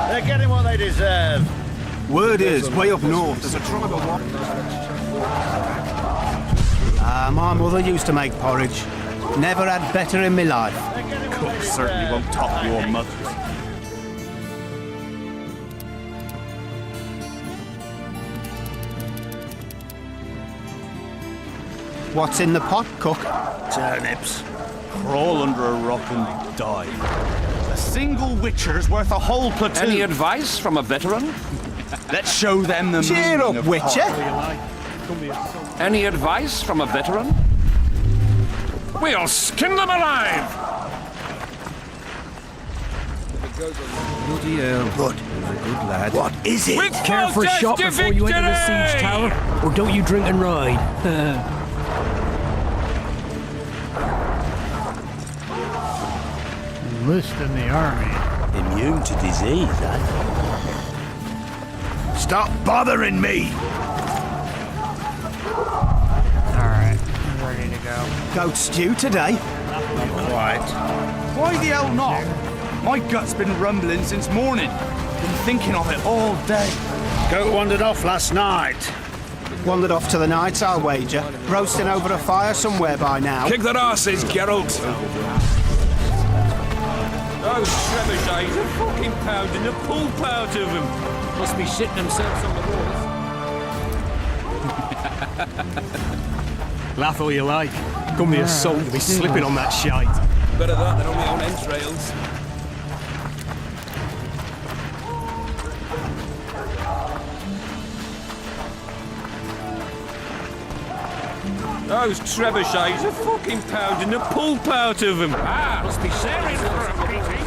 They're getting what they deserve. Word is, way up north, there's a tribe of what? My mother used to make porridge. Never had better in my life. Cook certainly won't top your mother's. What's in the pot, cook? Turnips. Crawl under a rock and die. A single witcher's worth a whole platoon. Any advice from a veteran? Let's show them the Cheer meaning up, of Witcher! Any advice from a veteran? We'll skin them alive! Bloody hell. Good. Good lad. What is it? With Care for a shot before you enter the siege tower? Or don't you drink and ride? Enlist in the army. Immune to disease, eh? Stop bothering me! Alright, I'm ready to go. Goat stew today? Quiet. Why the hell not? My gut's been rumbling since morning. Been thinking of it all day. Goat wandered off last night. Wandered off to the night, I'll wager. Roasting over a fire somewhere by now. Kick their asses, Geralt! Those trebuchets are fucking pounding the pulp out of them. Must be shitting themselves on the walls. Laugh all you like. Come the assault to be slipping on that shite. Better that than on my own entrails. Those trebuchets are fucking pounding the pulp out of them. Must be sharing for a meeting.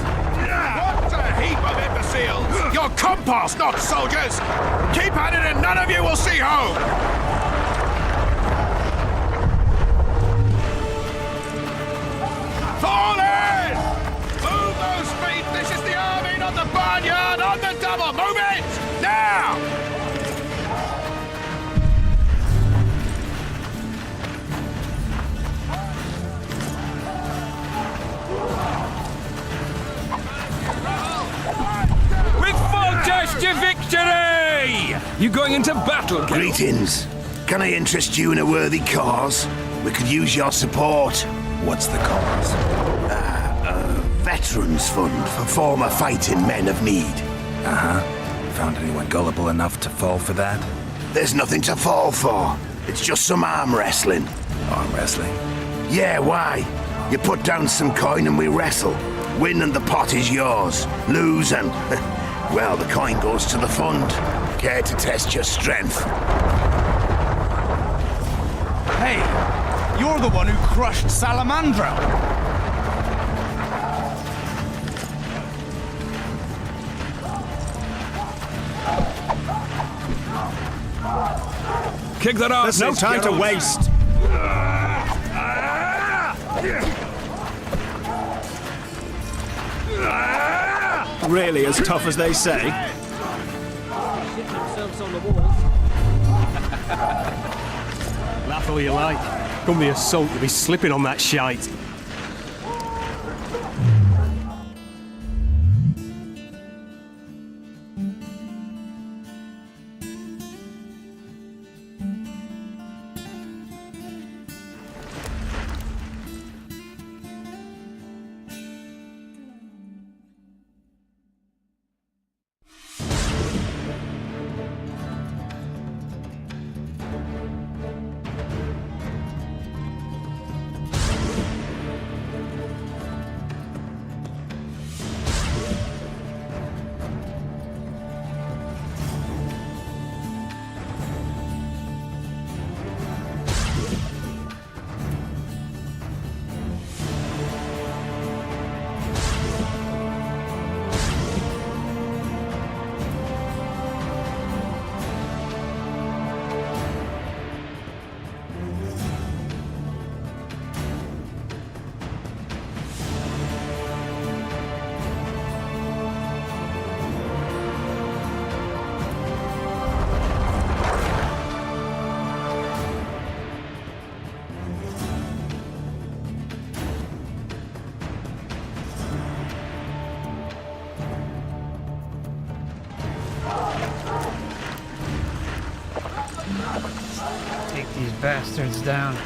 What a heap of imbeciles! You're compost, not soldiers! Keep at it and none of you will see home! Fall in! Move those feet! This is the army, not the barnyard! On the double! Move it! Now! To victory! You going into battle, Geralt? Greetings. Can I interest you in a worthy cause? We could use your support. What's the cause? A veterans fund for former fighting men of need. Uh-huh. Found anyone gullible enough to fall for that? There's nothing to fall for. It's just some arm wrestling. Arm wrestling? Yeah, why? You put down some coin and we wrestle. Win and the pot is yours. Lose and... well, the coin goes to the fund. Care to test your strength? Hey, you're the one who crushed Salamandra. Kick that ass! There's no time to waste. Really as tough as they say? Shitting themselves on the walls. Laugh all you like. Come the assault, you'll be slipping on that shite. bastards down.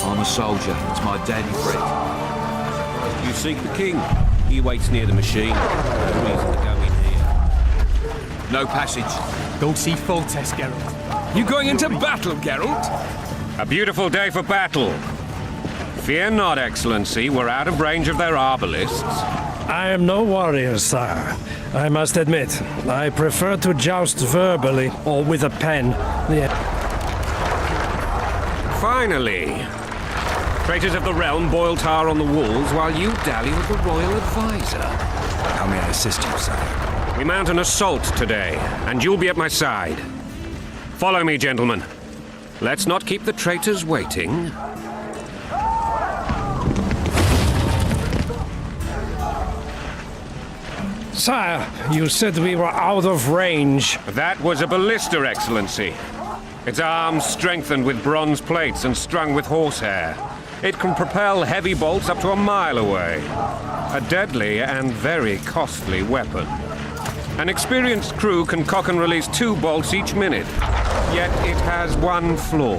I'm a soldier. It's my daddy, Fred. You seek the king. He waits near the machine. No reason to go in here. No passage. Go see Foltest, Geralt. You going into battle, Geralt? A beautiful day for battle. Fear not, Excellency. We're out of range of their arbalists. I am no warrior, sire. I must admit, I prefer to joust verbally or with a pen. Finally! Traitors of the realm boil tar on the walls while you dally with the royal advisor. How may I assist you, sire? We mount an assault today, and you'll be at my side. Follow me, gentlemen. Let's not keep the traitors waiting. Sire, you said we were out of range. That was a ballista, Excellency. Its arms strengthened with bronze plates and strung with horsehair. It can propel heavy bolts up to a mile away. A deadly and very costly weapon. An experienced crew can cock and release 2 bolts each minute. Yet it has one flaw.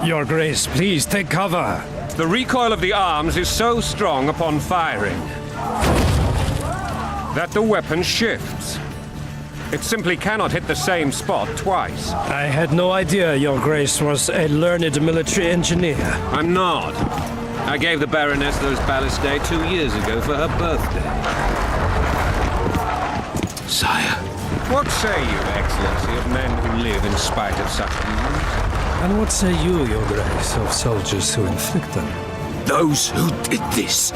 Your Grace, please take cover. The recoil of the arms is so strong upon firing that the weapon shifts. It simply cannot hit the same spot twice. I had no idea Your Grace was a learned military engineer. I'm not. I gave the Baroness those ballistae 2 years ago for her birthday. Sire. What say you, Excellency, of men who live in spite of such wounds? And what say you, Your Grace, of soldiers who inflict them? Those who did this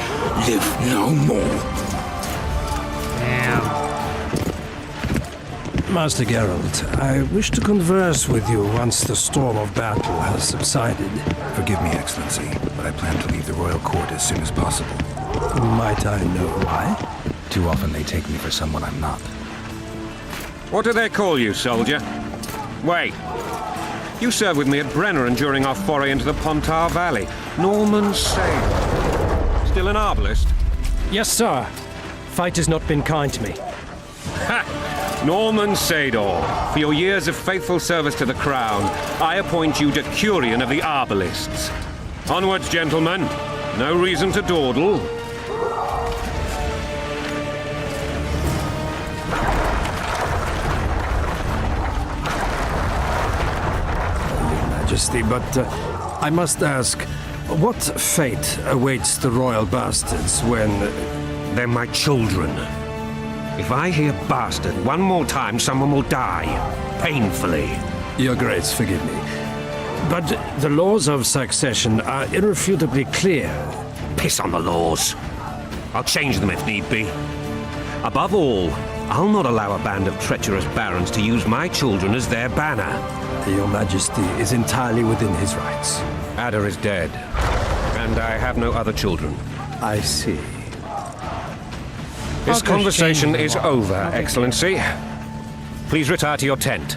live no more. Master Geralt, I wish to converse with you once the storm of battle has subsided. Forgive me, Excellency, but I plan to leave the royal court as soon as possible. Might I know why? Too often they take me for someone I'm not. What do they call you, soldier? Wait. You served with me at Brenneran during our foray into the Pontar Valley. Norman Sale. Still an arbalist? Yes, sir. Fight has not been kind to me. Ha! Norman Sador, for your years of faithful service to the crown, I appoint you Decurion of the Arbalists. Onwards, gentlemen. No reason to dawdle. Your Majesty, but I must ask, what fate awaits the royal bastards when... They're my children. If I hear bastard one more time, someone will die. Painfully. Your Grace, forgive me. But the laws of succession are irrefutably clear. Piss on the laws. I'll change them if need be. Above all, I'll not allow a band of treacherous barons to use my children as their banner. Your Majesty is entirely within his rights. Ada is dead, and I have no other children. I see. This conversation is over, Excellency. Please retire to your tent.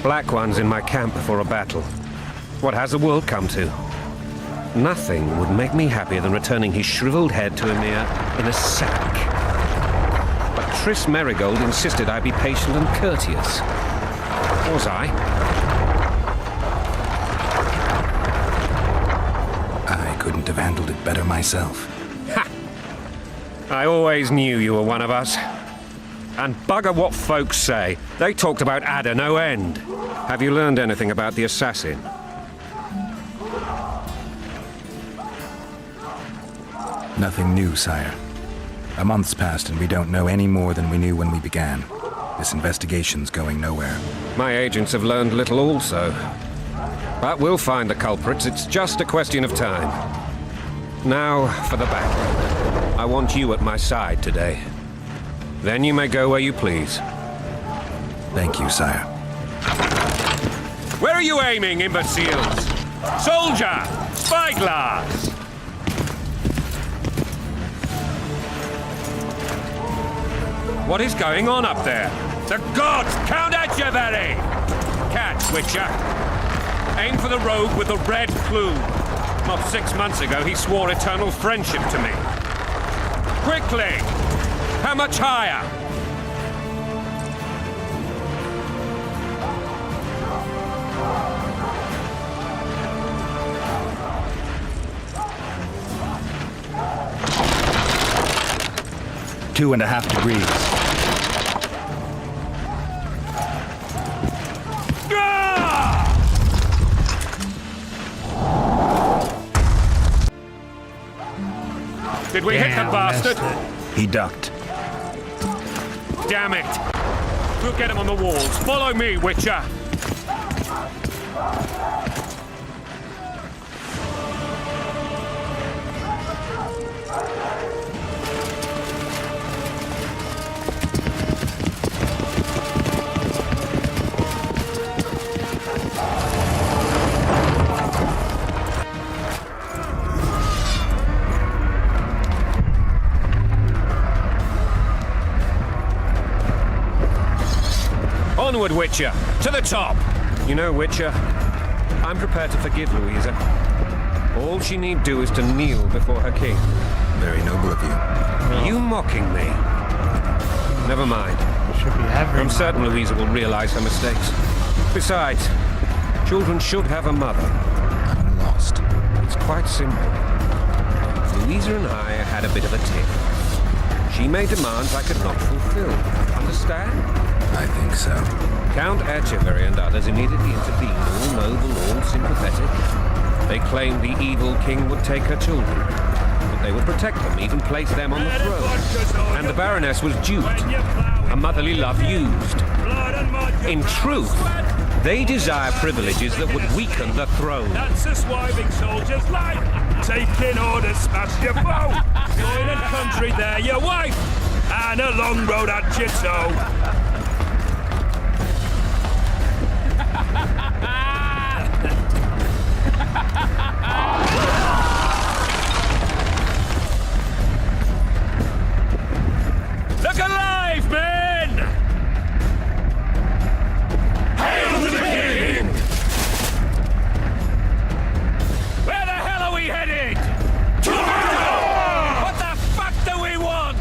Black One's in my camp before a battle. What has the world come to? Nothing would make me happier than returning his shriveled head to Emir in a sack. But Triss Merigold insisted I be patient and courteous. Was I? I couldn't have handled it better myself. I always knew you were one of us. And bugger what folks say. They talked about Ada no end. Have you learned anything about the assassin? Nothing new, sire. A month's passed and we don't know any more than we knew when we began. This investigation's going nowhere. My agents have learned little also. But we'll find the culprits. It's just a question of time. Now for the battle. I want you at my side today. Then you may go where you please. Thank you, sire. Where are you aiming, imbeciles? Soldier! Spyglass! What is going on up there? The gods count at you, Very! Catch, Witcher. Aim for the rogue with the red plume. Not 6 months ago, he swore eternal friendship to me. Quickly! How much higher? Two and a half degrees. Did we hit the bastard? He ducked. Damn it! We'll get him on the walls. Follow me, Witcher! Onward, Witcher! To the top! You know, Witcher, I'm prepared to forgive Louisa. All she need do is to kneel before her king. Very noble of you. Are you mocking me? Never mind. I'm certain Louisa will realize her mistakes. Besides, children should have a mother. I'm lost. It's quite simple. Louisa and I had a bit of a tiff. She made demands I could not fulfill. Understand? I think so. Count Etcheverry and others immediately intervened, all noble, all sympathetic. They claimed the evil king would take her children, but they would protect them, even place them on the throne. And the Baroness was duped, a motherly love used. In truth, they desire privileges that would weaken the throne. That's a swiving soldier's life. Taking orders, smash your foe. Going in country, there your wife. And a long road at your toe. Look alive, men! Hail to the king! Where the hell are we headed? To Letho! What the fuck do we want?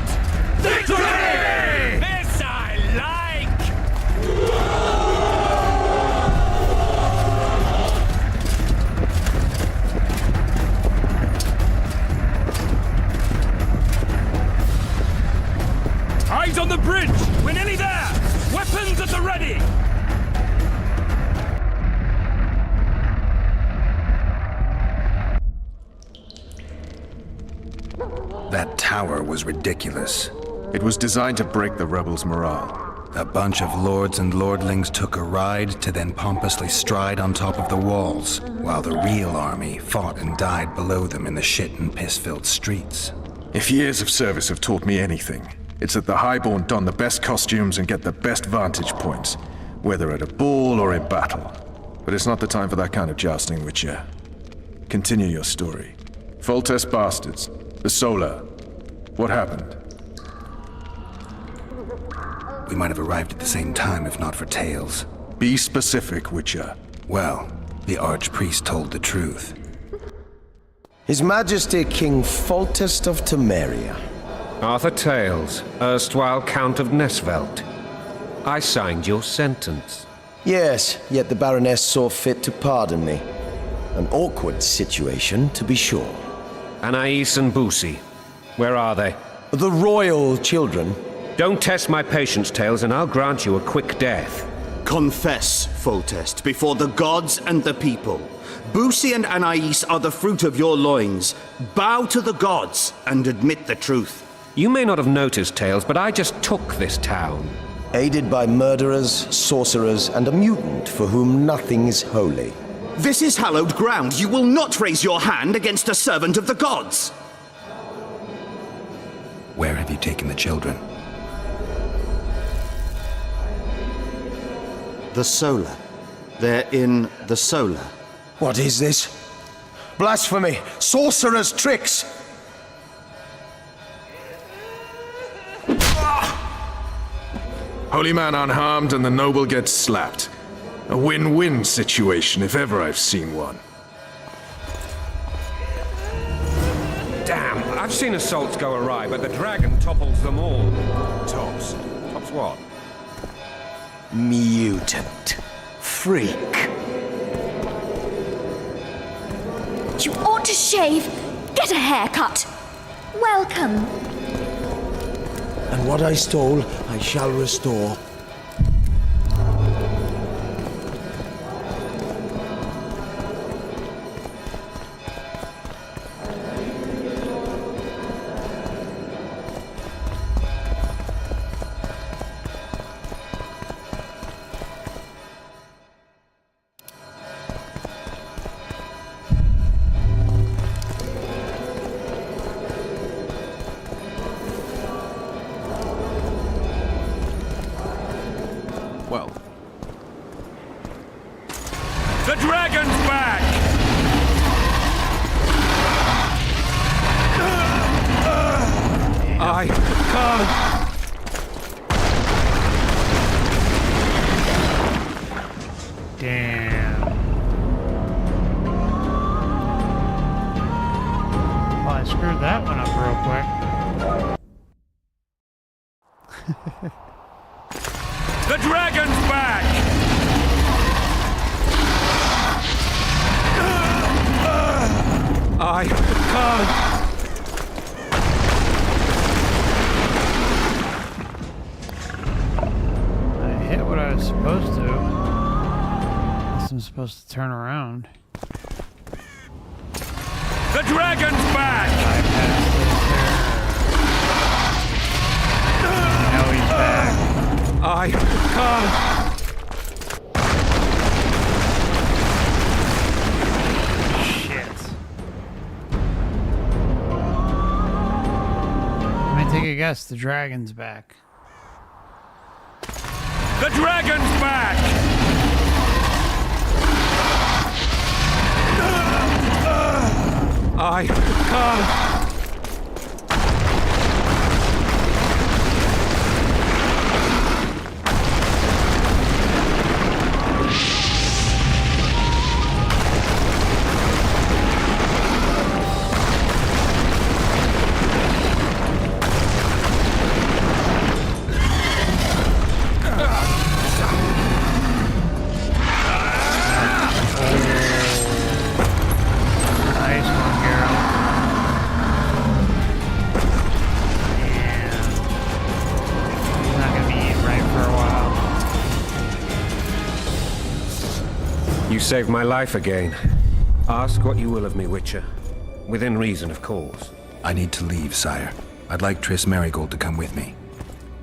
Victory! This I like! Eyes on the bridge! We're nearly there! Weapons at the ready! That tower was ridiculous. It was designed to break the rebels' morale. A bunch of lords and lordlings took a ride to then pompously stride on top of the walls, while the real army fought and died below them in the shit and piss-filled streets. If years of service have taught me anything, it's that the highborn don the best costumes and get the best vantage points, whether at a ball or in battle. But it's not the time for that kind of jousting, Witcher. Continue your story. Foltest bastards, the Solar. What happened? We might have arrived at the same time if not for tales. Be specific, Witcher. Well, the Archpriest told the truth. His Majesty King Foltest of Temeria. Arthur Tales, erstwhile Count of Nesvelt. I signed your sentence. Yes, yet the Baroness saw fit to pardon me. An awkward situation, to be sure. Anais and Boosie, where are they? The royal children? Don't test my patience, Tails, and I'll grant you a quick death. Confess, Foltest, before the gods and the people. Busi and Anais are the fruit of your loins. Bow to the gods and admit the truth. You may not have noticed, Tails, but I just took this town. Aided by murderers, sorcerers, and a mutant for whom nothing is holy. This is hallowed ground. You will not raise your hand against a servant of the gods. Where have you taken the children? The Solar. They're in the Solar. What is this? Blasphemy! Sorcerer's tricks! Holy man unharmed and the noble gets slapped. A win-win situation if ever I've seen one. Damn, I've seen assaults go awry, but the dragon topples them all. Tops? Tops what? Mutant. Freak. You ought to shave. Get a haircut. Welcome. And what I stole, I shall restore. Well. The dragon's back! I can't. Damn. Well, I screwed that one up real quick. The dragon's back! I can't. I hit what I was supposed to. Guess I'm supposed to turn around. The dragon's back! Now he's back. I can't. Shit. Let me take a guess. The dragon's back. The dragon's back! I can't. Nice one, Geralt. Yeah. He's not gonna be eating right for a while. You saved my life again. Ask what you will of me, Witcher. Within reason, of course. I need to leave, sire. I'd like Triss Merigold to come with me.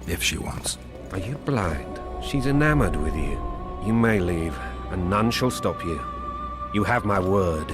If she wants. Are you blind? She's enamored with you. You may leave, and none shall stop you. You have my word.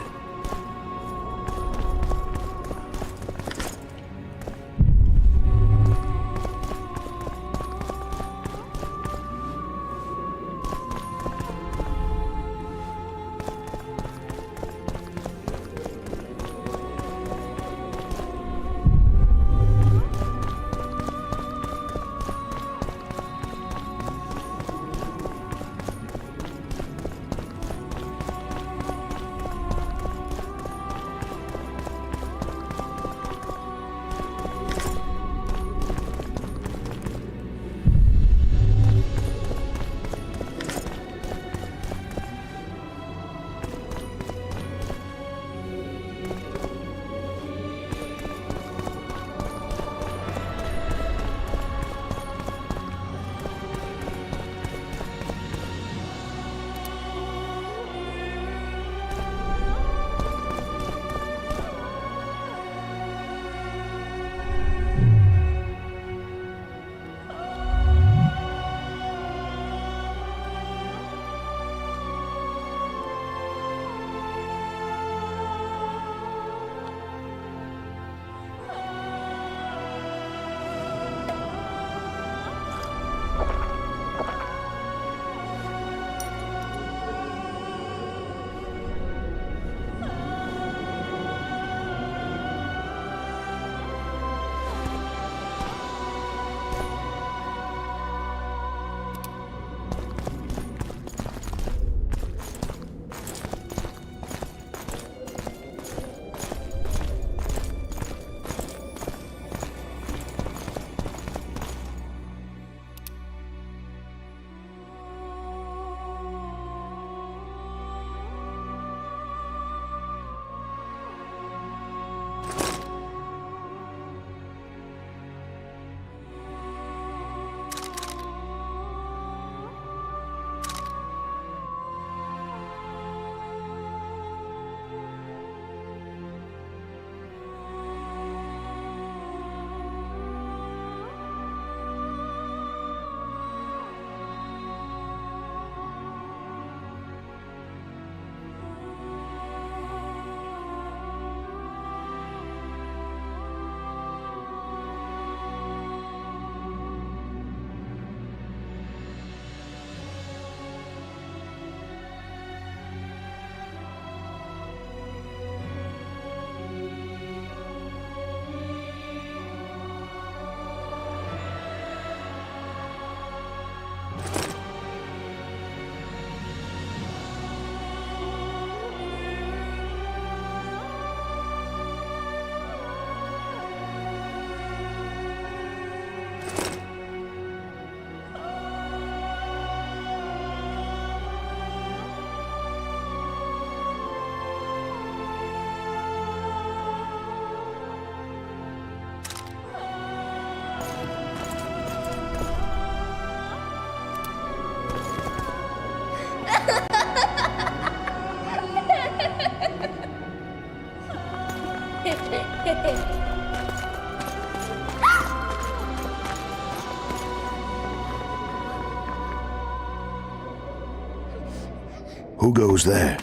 Who goes there?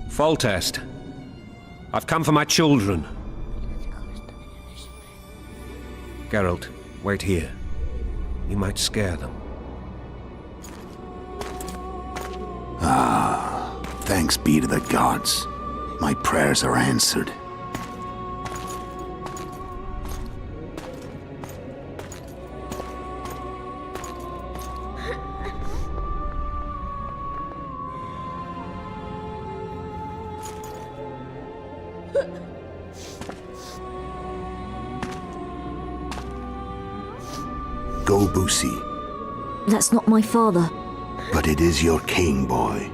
Foltest. I've come for my children. Geralt, wait here. You might scare them. Ah, thanks be to the gods. My prayers are answered. Go, Boosie. That's not my father. But it is your king, boy.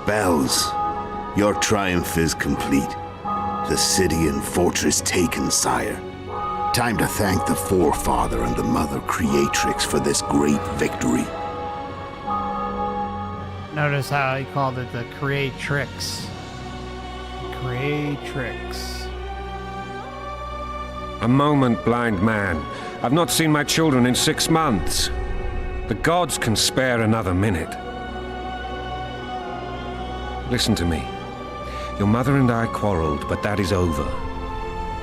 Bells, your triumph is complete. The city and fortress taken, sire. Time to thank the forefather and the mother creatrix for this great victory. Notice how he called it the creatrix. Creatrix. A moment, blind man. I've not seen my children in 6 months. The gods can spare another minute. Listen to me. Your mother and I quarreled, but that is over.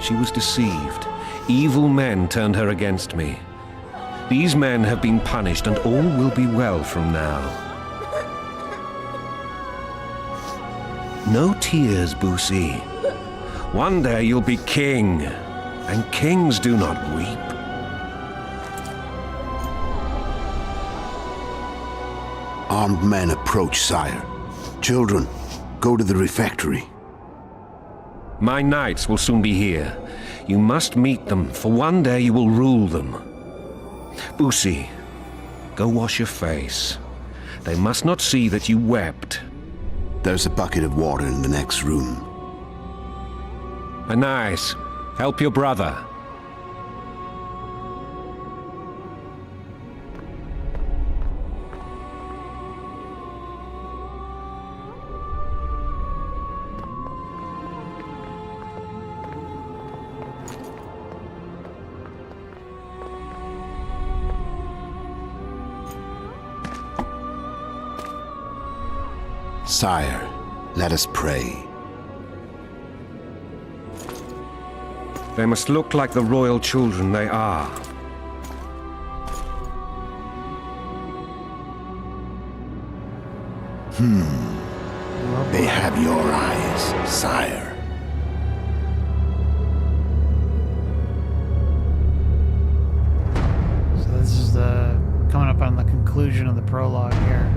She was deceived. Evil men turned her against me. These men have been punished, and all will be well from now. No tears, Boosie. One day you'll be king, and kings do not weep. Armed men approach, sire. Children, go to the refectory. My knights will soon be here. You must meet them, for one day you will rule them. Boosie, go wash your face. They must not see that you wept. There's a bucket of water in the next room. Nice. Help your brother. Sire, let us pray. They must look like the royal children they are. They have your eyes, sire. So this is coming up on the conclusion of the prologue here.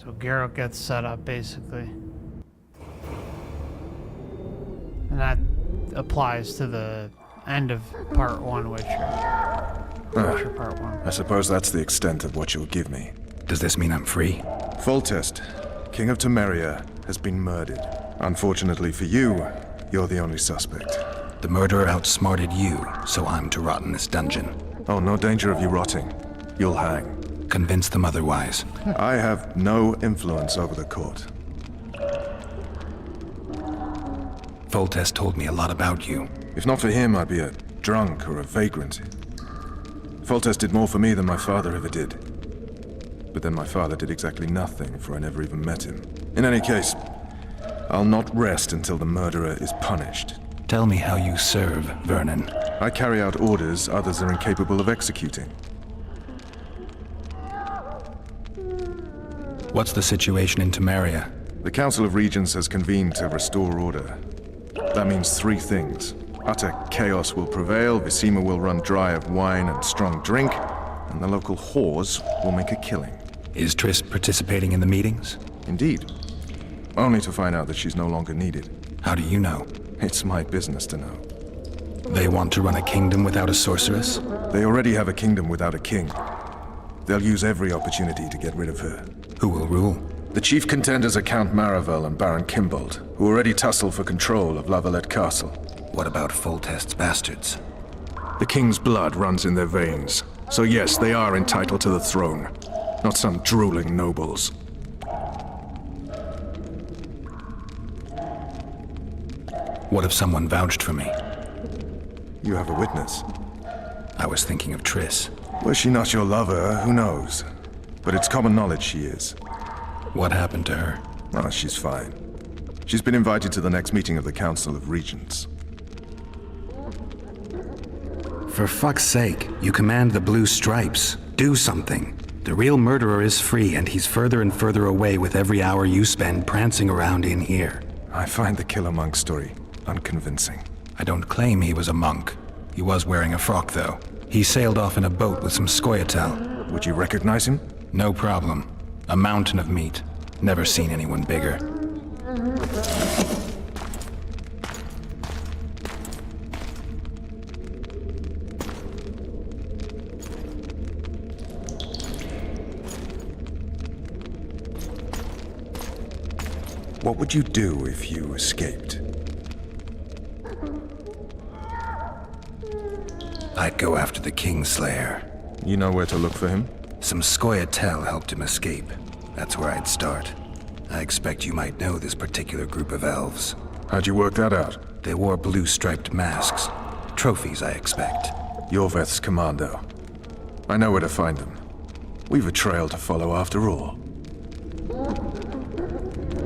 So Geralt gets set up, basically. And that applies to the end of Part 1 Witcher. Witcher Part 1. I suppose that's the extent of what you'll give me. Does this mean I'm free? Foltest, King of Temeria, has been murdered. Unfortunately for you, you're the only suspect. The murderer outsmarted you, so I'm to rot in this dungeon. Oh, no danger of you rotting. You'll hang. Convince them otherwise. I have no influence over the court. Foltest told me a lot about you. If not for him, I'd be a drunk or a vagrant. Foltest did more for me than my father ever did. But then my father did exactly nothing, for I never even met him. In any case, I'll not rest until the murderer is punished. Tell me how you serve, Vernon. I carry out orders others are incapable of executing. What's the situation in Temeria? The Council of Regents has convened to restore order. That means 3 things. Utter chaos will prevail, Visima will run dry of wine and strong drink, and the local whores will make a killing. Is Triss participating in the meetings? Indeed. Only to find out that she's no longer needed. How do you know? It's my business to know. They want to run a kingdom without a sorceress? They already have a kingdom without a king. They'll use every opportunity to get rid of her. Who will rule? The chief contenders are Count Maravel and Baron Kimbold, who already tussle for control of La Valette Castle. What about Foltest's bastards? The king's blood runs in their veins, so yes, they are entitled to the throne. Not some drooling nobles. What if someone vouched for me? You have a witness. I was thinking of Triss. Was she not your lover? Who knows? But it's common knowledge she is. What happened to her? Oh, she's fine. She's been invited to the next meeting of the Council of Regents. For fuck's sake, you command the Blue Stripes. Do something. The real murderer is free, and he's further and further away with every hour you spend prancing around in here. I find the Killer Monk story unconvincing. I don't claim he was a monk. He was wearing a frock, though. He sailed off in a boat with some Scoia'tael. Would you recognize him? No problem. A mountain of meat. Never seen anyone bigger. What would you do if you escaped? I'd go after the Kingslayer. You know where to look for him? Some Scoia'tael helped him escape. That's where I'd start. I expect you might know this particular group of elves. How'd you work that out? They wore blue-striped masks. Trophies, I expect. Iorveth's commando. I know where to find them. We've a trail to follow after all.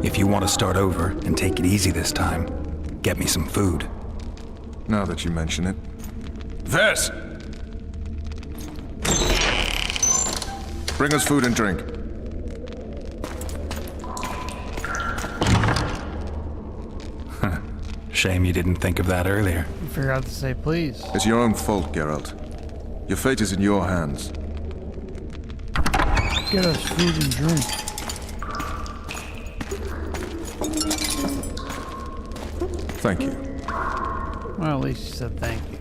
If you want to start over and take it easy this time, get me some food. Now that you mention it. Ves! Bring us food and drink. Shame you didn't think of that earlier. You forgot to say please. It's your own fault, Geralt. Your fate is in your hands. Get us food and drink. Thank you. Well, at least you said thank you.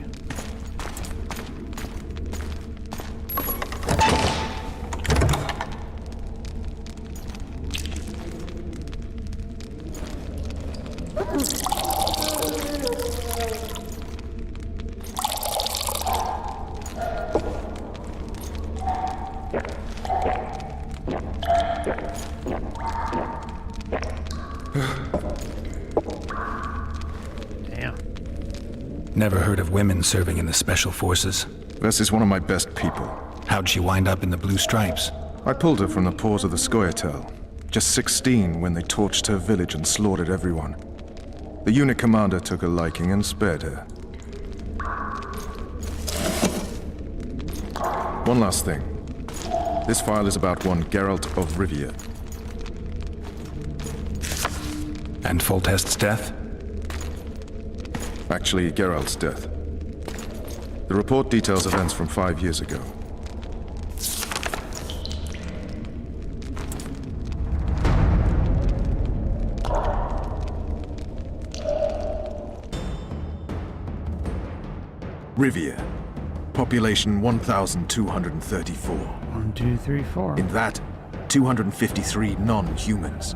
Never heard of women serving in the Special Forces. Ves is one of my best people. How'd she wind up in the Blue Stripes? I pulled her from the paws of the Scoia'tael. Just 16 when they torched her village and slaughtered everyone. The unit commander took a liking and spared her. One last thing. This file is about one Geralt of Rivia. And Foltest's death? Actually, Geralt's death. The report details events from 5 years ago. Rivia. Population 1,234. 1, 2, 3, 4. In that, 253 non-humans.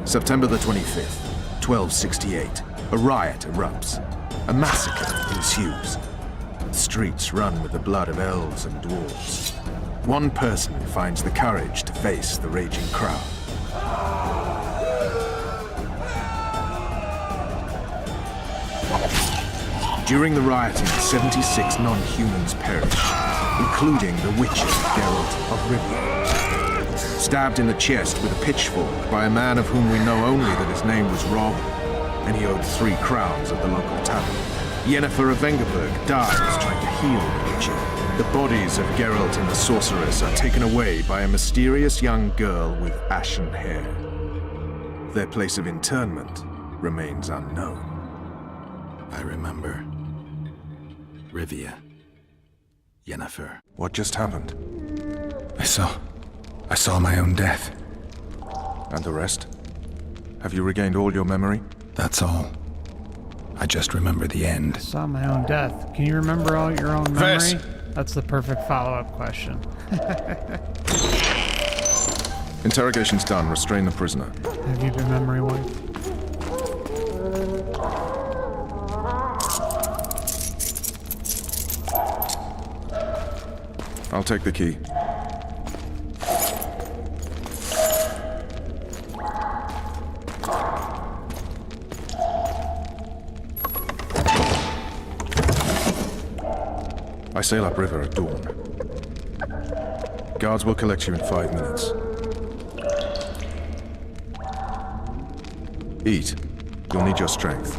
September the 25th, 1268. A riot erupts. A massacre ensues. The streets run with the blood of elves and dwarves. One person finds the courage to face the raging crowd. During the rioting, 76 non-humans perished, including the Witcher Geralt of Rivia. Stabbed in the chest with a pitchfork by a man of whom we know only that his name was Rob, and he owed 3 crowns at the local tavern. Yennefer of Vengerberg dies trying to heal the Witcher. The bodies of Geralt and the sorceress are taken away by a mysterious young girl with ashen hair. Their place of internment remains unknown. I remember. Rivia. Yennefer. What just happened? I saw my own death. And the rest? Have you regained all your memory? That's all. I just remember the end. I saw my own death. Can you remember all your own memory? Vess. That's the perfect follow-up question. Interrogation's done. Restrain the prisoner. Have you been memory wiped? I'll take the key. I sail upriver at dawn. Guards will collect you in 5 minutes. Eat. You'll need your strength.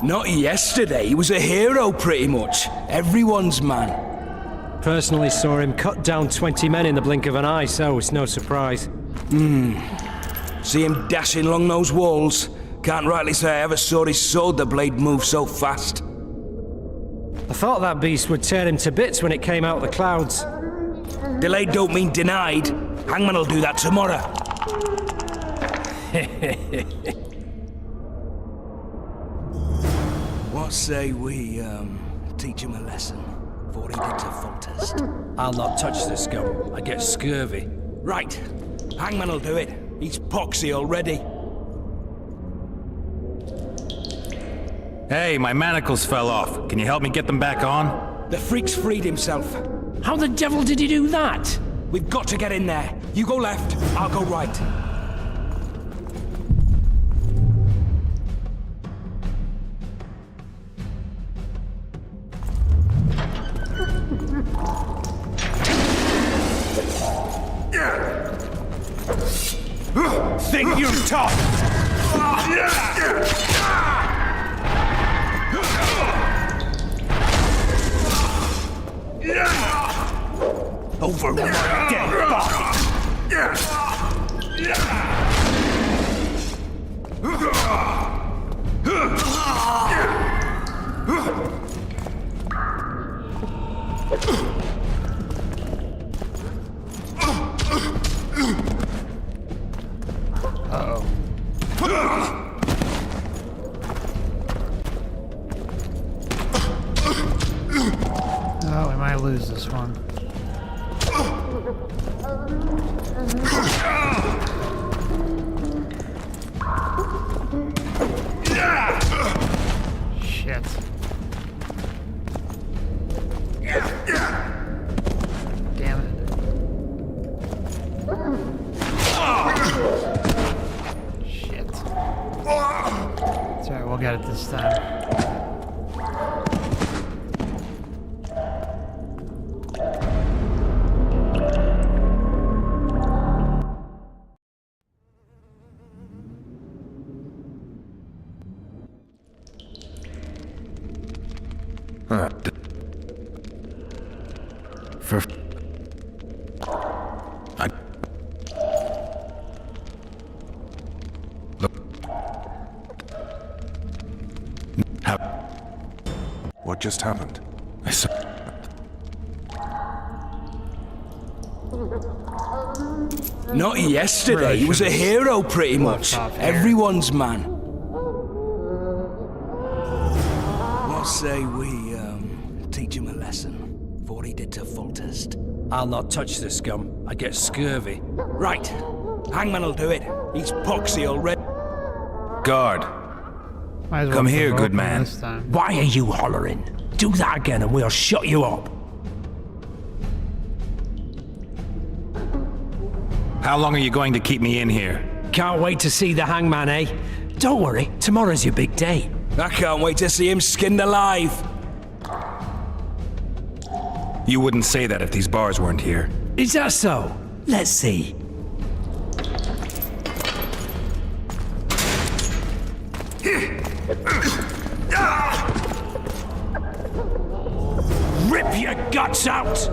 Not yesterday, he was a hero pretty much. Everyone's man. Personally saw him cut down 20 men in the blink of an eye, so it's no surprise. See him dashing along those walls? Can't rightly say I ever saw his sword the blade move so fast. I thought that beast would tear him to bits when it came out of the clouds. Delayed don't mean denied. Hangman'll do that tomorrow. What say we, teach him a lesson before he gets to Foltest? I'll not touch the scum. I get scurvy. Right. Hangman'll do it. He's poxy already. Hey, my manacles fell off. Can you help me get them back on? The freak's freed himself. How the devil did he do that? We've got to get in there. You go left, I'll go right. Think you're tough! Over my dead body! Uh-oh. Oh, we might lose this one. Shit. Damn it. Shit. It's alright, we'll get it this time. What just happened? Not yesterday. He was a hero, pretty much. Everyone's man. What say we, teach him a lesson for what he did to Foltest? I'll not touch the scum. I get scurvy. Right. Hangman'll do it. He's poxy already. Guard. Might as well Come here, provoke good him man. this time. Why are you hollering? Do that again and we'll shut you up. How long are you going to keep me in here? Can't wait to see the hangman, eh? Don't worry, tomorrow's your big day. I can't wait to see him skinned alive. You wouldn't say that if these bars weren't here. Is that so? Let's see. Rip your guts out!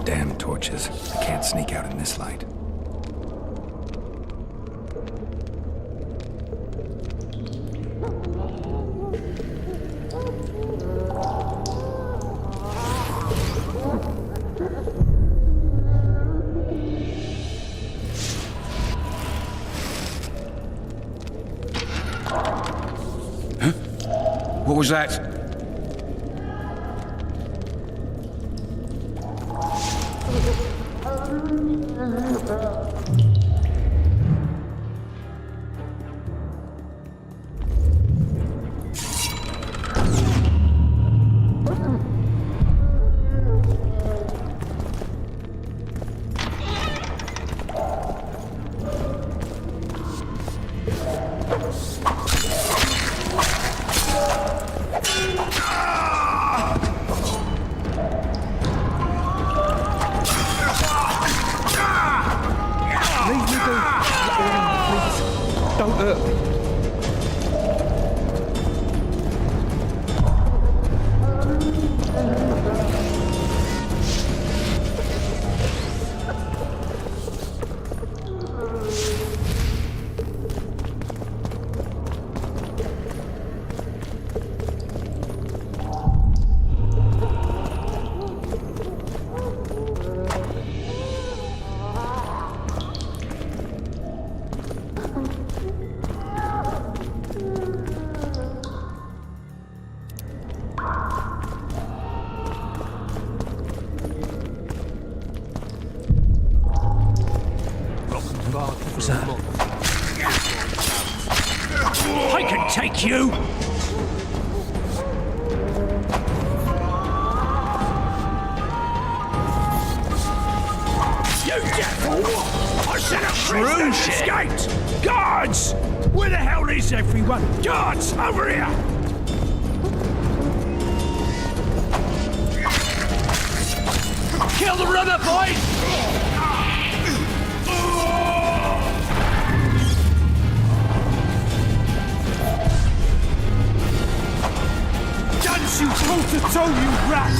Damn torches. I can't sneak out in this light. Huh? What was that? Thank you! You devil! I said a prisoner escaped! Guards! Where the hell is everyone? Guards, over here! Kill the runner, boys! Guns, you toe-to-toe, you rat!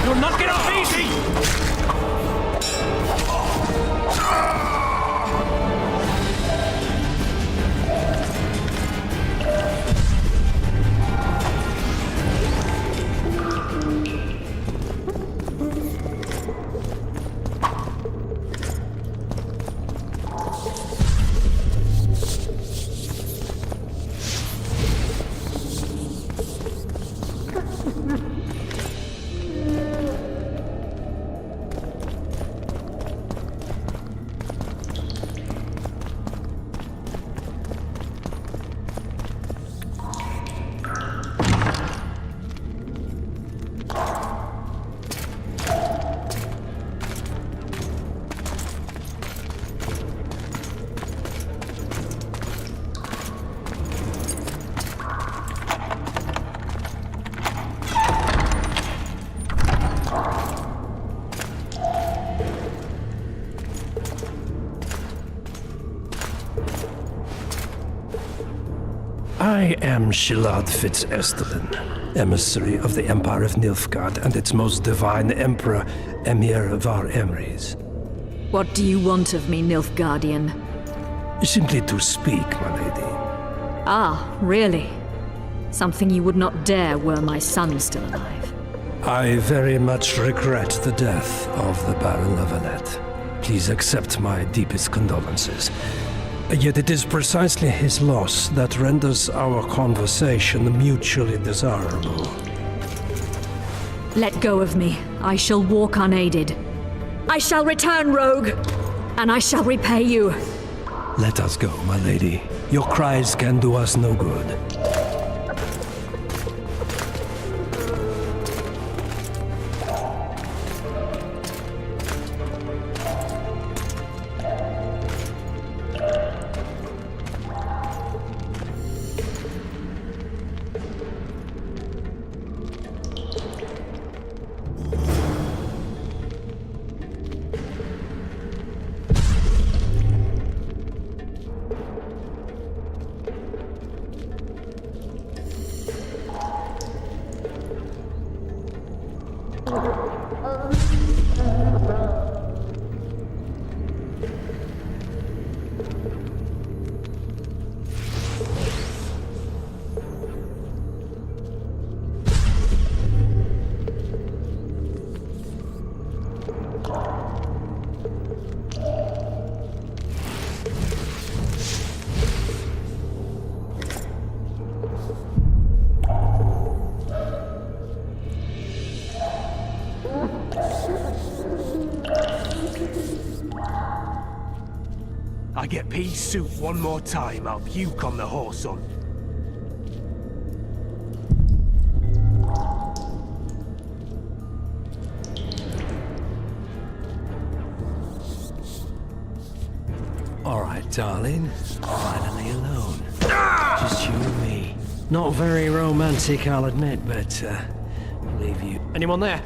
You're not getting off easy! I am Shilad Fitz-Estelin, emissary of the Empire of Nilfgaard and its most divine Emperor, Emir Var Emrys. What do you want of me, Nilfgaardian? Simply to speak, my lady. Ah, really? Something you would not dare were my son still alive. I very much regret the death of the Baron La Valette. Please accept my deepest condolences. Yet it is precisely his loss that renders our conversation mutually desirable. Let go of me. I shall walk unaided. I shall return, rogue, and I shall repay you. Let us go, my lady. Your cries can do us no good. I get pea soup one more time, I'll puke on the horse on. All right, darling. Finally alone. Just you and me. Not very romantic, I'll admit, but I'll leave you. Anyone there?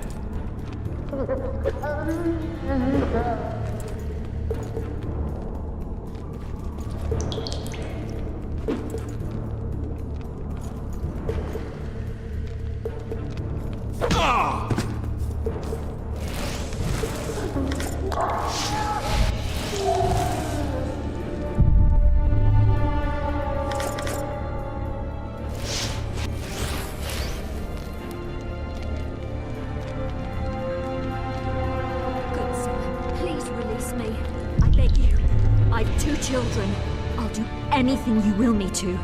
Children, I'll do anything you will me to.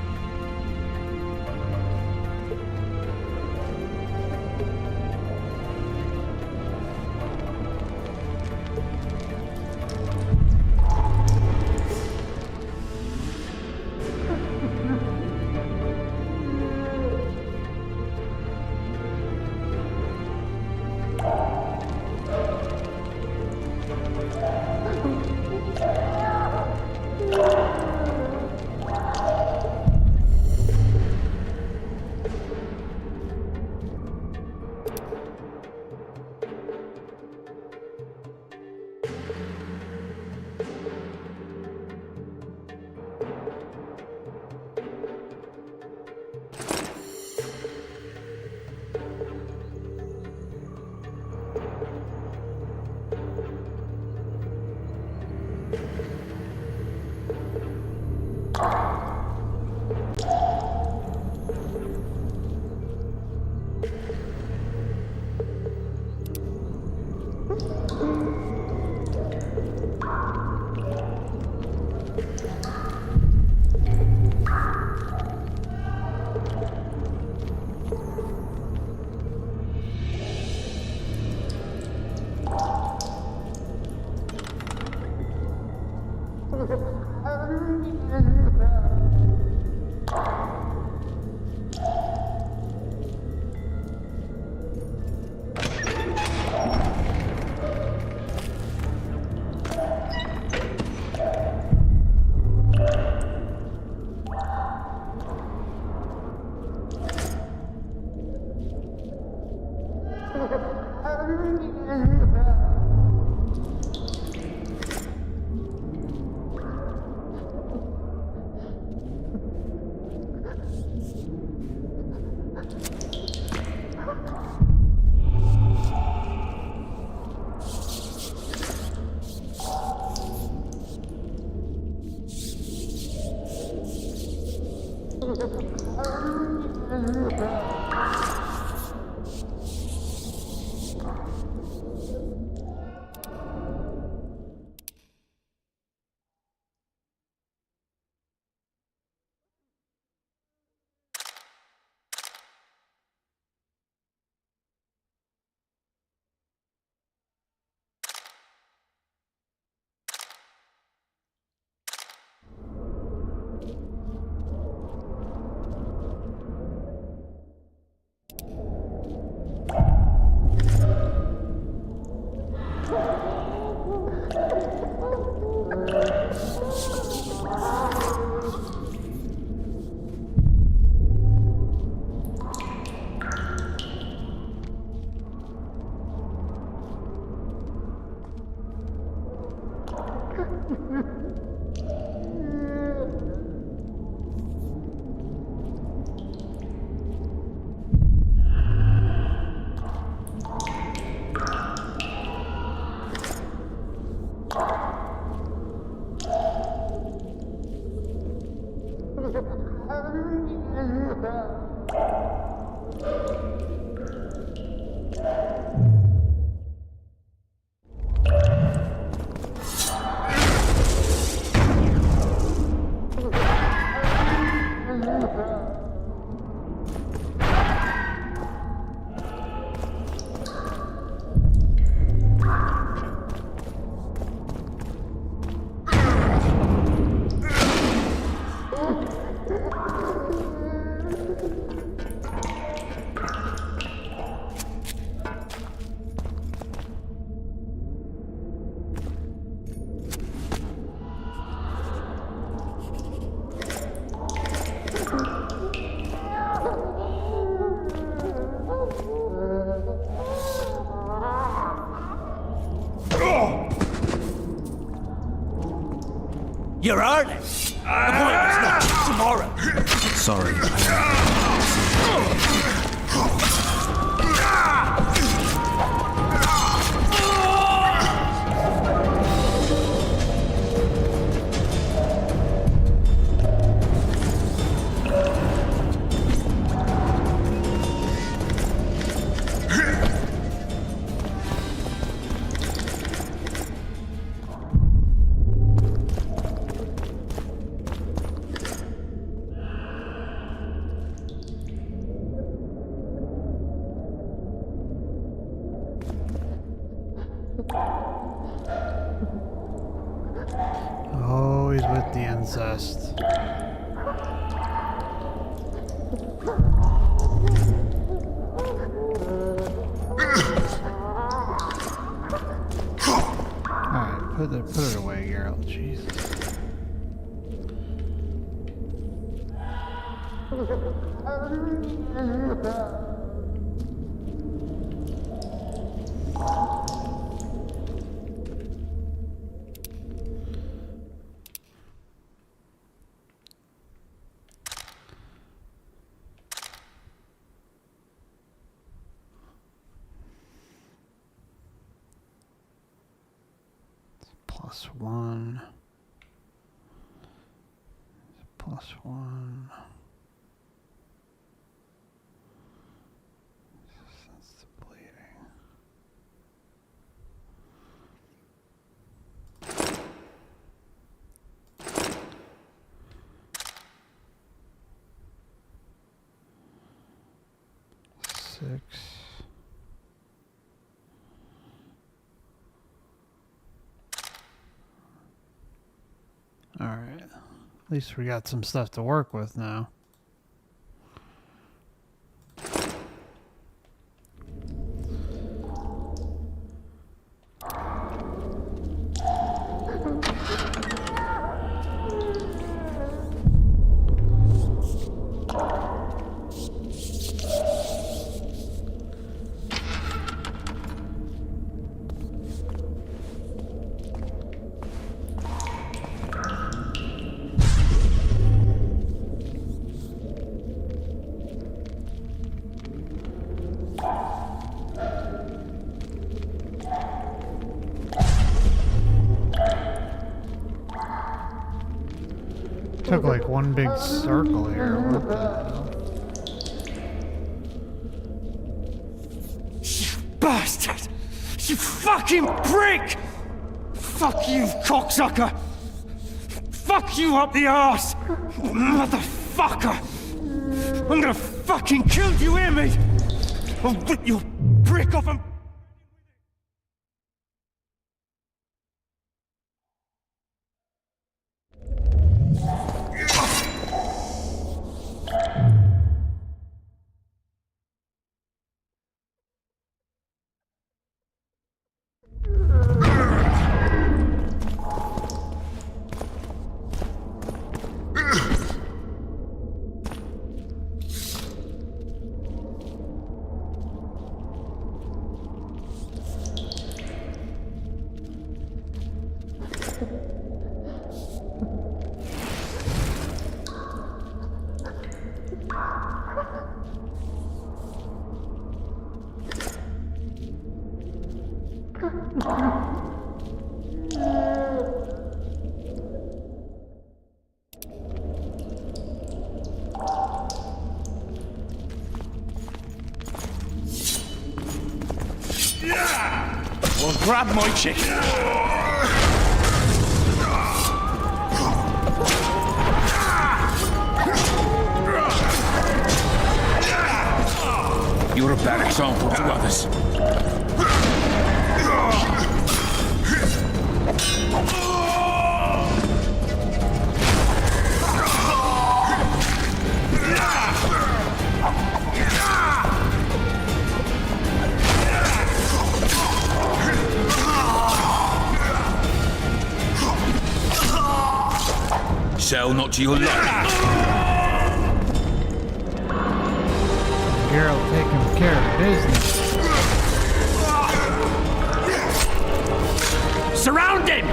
You're early. Appointment's not tomorrow. Sorry. Always with the incest. Alright, put it away, Geralt. Jesus. +1. +1. That's the bleeding. Six. All right. At least we got some stuff to work with now. Took like one big circle here. What the hell? You bastard! You fucking prick! Fuck you, cocksucker! Fuck you up the arse! Motherfucker! I'm gonna fucking kill you, hear me? I'll rip your prick off and... Well, grab my chick. You're a bad example to others. Sell not to your luck. Geralt taking care of business. Surround him!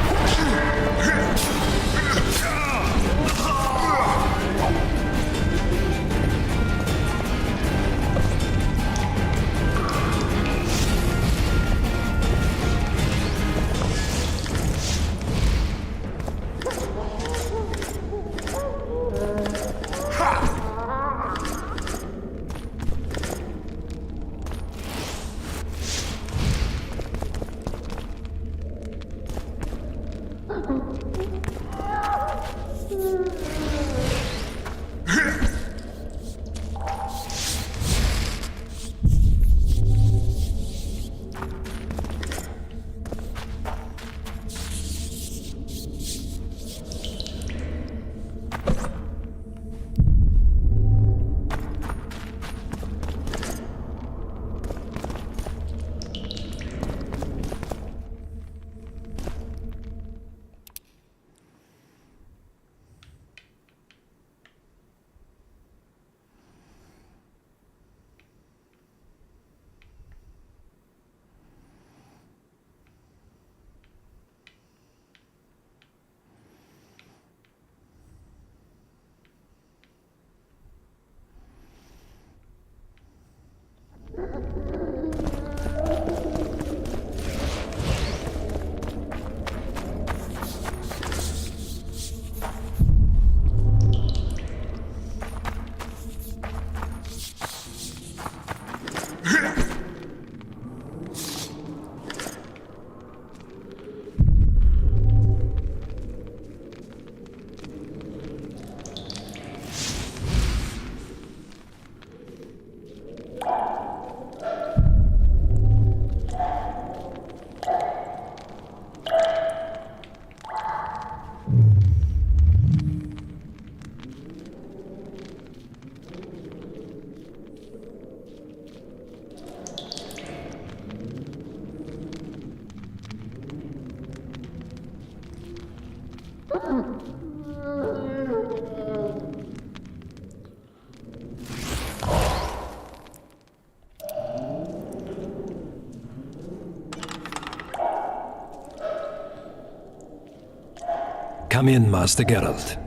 Come in, Master Geralt.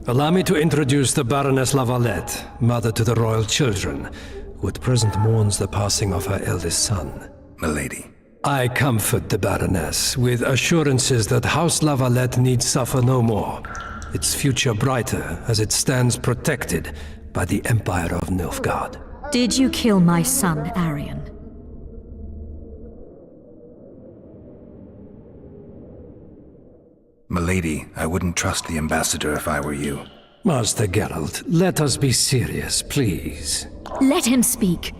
Allow me to introduce the Baroness La Valette, mother to the royal children, who at present mourns the passing of her eldest son. Milady. I comfort the Baroness with assurances that House La Valette need suffer no more, its future brighter as it stands protected by the Empire of Nilfgaard. Did you kill my son, Arion? Milady, I wouldn't trust the ambassador if I were you. Master Geralt, let us be serious, please. Let him speak.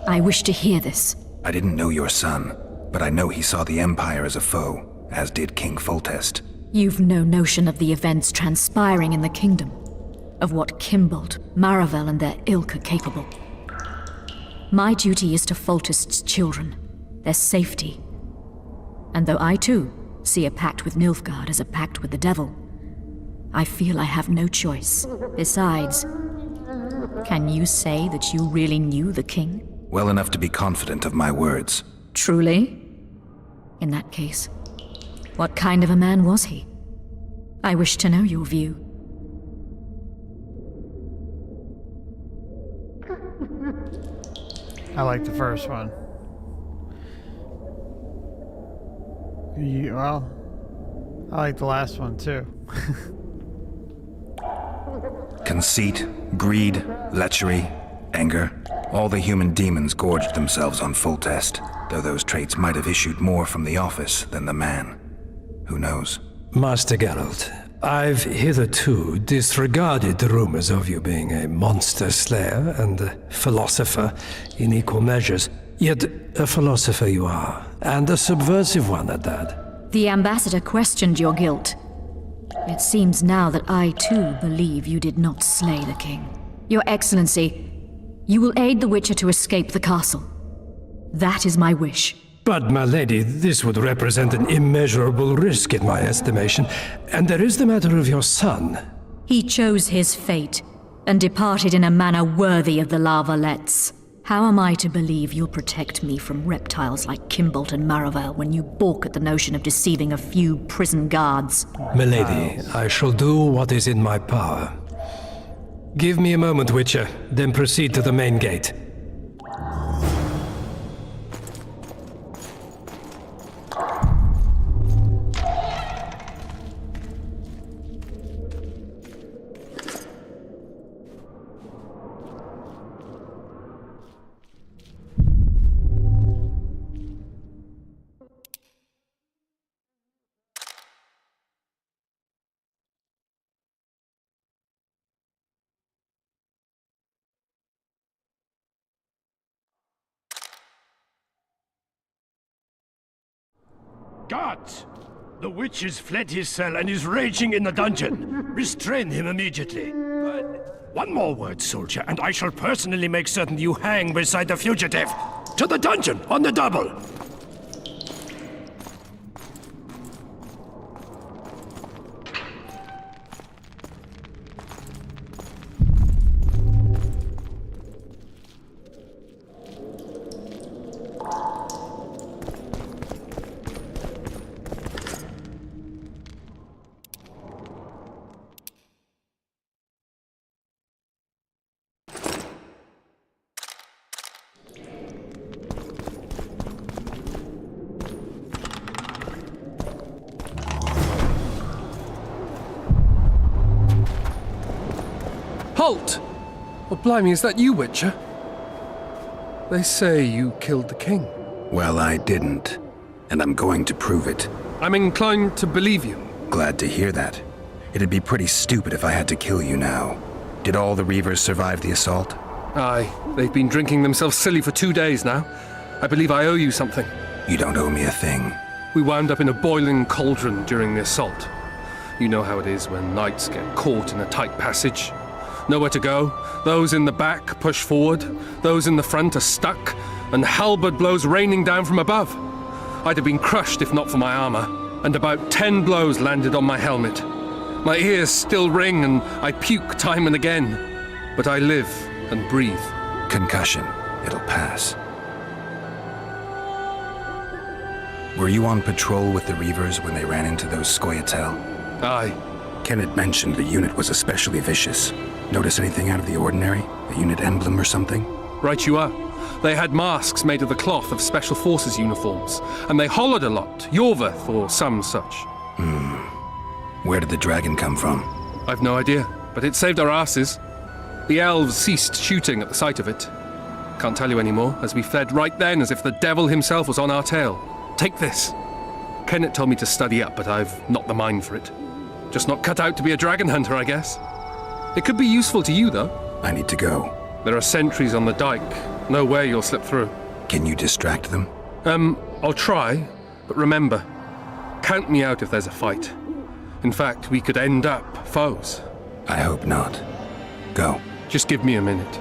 I wish to hear this. I didn't know your son, but I know he saw the Empire as a foe, as did King Foltest. You've no notion of the events transpiring in the kingdom, of what Kimbolt, Maravel, and their ilk are capable. My duty is to Foltest's children, their safety. And though I too see a pact with Nilfgaard as a pact with the devil, I feel I have no choice. Besides, can you say that you really knew the king? Well enough to be confident of my words. Truly? In that case, what kind of a man was he? I wish to know your view. I like the first one. Well, I like the last one too. Conceit, greed, lechery, anger. All the human demons gorged themselves on Foltest, though those traits might have issued more from the office than the man. Who knows? Master Geralt, I've hitherto disregarded the rumors of you being a monster slayer and a philosopher in equal measures. Yet a philosopher you are, and a subversive one at that. The ambassador questioned your guilt. It seems now that I too believe you did not slay the king. Your Excellency, you will aid the Witcher to escape the castle. That is my wish. But, my lady, this would represent an immeasurable risk in my estimation. And there is the matter of your son. He chose his fate, and departed in a manner worthy of the La Valettes. How am I to believe you'll protect me from reptiles like Kimbolt and Maravel when you balk at the notion of deceiving a few prison guards? Milady, I shall do what is in my power. Give me a moment, Witcher, then proceed to the main gate. Guards! The witch has fled his cell and is raging in the dungeon. Restrain him immediately. One more word, soldier, and I shall personally make certain you hang beside the fugitive. To the dungeon, on the double! Halt! Oh, blimey, is that you, Witcher? They say you killed the king. Well, I didn't. And I'm going to prove it. I'm inclined to believe you. Glad to hear that. It'd be pretty stupid if I had to kill you now. Did all the Reavers survive the assault? Aye. They've been drinking themselves silly for 2 days now. I believe I owe you something. You don't owe me a thing. We wound up in a boiling cauldron during the assault. You know how it is when knights get caught in a tight passage. Nowhere to go. Those in the back push forward. Those in the front are stuck. And halberd blows raining down from above. I'd have been crushed if not for my armor. and about 10 blows landed on my helmet. My ears still ring and I puke time and again, but I live and breathe. Concussion. It'll pass. Were you on patrol with the Reavers when they ran into those Scoia'tael? Aye. Kenneth mentioned the unit was especially vicious. Notice anything out of the ordinary? A unit emblem or something? Right you are. They had masks made of the cloth of Special Forces uniforms, and they hollered a lot. Iorveth or some such. Where did the dragon come from? I've no idea, but it saved our asses. The elves ceased shooting at the sight of it. Can't tell you anymore, as we fled right then as if the devil himself was on our tail. Take this. Kenneth told me to study up, but I've not the mind for it. Just not cut out to be a dragon hunter, I guess. It could be useful to you, though. I need to go. There are sentries on the dike. No way you'll slip through. Can you distract them? I'll try, but remember, count me out if there's a fight. In fact, we could end up foes. I hope not. Go. Just give me a minute.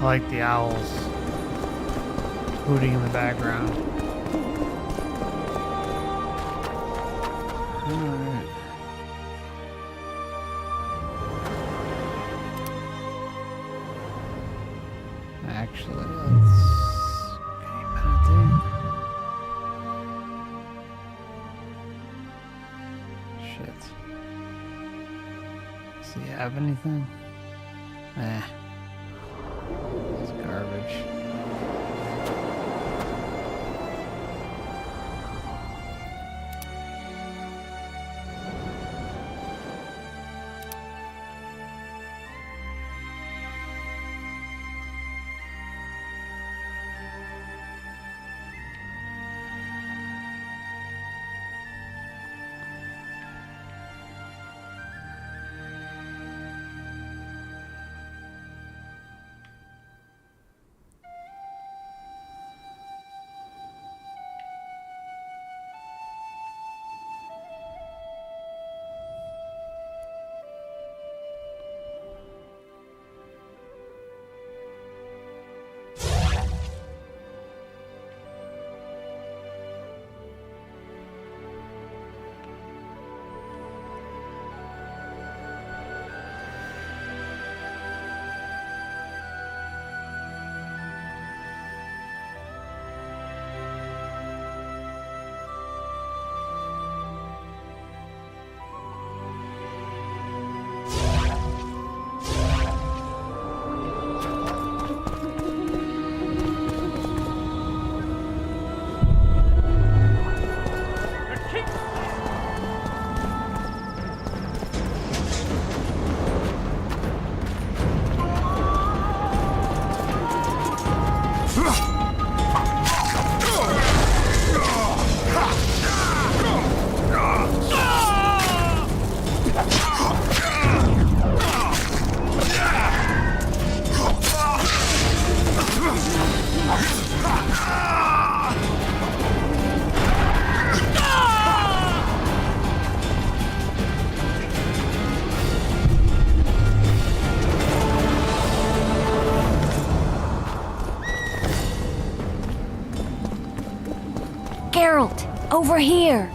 I like the owls hooting in the background. Alright. Actually, let's game editing. Shit. Does he have anything? Eh. It's garbage. Geralt, over here!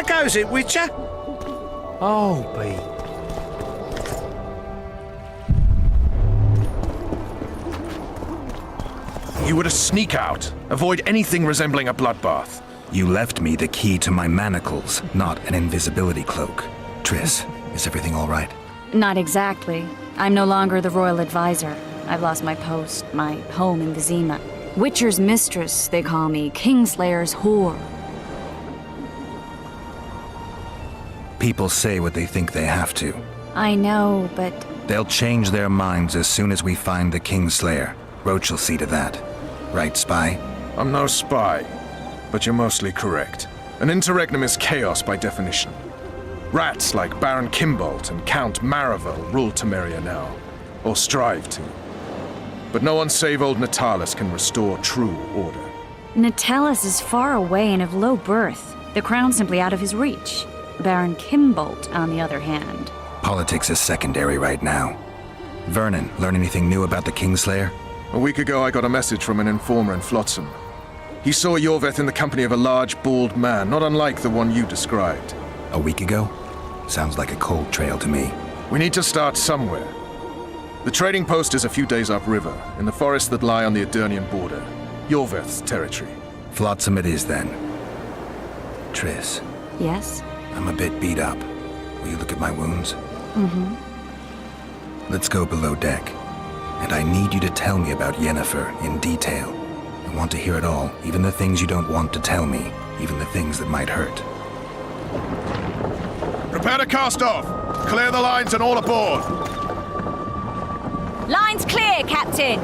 goes it, Witcher? Oh, be. You were to sneak out. Avoid anything resembling a bloodbath. You left me the key to my manacles, not an invisibility cloak. Triss, is everything all right? Not exactly. I'm no longer the royal advisor. I've lost my post, my home in Vizima. Witcher's mistress, they call me. Kingslayer's whore. People say what they think they have to. I know, but... They'll change their minds as soon as we find the Kingslayer. Roach will see to that. Right, Spy? I'm no spy, but you're mostly correct. An interregnum is chaos by definition. Rats like Baron Kimbolt and Count Maravel rule Temeria now, or strive to. But no one save old Natalis can restore true order. Natalis is far away and of low birth. The crown's simply out of his reach. Baron Kimbolt, on the other hand. Politics is secondary right now. Vernon, learn anything new about the Kingslayer? A week ago, I got a message from an informer in Flotsam. He saw Iorveth in the company of a large, bald man, not unlike the one you described. A week ago? Sounds like a cold trail to me. We need to start somewhere. The trading post is a few days upriver, in the forests that lie on the Aedirnian border. Iorveth's territory. Flotsam it is, then. Triss. Yes? I'm a bit beat up. Will you look at my wounds? Mm-hmm. Let's go below deck. And I need you to tell me about Yennefer in detail. I want to hear it all, even the things you don't want to tell me, even the things that might hurt. Prepare to cast off! Clear the lines and all aboard! Lines clear, Captain!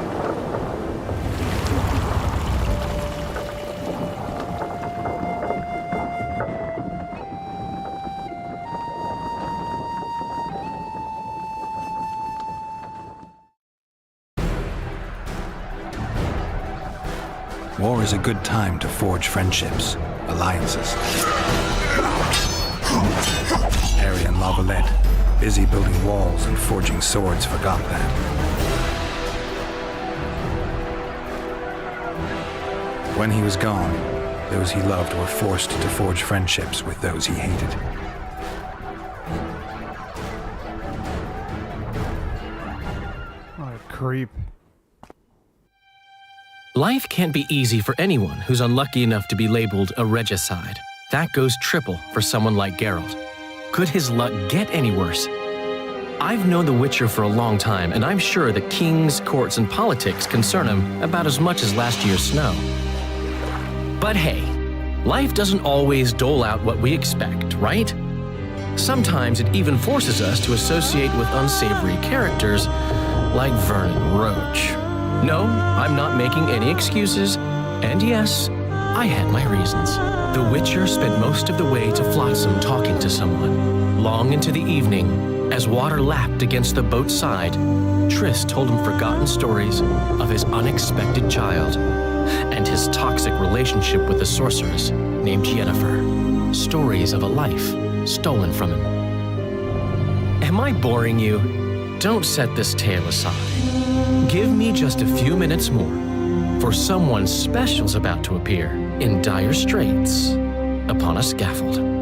War is a good time to forge friendships, alliances. Harry and La Valette, busy building walls and forging swords, forgot that. When he was gone, those he loved were forced to forge friendships with those he hated. What a creep. Life can't be easy for anyone who's unlucky enough to be labeled a regicide. That goes triple for someone like Geralt. Could his luck get any worse? I've known the Witcher for a long time, and I'm sure that kings, courts, and politics concern him about as much as last year's snow. But hey, life doesn't always dole out what we expect, right? Sometimes it even forces us to associate with unsavory characters like Vernon Roach. No, I'm not making any excuses, and yes, I had my reasons. The Witcher spent most of the way to Flotsam talking to someone. Long into the evening, as water lapped against the boat's side, Triss told him forgotten stories of his unexpected child and his toxic relationship with a sorceress named Yennefer. Stories of a life stolen from him. Am I boring you? Don't set this tale aside. Give me just a few minutes more, for someone special's about to appear in dire straits upon a scaffold.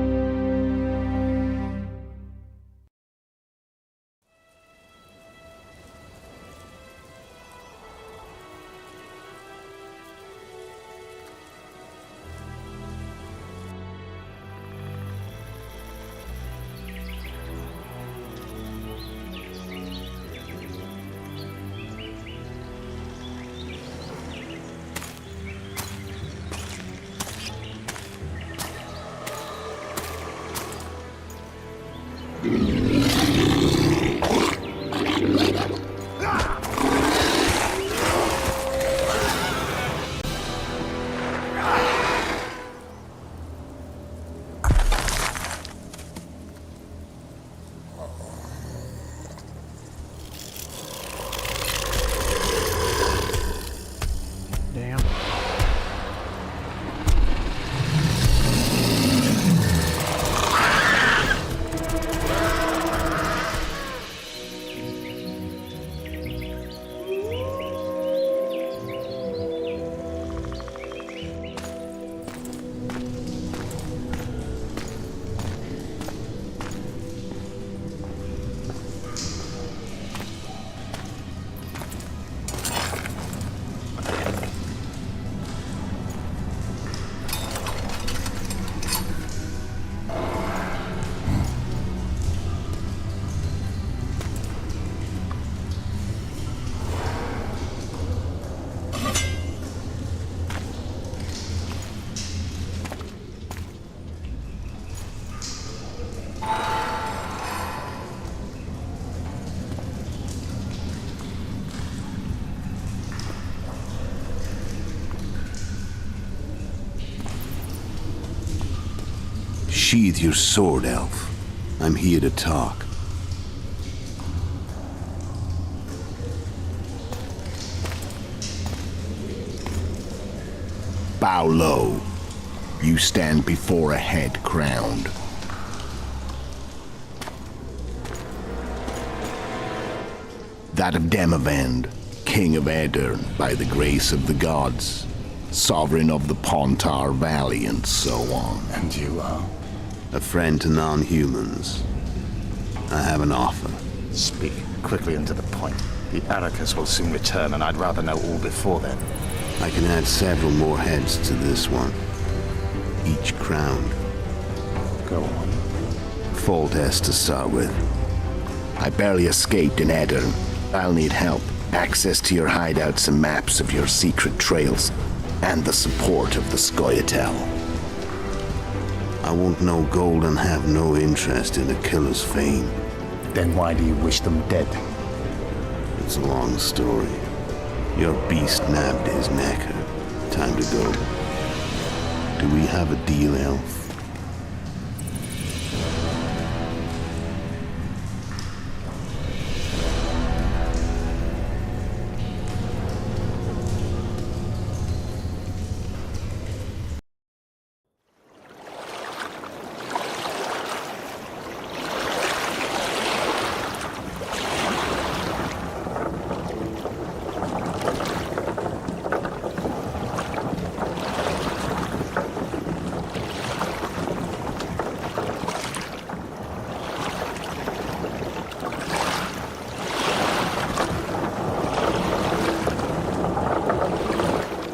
Unsheathe your sword, elf. I'm here to talk. Bow low. You stand before a head crowned. That of Demavend, King of Aedirn, by the grace of the gods, sovereign of the Pontar Valley, and so on. And you are? A friend to non-humans. I have an offer. Speak quickly and to the point. The Arrakis will soon return, and I'd rather know all before then. I can add several more heads to this one, each crowned. Go on. Foltest to start with. I barely escaped in Aedirn. I'll need help. Access to your hideouts and maps of your secret trails, and the support of the Scoia'tael. I won't know gold and have no interest in a killer's fame. Then why do you wish them dead? It's a long story. Your beast nabbed his necker. Time to go. Do we have a deal, elf?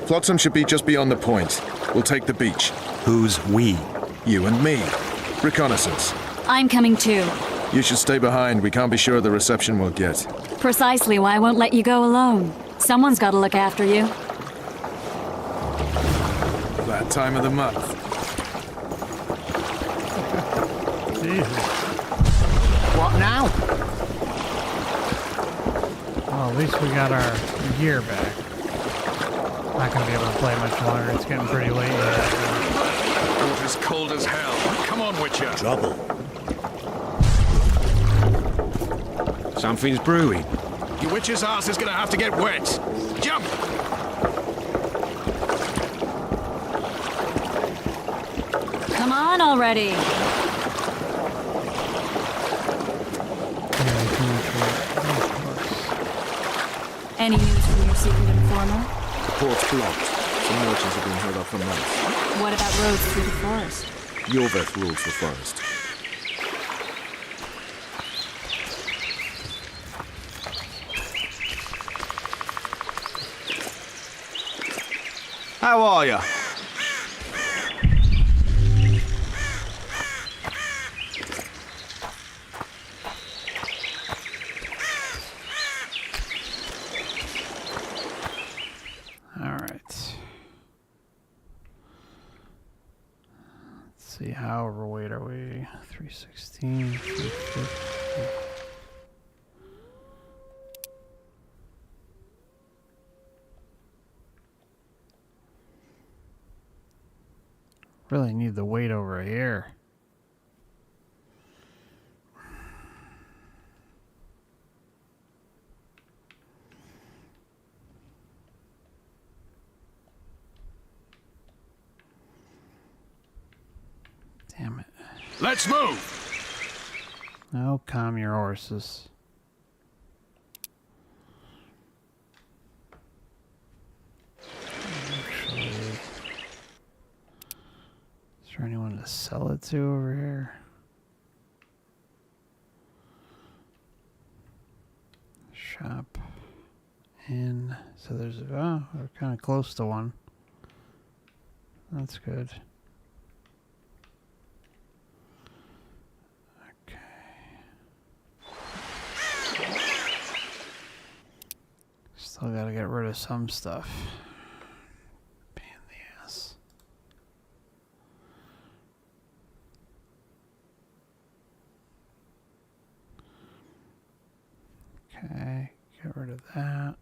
Flotsam should be just beyond the point. We'll take the beach. Who's we? You and me. Reconnaissance. I'm coming too. You should stay behind. We can't be sure of the reception we'll get. Precisely why I won't let you go alone. Someone's got to look after you. That time of the month. Jesus. What now? Well, at least we got our gear back. Not gonna be able to play much longer. It's getting pretty late. Water's cold as hell. Come on, Witcher. Trouble. Something's brewing. Your witch's ass is gonna have to get wet. Jump! Come on already. Any news from your secret informer? Port's blocked. Some merchants have been held up for months. What about roads through the forest? Iorveth rules the forest. How are you? See how overweight are we? 316, 350. Really need the weight over here. Damn it. Let's move! Oh, calm your horses. Actually, is there anyone to sell it to over here? Shop. In. So there's, oh, we're kind of close to one. That's good. Still gotta get rid of some stuff. Pain in the ass. Okay, get rid of that.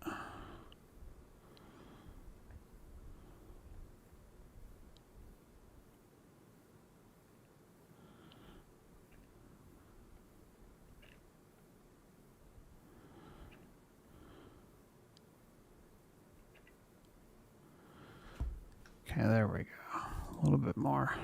Okay, there we go. A little bit more.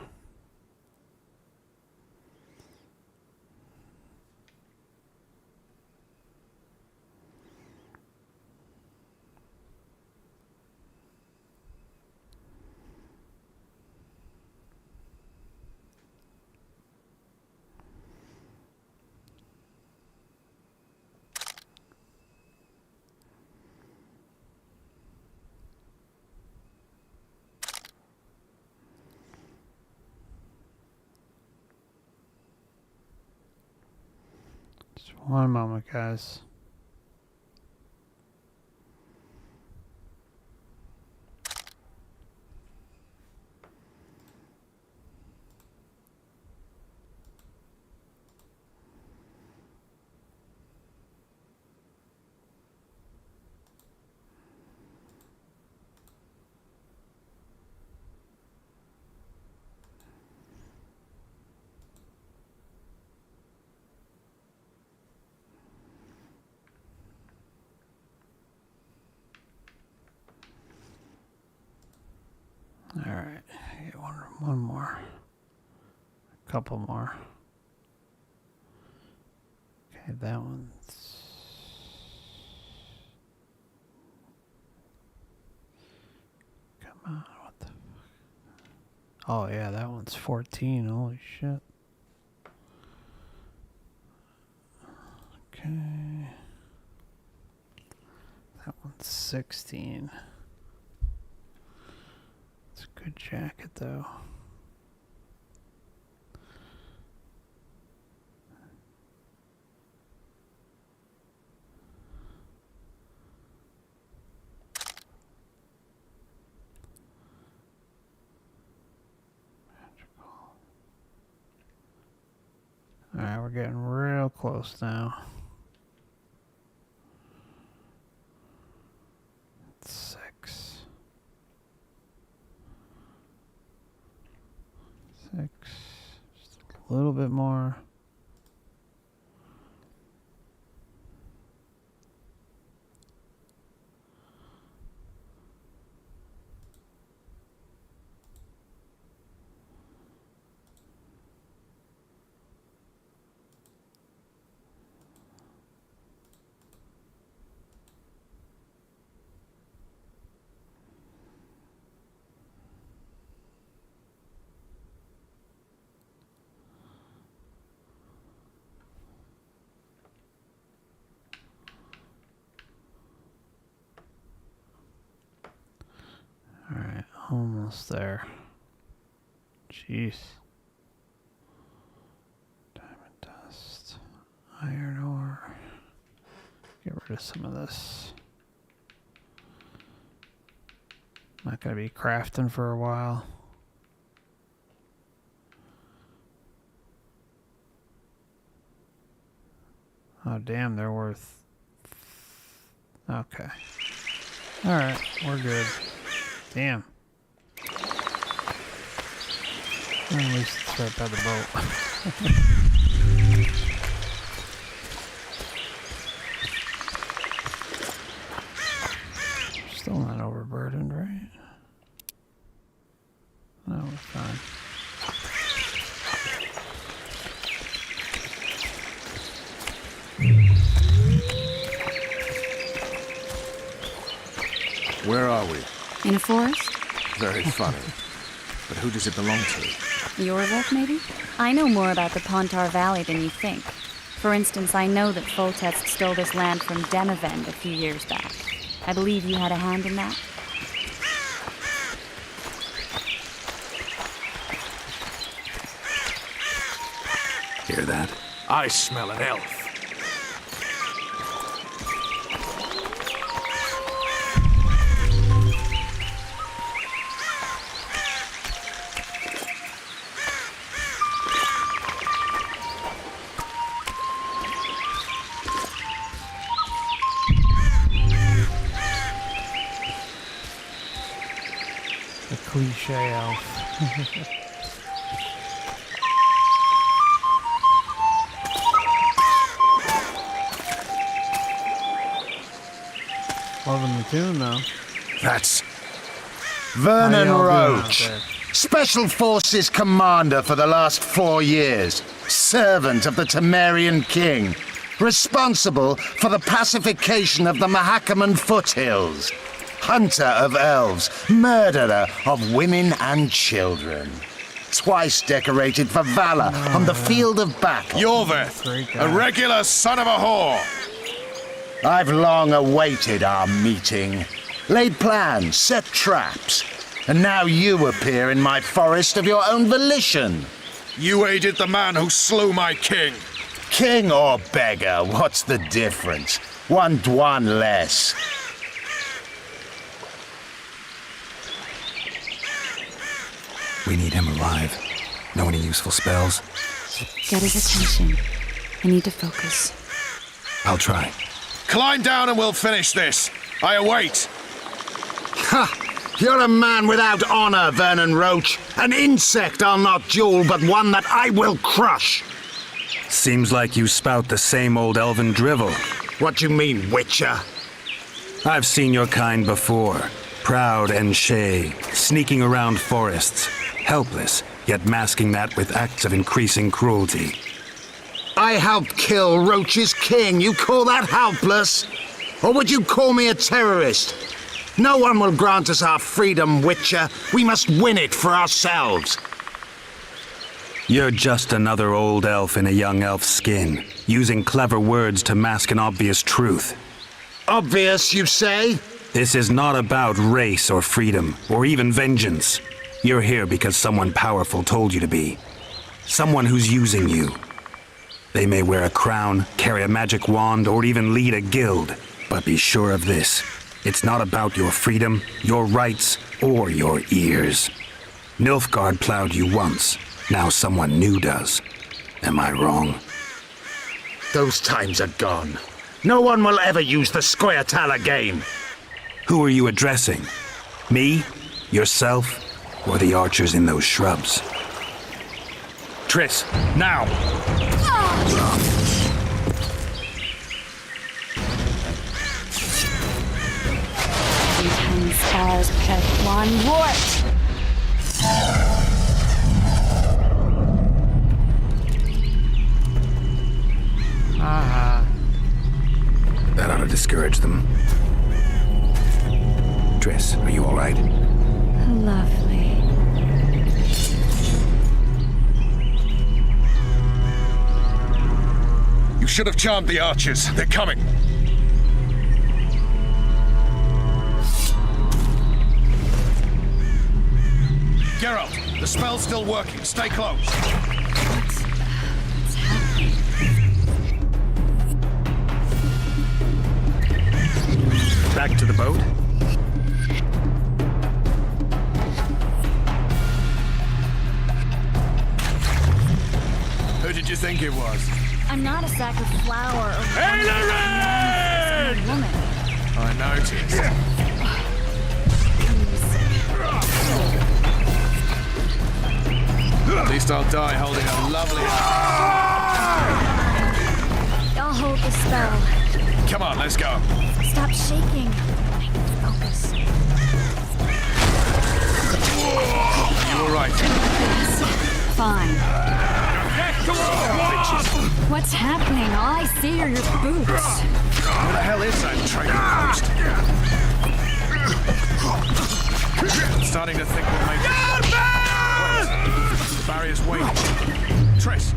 Just one moment, guys. All right, get one more, a couple more. Okay, that one's. Come on, what the fuck? Oh yeah, that one's 14. Holy shit. Okay, that one's 16. Good jacket, though. Alright, we're getting real close now. 6. Just a little bit more. Alright, almost there. Jeez. Diamond dust. Iron ore. Get rid of some of this. Not gonna be crafting for a while. Oh damn, they're worth... Okay. Alright, we're good. Damn. At least it's right by the boat. Still not overburdened, right? No, we're fine. Where are we? In a forest? Very funny. But who does it belong to? Iorveth, maybe? I know more about the Pontar Valley than you think. For instance, I know that Foltest stole this land from Demavend a few years back. I believe you had a hand in that. Hear that? I smell an elf. Cliche elf. Loving the tune though. That's Vernon How y'all doing out Roach, there? Special Forces Commander for the last 4 years, servant of the Temerian King, responsible for the pacification of the Mahakaman foothills, hunter of elves, murderer of women and children. Twice decorated for valor on the field of battle. Iorveth, a regular son of a whore. I've long awaited our meeting. Laid plans, set traps. And now you appear in my forest of your own volition. You aided the man who slew my king. King or beggar, what's the difference? One Dwan less. We need him alive. Know any useful spells? Get his attention. I need to focus. I'll try. Climb down and we'll finish this. I await. Ha! You're a man without honor, Vernon Roach. An insect I'll not duel, but one that I will crush. Seems like you spout the same old elven drivel. What do you mean, Witcher? I've seen your kind before. Proud and shay, sneaking around forests. Helpless, yet masking that with acts of increasing cruelty. I helped kill Roach's king. You call that helpless? Or would you call me a terrorist? No one will grant us our freedom, Witcher. We must win it for ourselves. You're just another old elf in a young elf's skin, using clever words to mask an obvious truth. Obvious, you say? This is not about race or freedom, or even vengeance. You're here because someone powerful told you to be. Someone who's using you. They may wear a crown, carry a magic wand, or even lead a guild. But be sure of this. It's not about your freedom, your rights, or your ears. Nilfgaard plowed you once. Now someone new does. Am I wrong? Those times are gone. No one will ever use the Squirtal again. Who are you addressing? Me? Yourself? Or the archers in those shrubs? Triss, now! Intense stars, Pt1 warped! That ought to discourage them. Triss, are you all right? Lovely. You should have charmed the archers. They're coming. Geralt, the spell's still working. Stay close. What's happening? Back to the boat? Who did you think it was? I'm not a sack of flour or Eredin! a woman. I noticed. At least I'll die holding a lovely... I'll hold the spell. Come on, let's go. Stop shaking. Focus. You all right? Fine. What's happening? All I see are your boots. Where the hell is that trading post? I'm starting to think we'll make it. The barrier's waiting. Triss.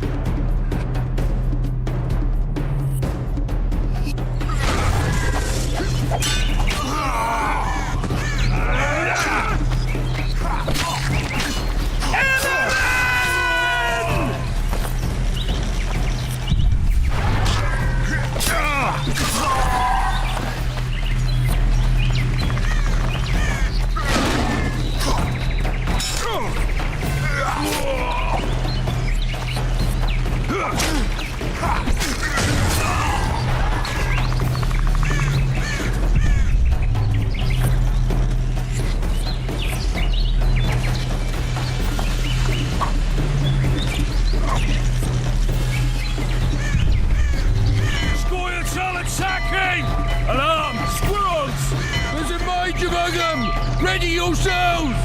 Ready yourselves!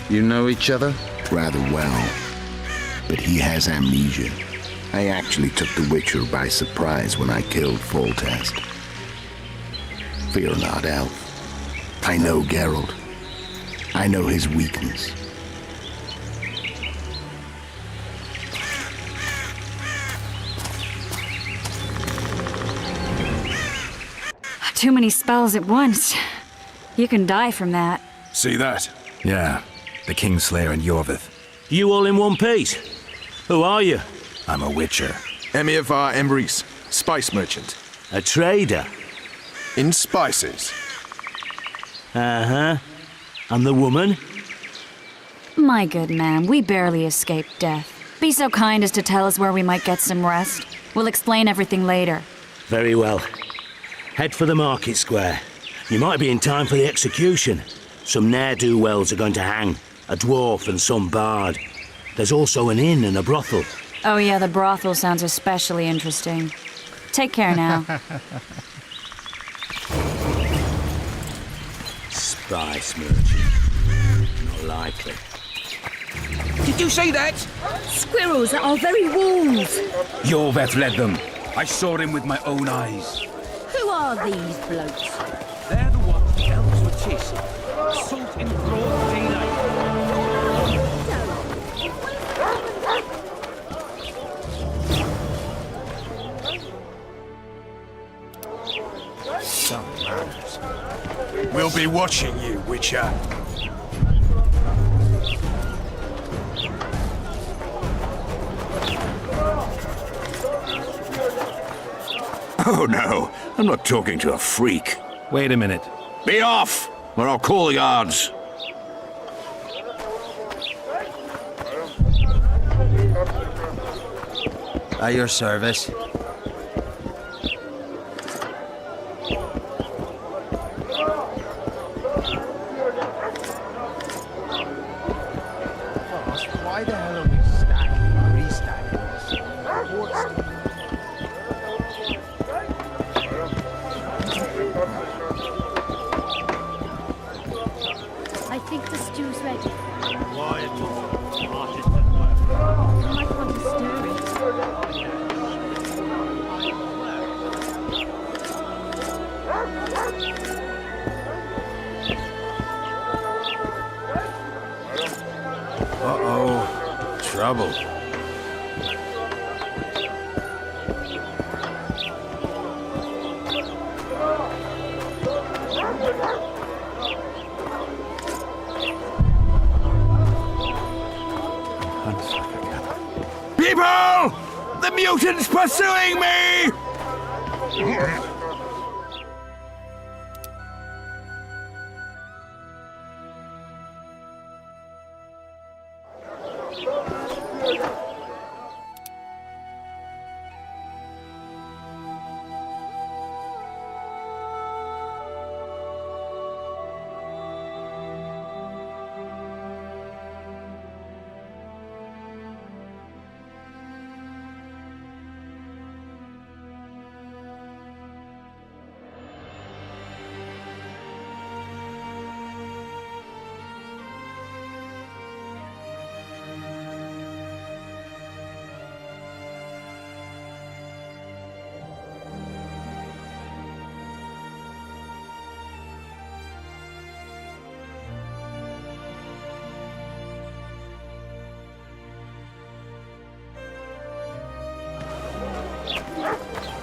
You know each other? Rather well. But he has amnesia. I actually took the Witcher by surprise when I killed Foltest. Fear not, Elf. I know Geralt. I know his weakness. Too many spells at once. You can die from that. See that? Yeah. The Kingslayer and Iorveth. You all in one piece? Who are you? I'm a Witcher. Emiavar Emrys, spice merchant. A trader? In spices. Uh-huh. And the woman? My good man, we barely escaped death. Be so kind as to tell us where we might get some rest. We'll explain everything later. Very well. Head for the market square. You might be in time for the execution. Some ne'er-do-wells are going to hang. A dwarf and some bard. There's also an inn and a brothel. Oh yeah, the brothel sounds especially interesting. Take care now. Spice merchant. Not likely. Did you see that? Squirrels at our very walls. Iorveth led them. I saw him with my own eyes. Who are these blokes? They're the ones the elves were chasing. Assault in broad daylight. Some manners. We'll be watching you, Witcher. Oh no, I'm not talking to a freak. Wait a minute. Be off, or I'll call the guards. At your service. Why the hell are we stacking and restacking this? I think the stew's ready. Quiet. You might want to stir it. Uh-oh. Trouble. People! The mutant's pursuing me!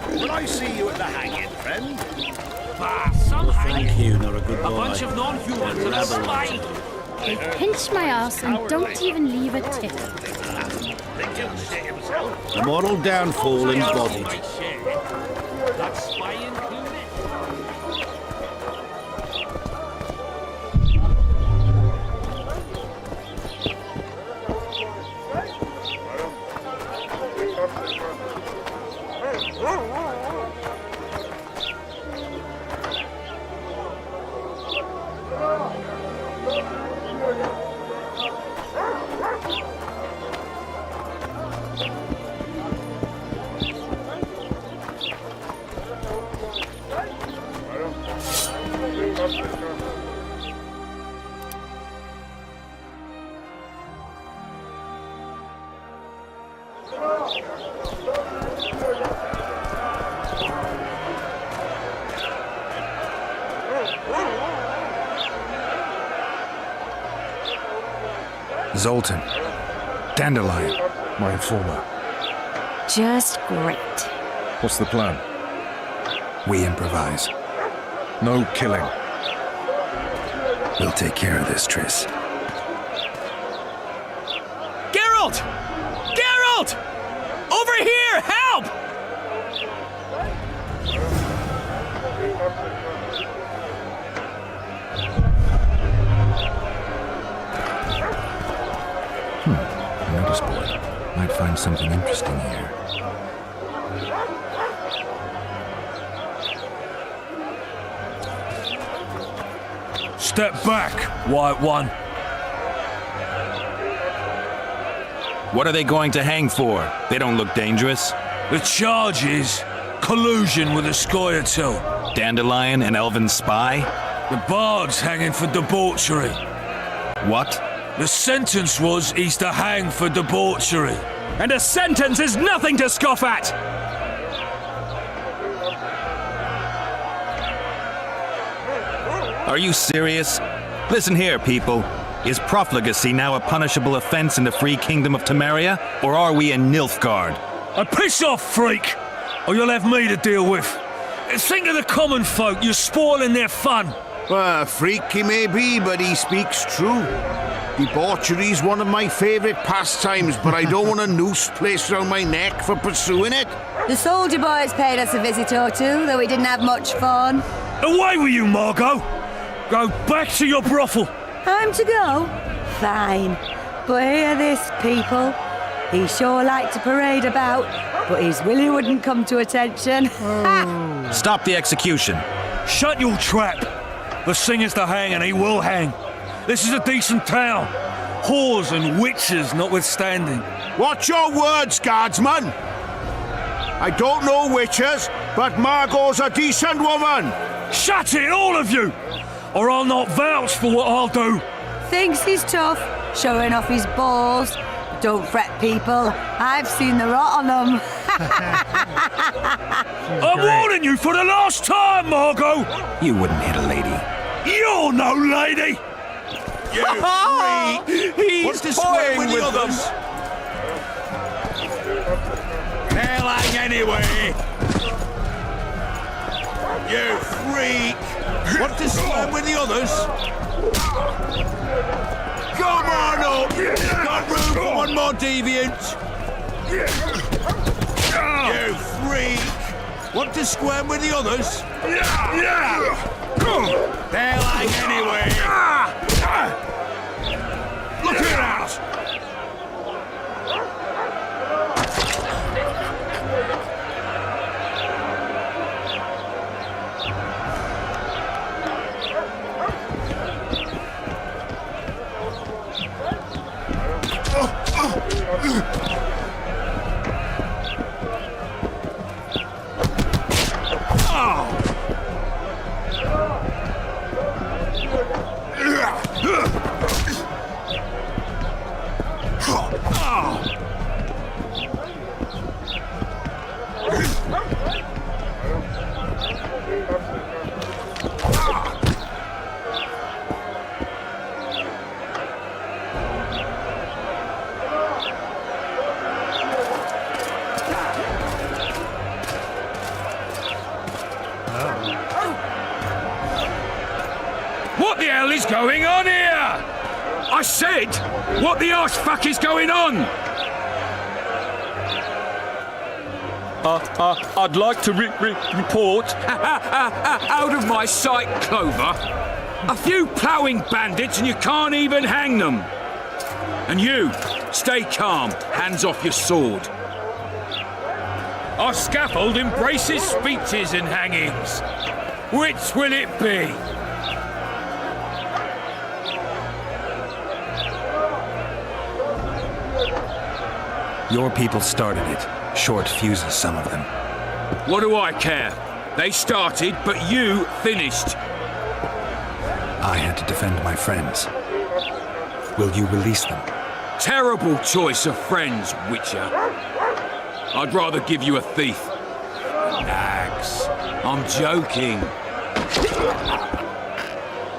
Will I see you at the hanging, friend? Ah, some Thank you, not a good boy. A bunch of non-humans and a spy. They pinch my ass and don't even leave a tip. The moral downfall embodied. That's spy included. Zoltan. Dandelion. My informer. Just great. What's the plan? We improvise. No killing. We'll take care of this, Triss. Geralt! Geralt! Over here! Help! Notice board. Might find something interesting here. Step back, White One. What are they going to hang for? They don't look dangerous. The charge is collusion with a Scoia'tael. Dandelion, an elven spy? The bard's hanging for debauchery. What? The sentence was he's to hang for debauchery. And a sentence is nothing to scoff at! Are you serious? Listen here, people. Is profligacy now a punishable offense in the free kingdom of Temeria, or are we in Nilfgaard? Piss off, freak! Or you'll have me to deal with. Think of the common folk, you're spoiling their fun. Freak he may be, but he speaks true. Debauchery's one of my favourite pastimes, but I don't want a noose placed around my neck for pursuing it. The soldier boys paid us a visit or two, though we didn't have much fun. Away with you, Margot! Go back to your brothel. Time to go? Fine. But hear this, people. He sure liked to parade about, but his willy wouldn't come to attention. Stop the execution. Shut your trap. The singer's to hang, and he will hang. This is a decent town. Whores and witches notwithstanding. Watch your words, guardsman! I don't know witches, but Margot's a decent woman! Shut it, all of you! Or I'll not vouch for what I'll do. Thinks he's tough, showing off his balls. Don't fret, people. I've seen the rot on them. I'm warning you for the last time, Margot! You wouldn't hit a lady. You're no lady! You freak! He's toying with them! They'll hang anyway! You freak! Want to swim with the others? Come on up! Got room for one more deviant! You freak! Want to squirm with the others? They'll hang anyway! Look it out! What the hell is going on here? I said, what the arse fuck is going on? I'd like to report. Out of my sight, Clover. A few ploughing bandits and you can't even hang them. And you, stay calm, hands off your sword. Our scaffold embraces speeches and hangings. Which will it be? Your people started it. Short fuses, some of them. What do I care? They started, but you finished. I had to defend my friends. Will you release them? Terrible choice of friends, Witcher. I'd rather give you a thief. Relax. I'm joking.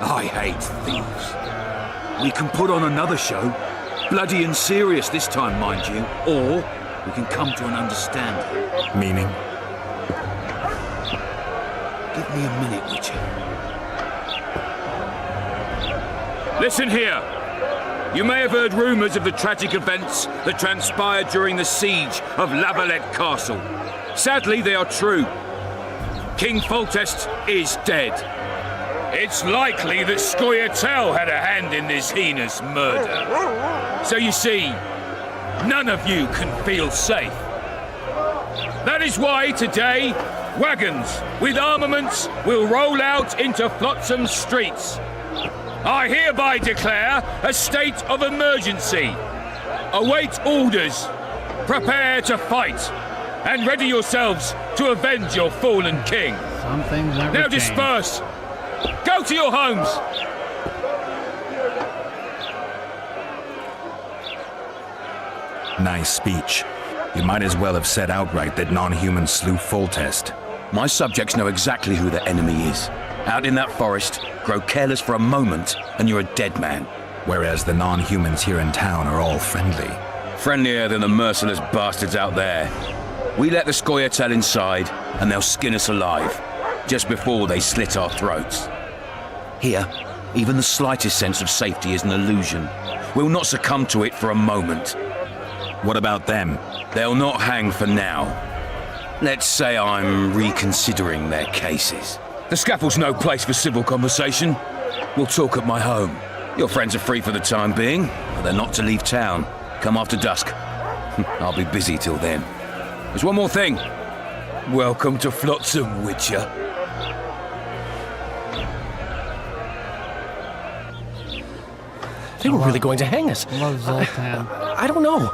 I hate thieves. We can put on another show. Bloody and serious this time, mind you. Or we can come to an understanding. Meaning? Give me a minute, Witcher. Listen here. You may have heard rumours of the tragic events that transpired during the siege of La Valette Castle. Sadly, they are true. King Foltest is dead. It's likely that Scoia'tael had a hand in this heinous murder. So you see, none of you can feel safe. That is why today, wagons with armaments will roll out into Flotsam's streets. I hereby declare a state of emergency. Await orders. Prepare to fight. And ready yourselves to avenge your fallen king. Some things never Now change. disperse. Go to your homes. Nice speech. You might as well have said outright that non-humans slew Foltest. My subjects know exactly who the enemy is. Out in that forest, grow careless for a moment, and you're a dead man. Whereas the non-humans here in town are all friendly. Friendlier than the merciless bastards out there. We let the Scoia'tael inside, and they'll skin us alive, just before they slit our throats. Here, even the slightest sense of safety is an illusion. We'll not succumb to it for a moment. What about them? They'll not hang for now. Let's say I'm reconsidering their cases. The scaffold's no place for civil conversation. We'll talk at my home. Your friends are free for the time being, but they're not to leave town. Come after dusk. I'll be busy till then. There's one more thing. Welcome to Flotsam, Witcher. They were really going to hang us. Love Zoltan. I don't know.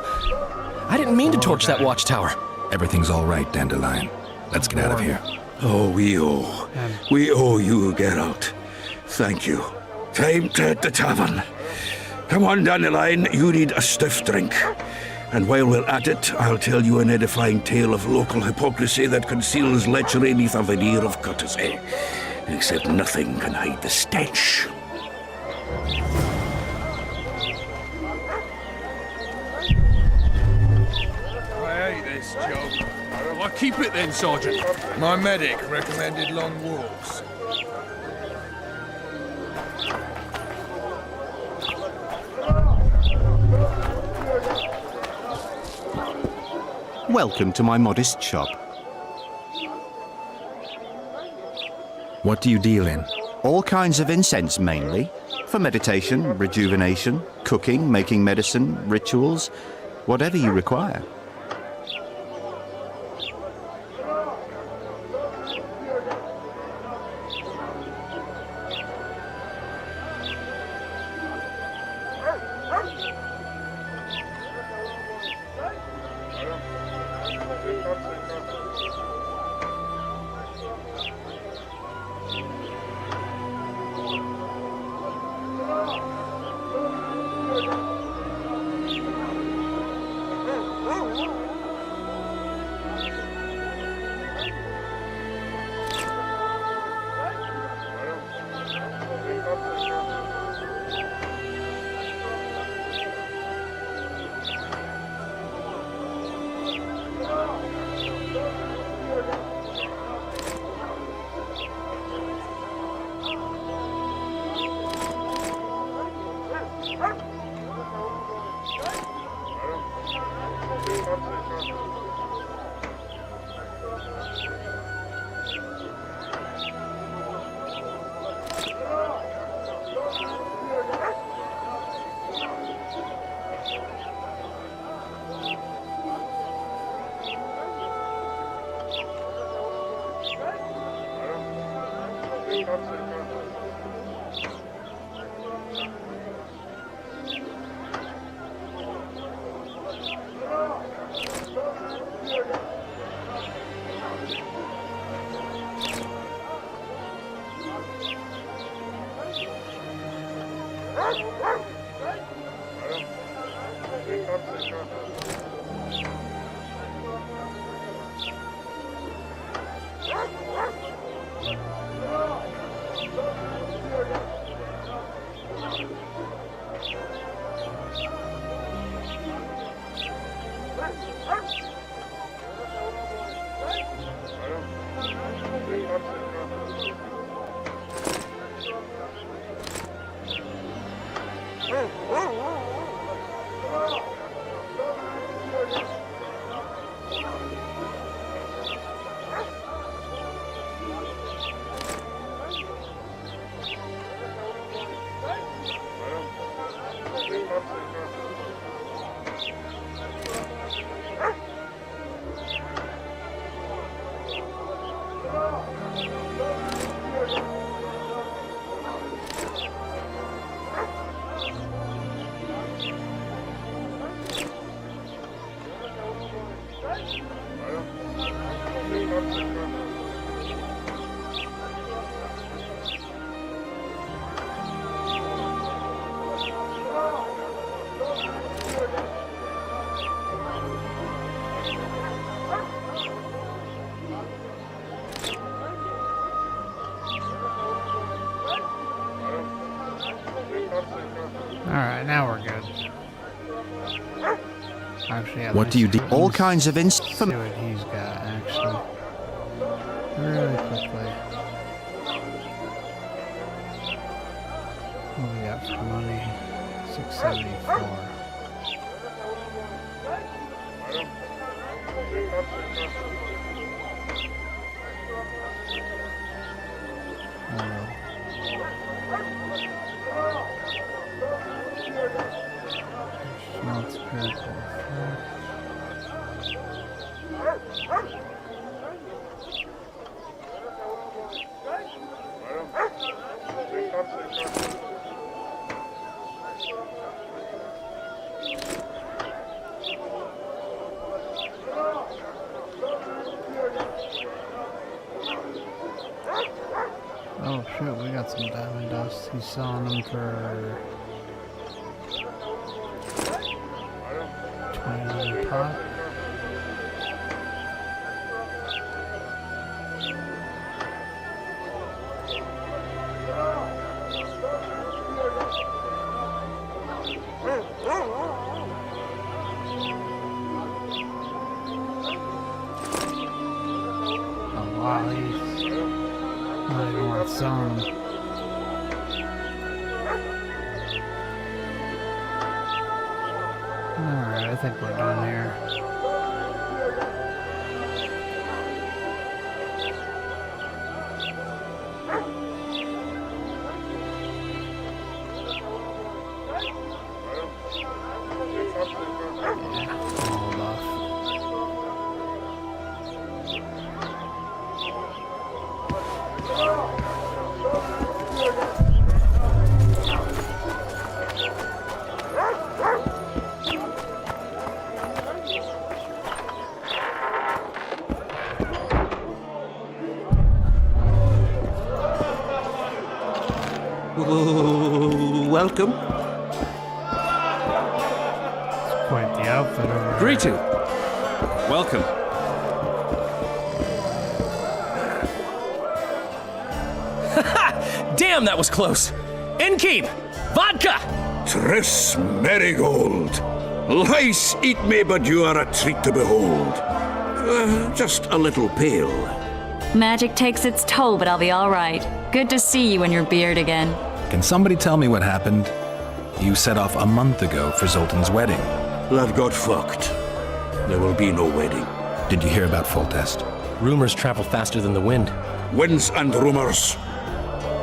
I didn't mean to torch that watchtower. Everything's all right, Dandelion. Let's get out of here. Oh, we owe you, Geralt. Thank you. Time to hit the tavern. Come on, Dandelion, you need a stiff drink. And while we're at it, I'll tell you an edifying tale of local hypocrisy that conceals lechery neath a veneer of courtesy. Except nothing can hide the stench. I hate this job. Why keep it then, Sergeant? My medic recommended long walks. Welcome to my modest shop. What do you deal in? All kinds of incense, mainly. For meditation, rejuvenation, cooking, making medicine, rituals, whatever you require. Actually, What do you do? All kinds of see what he's got, actually. Really quickly. What do we got for money? 674. Oh shit, we got some diamond dust. He's selling them for 29 pot. Oh wow, he's not even worth selling them. Alright, I think we're done here. Hold off. Welcome. It's quite the outfit over there. Greeting. Welcome. Damn, that was close. Innkeep! Vodka! Triss Marigold. Lice eat me, but you are a treat to behold. Just a little pale. Magic takes its toll, but I'll be all right. Good to see you and your beard again. Can somebody tell me what happened? You set off a month ago for Zoltan's wedding. That got fucked. There will be no wedding. Did you hear about Foltest? Rumors travel faster than the wind. Winds and rumors.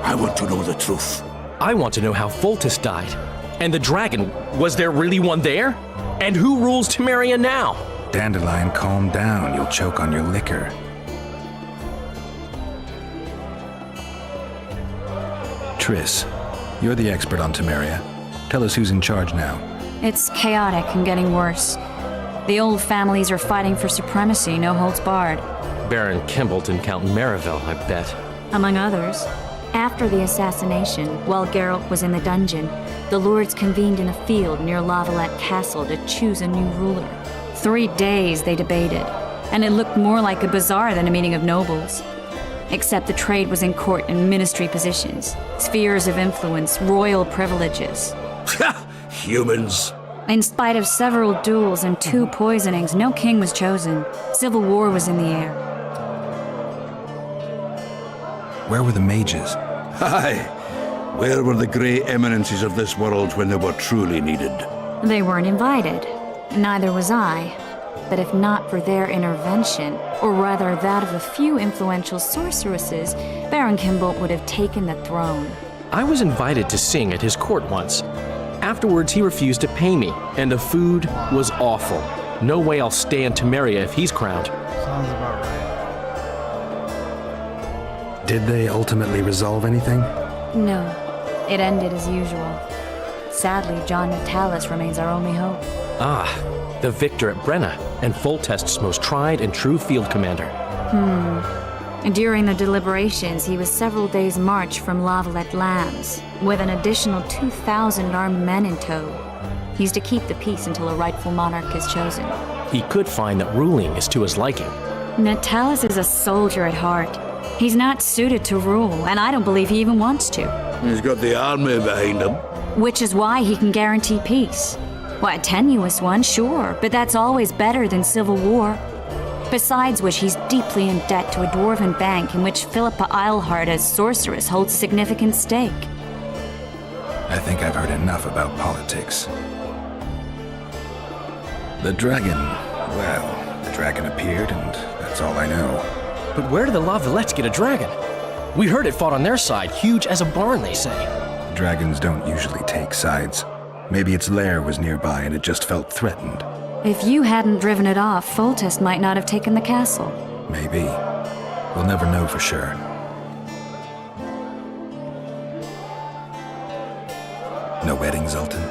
I want to know the truth. I want to know how Foltest died. And the dragon, was there really one there? And who rules Temeria now? Dandelion, calm down. You'll choke on your liquor. Triss, you're the expert on Temeria. Tell us who's in charge now. It's chaotic and getting worse. The old families are fighting for supremacy, no holds barred. Baron Kimbalt and Count Merivale, I bet. Among others. After the assassination, while Geralt was in the dungeon, the lords convened in a field near La Valette Castle to choose a new ruler. 3 days they debated, and it looked more like a bazaar than a meeting of nobles. Except the trade was in court and ministry positions, spheres of influence, royal privileges. Humans. In spite of several duels and 2 poisonings, no king was chosen. Civil war was in the air. Where were the mages? Aye. Where were the grey eminences of this world when they were truly needed? They weren't invited. Neither was I. But if not for their intervention, or rather that of a few influential sorceresses, Baron Kimbalt would have taken the throne. I was invited to sing at his court once. Afterwards, he refused to pay me, and the food was awful. No way I'll stay in Temeria if he's crowned. Sounds about right. Did they ultimately resolve anything? No. It ended as usual. Sadly, John Natalis remains our only hope. Ah, the victor at Brenna, and Foltest's most tried and true field commander. During the deliberations, he was several days' march from La Valette lands, with an additional 2,000 armed men in tow. He's to keep the peace until a rightful monarch is chosen. He could find that ruling is to his liking. Natalis is a soldier at heart. He's not suited to rule, and I don't believe he even wants to. He's got the army behind him. Which is why he can guarantee peace. Well, a tenuous one, sure, but that's always better than civil war. Besides which, he's deeply in debt to a dwarven bank in which Philippa Eilhart as sorceress holds significant stake. I think I've heard enough about politics. The dragon, well, the dragon appeared and that's all I know. But where did the La Valettes get a dragon? We heard it fought on their side, huge as a barn, they say. Dragons don't usually take sides. Maybe its lair was nearby and it just felt threatened. If you hadn't driven it off, Foltest might not have taken the castle. Maybe. We'll never know for sure. No wedding, Zoltan?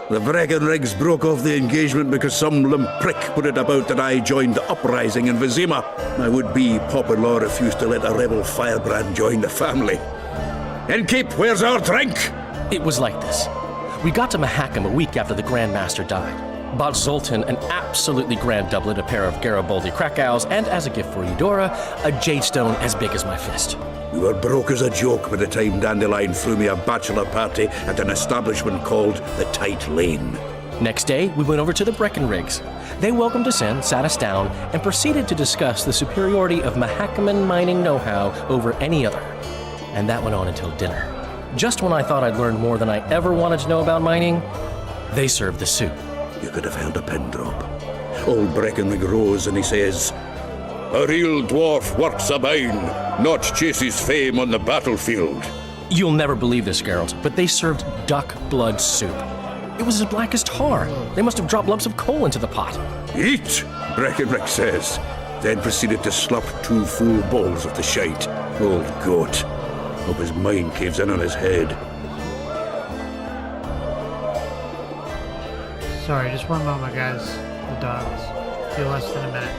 The Breckenrigs broke off the engagement because some limp prick put it about that I joined the uprising in Vizima. My would-be pop-in-law refused to let a rebel firebrand join the family. Innkeep, where's our drink? It was like this. We got to Mahakam a week after the Grand Master died. Bought Zoltan an absolutely grand doublet, a pair of Garibaldi Krakau's, and as a gift for Eudora, a jade stone as big as my fist. We were broke as a joke by the time Dandelion threw me a bachelor party at an establishment called the Tight Lane. Next day, we went over to the Breckenrigs. They welcomed us in, sat us down, and proceeded to discuss the superiority of Mahakaman mining know-how over any other. And that went on until dinner. Just when I thought I'd learned more than I ever wanted to know about mining, they served the soup. You could have held a pin drop. Old Breckenrig rose and he says, "A real dwarf works a mine, not chases fame on the battlefield." You'll never believe this, Geralt, but they served duck blood soup. It was as black as tar. They must have dropped lumps of coal into the pot. "Eat," Breckenrig says, then proceeded to slop 2 full bowls of the shite. Old goat. Hope his mind caves in on his head. Sorry, just one moment, guys. The dogs. Feel less than a minute.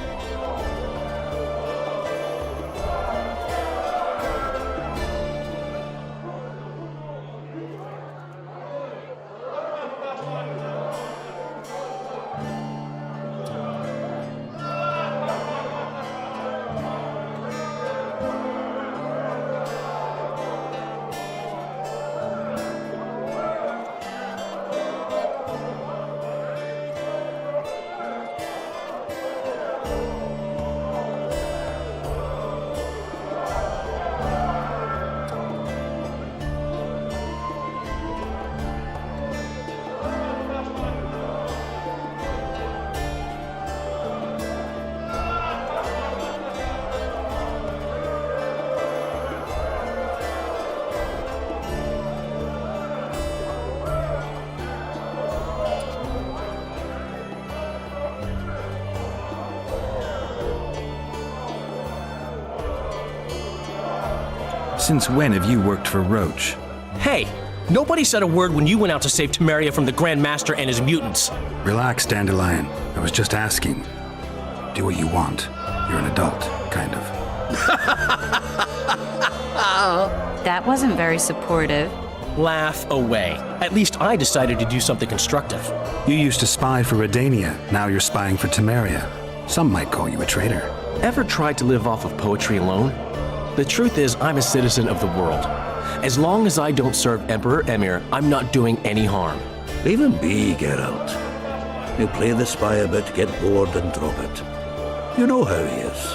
Since when have you worked for Roach? Hey, nobody said a word when you went out to save Temeria from the Grand Master and his mutants. Relax, Dandelion. I was just asking. Do what you want. You're an adult, kind of. That wasn't very supportive. Laugh away. At least I decided to do something constructive. You used to spy for Redania. Now you're spying for Temeria. Some might call you a traitor. Ever tried to live off of poetry alone? The truth is, I'm a citizen of the world. As long as I don't serve Emperor Emir, I'm not doing any harm. Leave him be, Geralt. You play the spy a bit, get bored and drop it. You know how he is.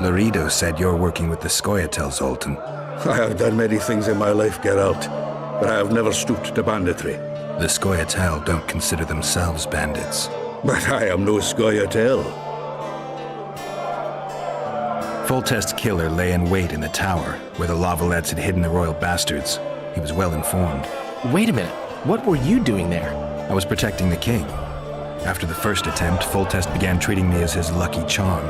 Laredo said you're working with the Scoia'tael, Zoltan. I have done many things in my life, Geralt, but I have never stooped to banditry. The Scoia'tael don't consider themselves bandits. But I am no Scoia'tael. Foltest's killer lay in wait in the tower, where the La Valettes had hidden the royal bastards. He was well informed. Wait a minute. What were you doing there? I was protecting the king. After the first attempt, Foltest began treating me as his lucky charm.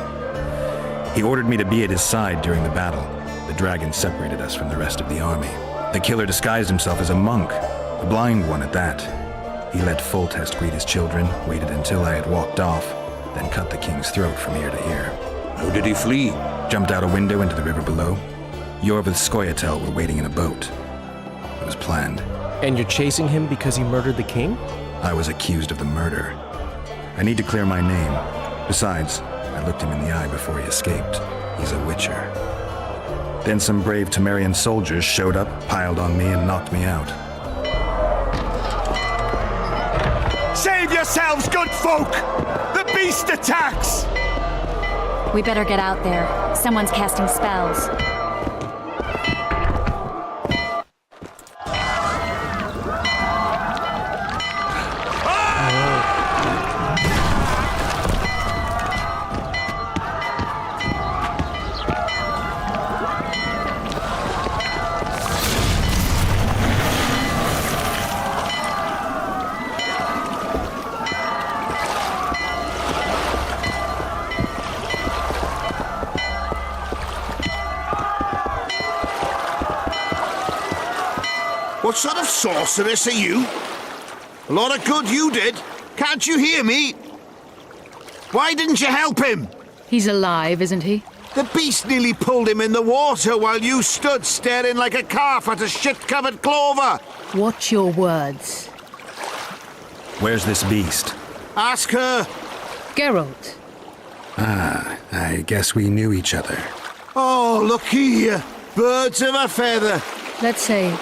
He ordered me to be at his side during the battle. The dragon separated us from the rest of the army. The killer disguised himself as a monk, a blind one at that. He let Foltest greet his children, waited until I had walked off, then cut the king's throat from ear to ear. How did he flee? Jumped out a window into the river below. Iorveth's Scoia'tael were waiting in a boat. It was planned. And you're chasing him because he murdered the king? I was accused of the murder. I need to clear my name. Besides, I looked him in the eye before he escaped. He's a witcher. Then some brave Temerian soldiers showed up, piled on me, and knocked me out. Save yourselves, good folk! The beast attacks! We better get out there. Someone's casting spells. What sort of sorceress are you? A lot of good you did. Can't you hear me? Why didn't you help him? He's alive, isn't he? The beast nearly pulled him in the water while you stood staring like a calf at a shit-covered clover. Watch your words. Where's this beast? Ask her. Geralt. Ah, I guess we knew each other. Oh, look here. Birds of a feather. Let's say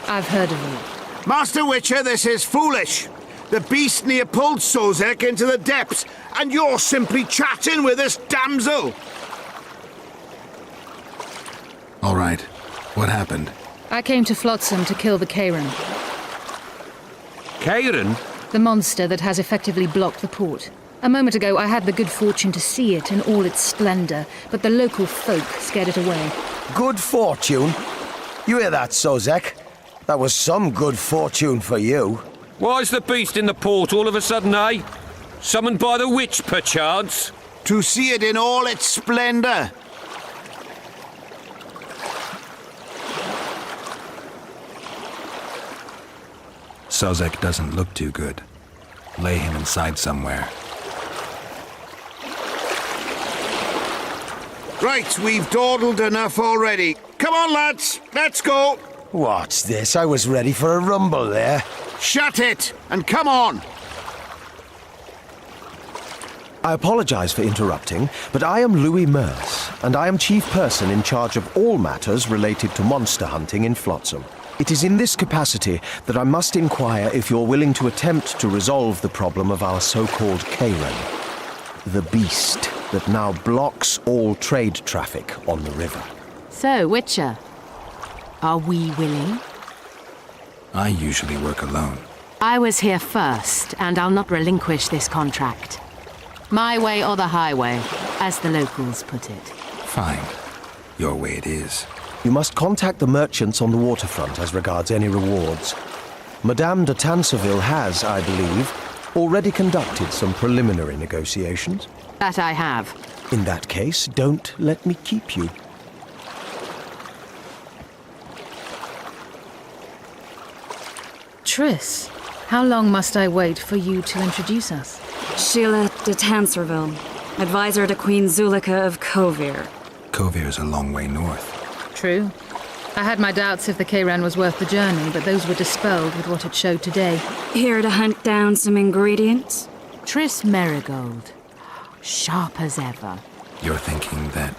I've heard of you. Master Witcher, this is foolish. The beast near pulled Sozek into the depths, and you're simply chatting with this damsel. All right. What happened? I came to Flotsam to kill the Kayran. Kayran? The monster that has effectively blocked the port. A moment ago, I had the good fortune to see it in all its splendor, but the local folk scared it away. Good fortune? You hear that, Sozek? That was some good fortune for you. Why's the beast in the port all of a sudden, eh? Summoned by the witch, perchance? To see it in all its splendor. Sozek doesn't look too good. Lay him inside somewhere. Right, we've dawdled enough already. Come on, lads, let's go. What's this? I was ready for a rumble there. Shut it, and come on. I apologize for interrupting, but I am Louis Merce, and I am chief person in charge of all matters related to monster hunting in Flotsam. It is in this capacity that I must inquire if you're willing to attempt to resolve the problem of our so-called Kayran, the beast that now blocks all trade traffic on the river. So, Witcher, are we willing? I usually work alone. I was here first, and I'll not relinquish this contract. My way or the highway, as the locals put it. Fine. Your way it is. You must contact the merchants on the waterfront as regards any rewards. Madame de Tanseville has, I believe, already conducted some preliminary negotiations. That I have. In that case, don't let me keep you. Triss, how long must I wait for you to introduce us? Sheila de Tanserville, advisor to Queen Zulika of Kovir. Kovir's a long way north. True. I had my doubts if the Kayran was worth the journey, but those were dispelled with what it showed today. Here to hunt down some ingredients? Triss Merigold. Sharp as ever. You're thinking that...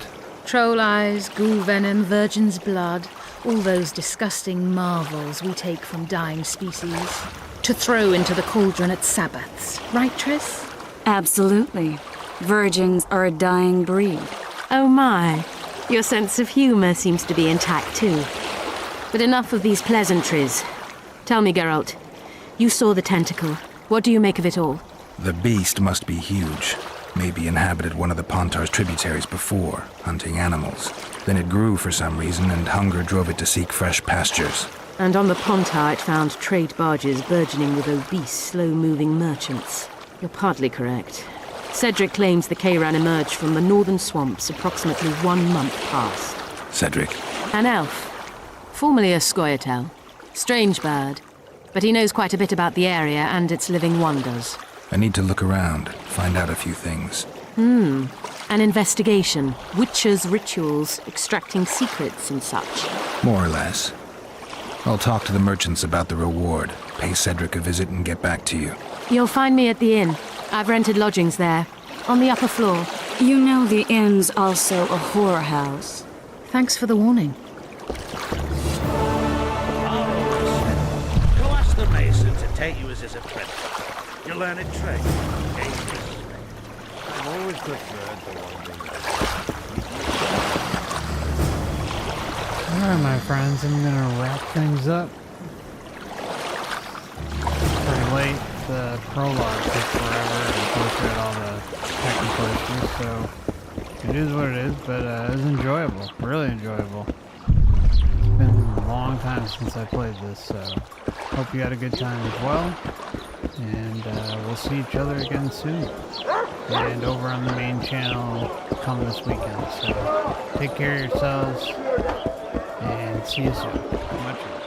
Troll eyes, ghoul venom, virgin's blood, all those disgusting marvels we take from dying species, to throw into the cauldron at Sabbaths. Right, Triss? Absolutely. Virgins are a dying breed. Oh my. Your sense of humor seems to be intact too. But enough of these pleasantries. Tell me, Geralt, you saw the tentacle. What do you make of it all? The beast must be huge. Maybe inhabited one of the Pontar's tributaries before, hunting animals. Then it grew for some reason, and hunger drove it to seek fresh pastures. And on the Pontar it found trade barges burgeoning with obese, slow-moving merchants. You're partly correct. Cedric claims the Kayran emerged from the northern swamps approximately 1 month past. Cedric? An elf. Formerly a Scoia'tael. Strange bird. But he knows quite a bit about the area and its living wonders. I need to look around, find out a few things. An investigation. Witchers' rituals, extracting secrets and such. More or less. I'll talk to the merchants about the reward, pay Cedric a visit and get back to you. You'll find me at the inn. I've rented lodgings there, on the upper floor. You know the inn's also a whorehouse. Thanks for the warning. Go ask the mason to take you as his apprentice. You'll learn a trade. I've always preferred the one. Alright, my friends, I'm gonna wrap things up. Pretty late. The prologue took forever and go through all the technical issues, so it is what it is, but it was enjoyable. Really enjoyable. It's been a long time since I played this, so hope you had a good time as well. And we'll see each other again soon. And over on the main channel come this weekend. So take care of yourselves and see you soon. Much love.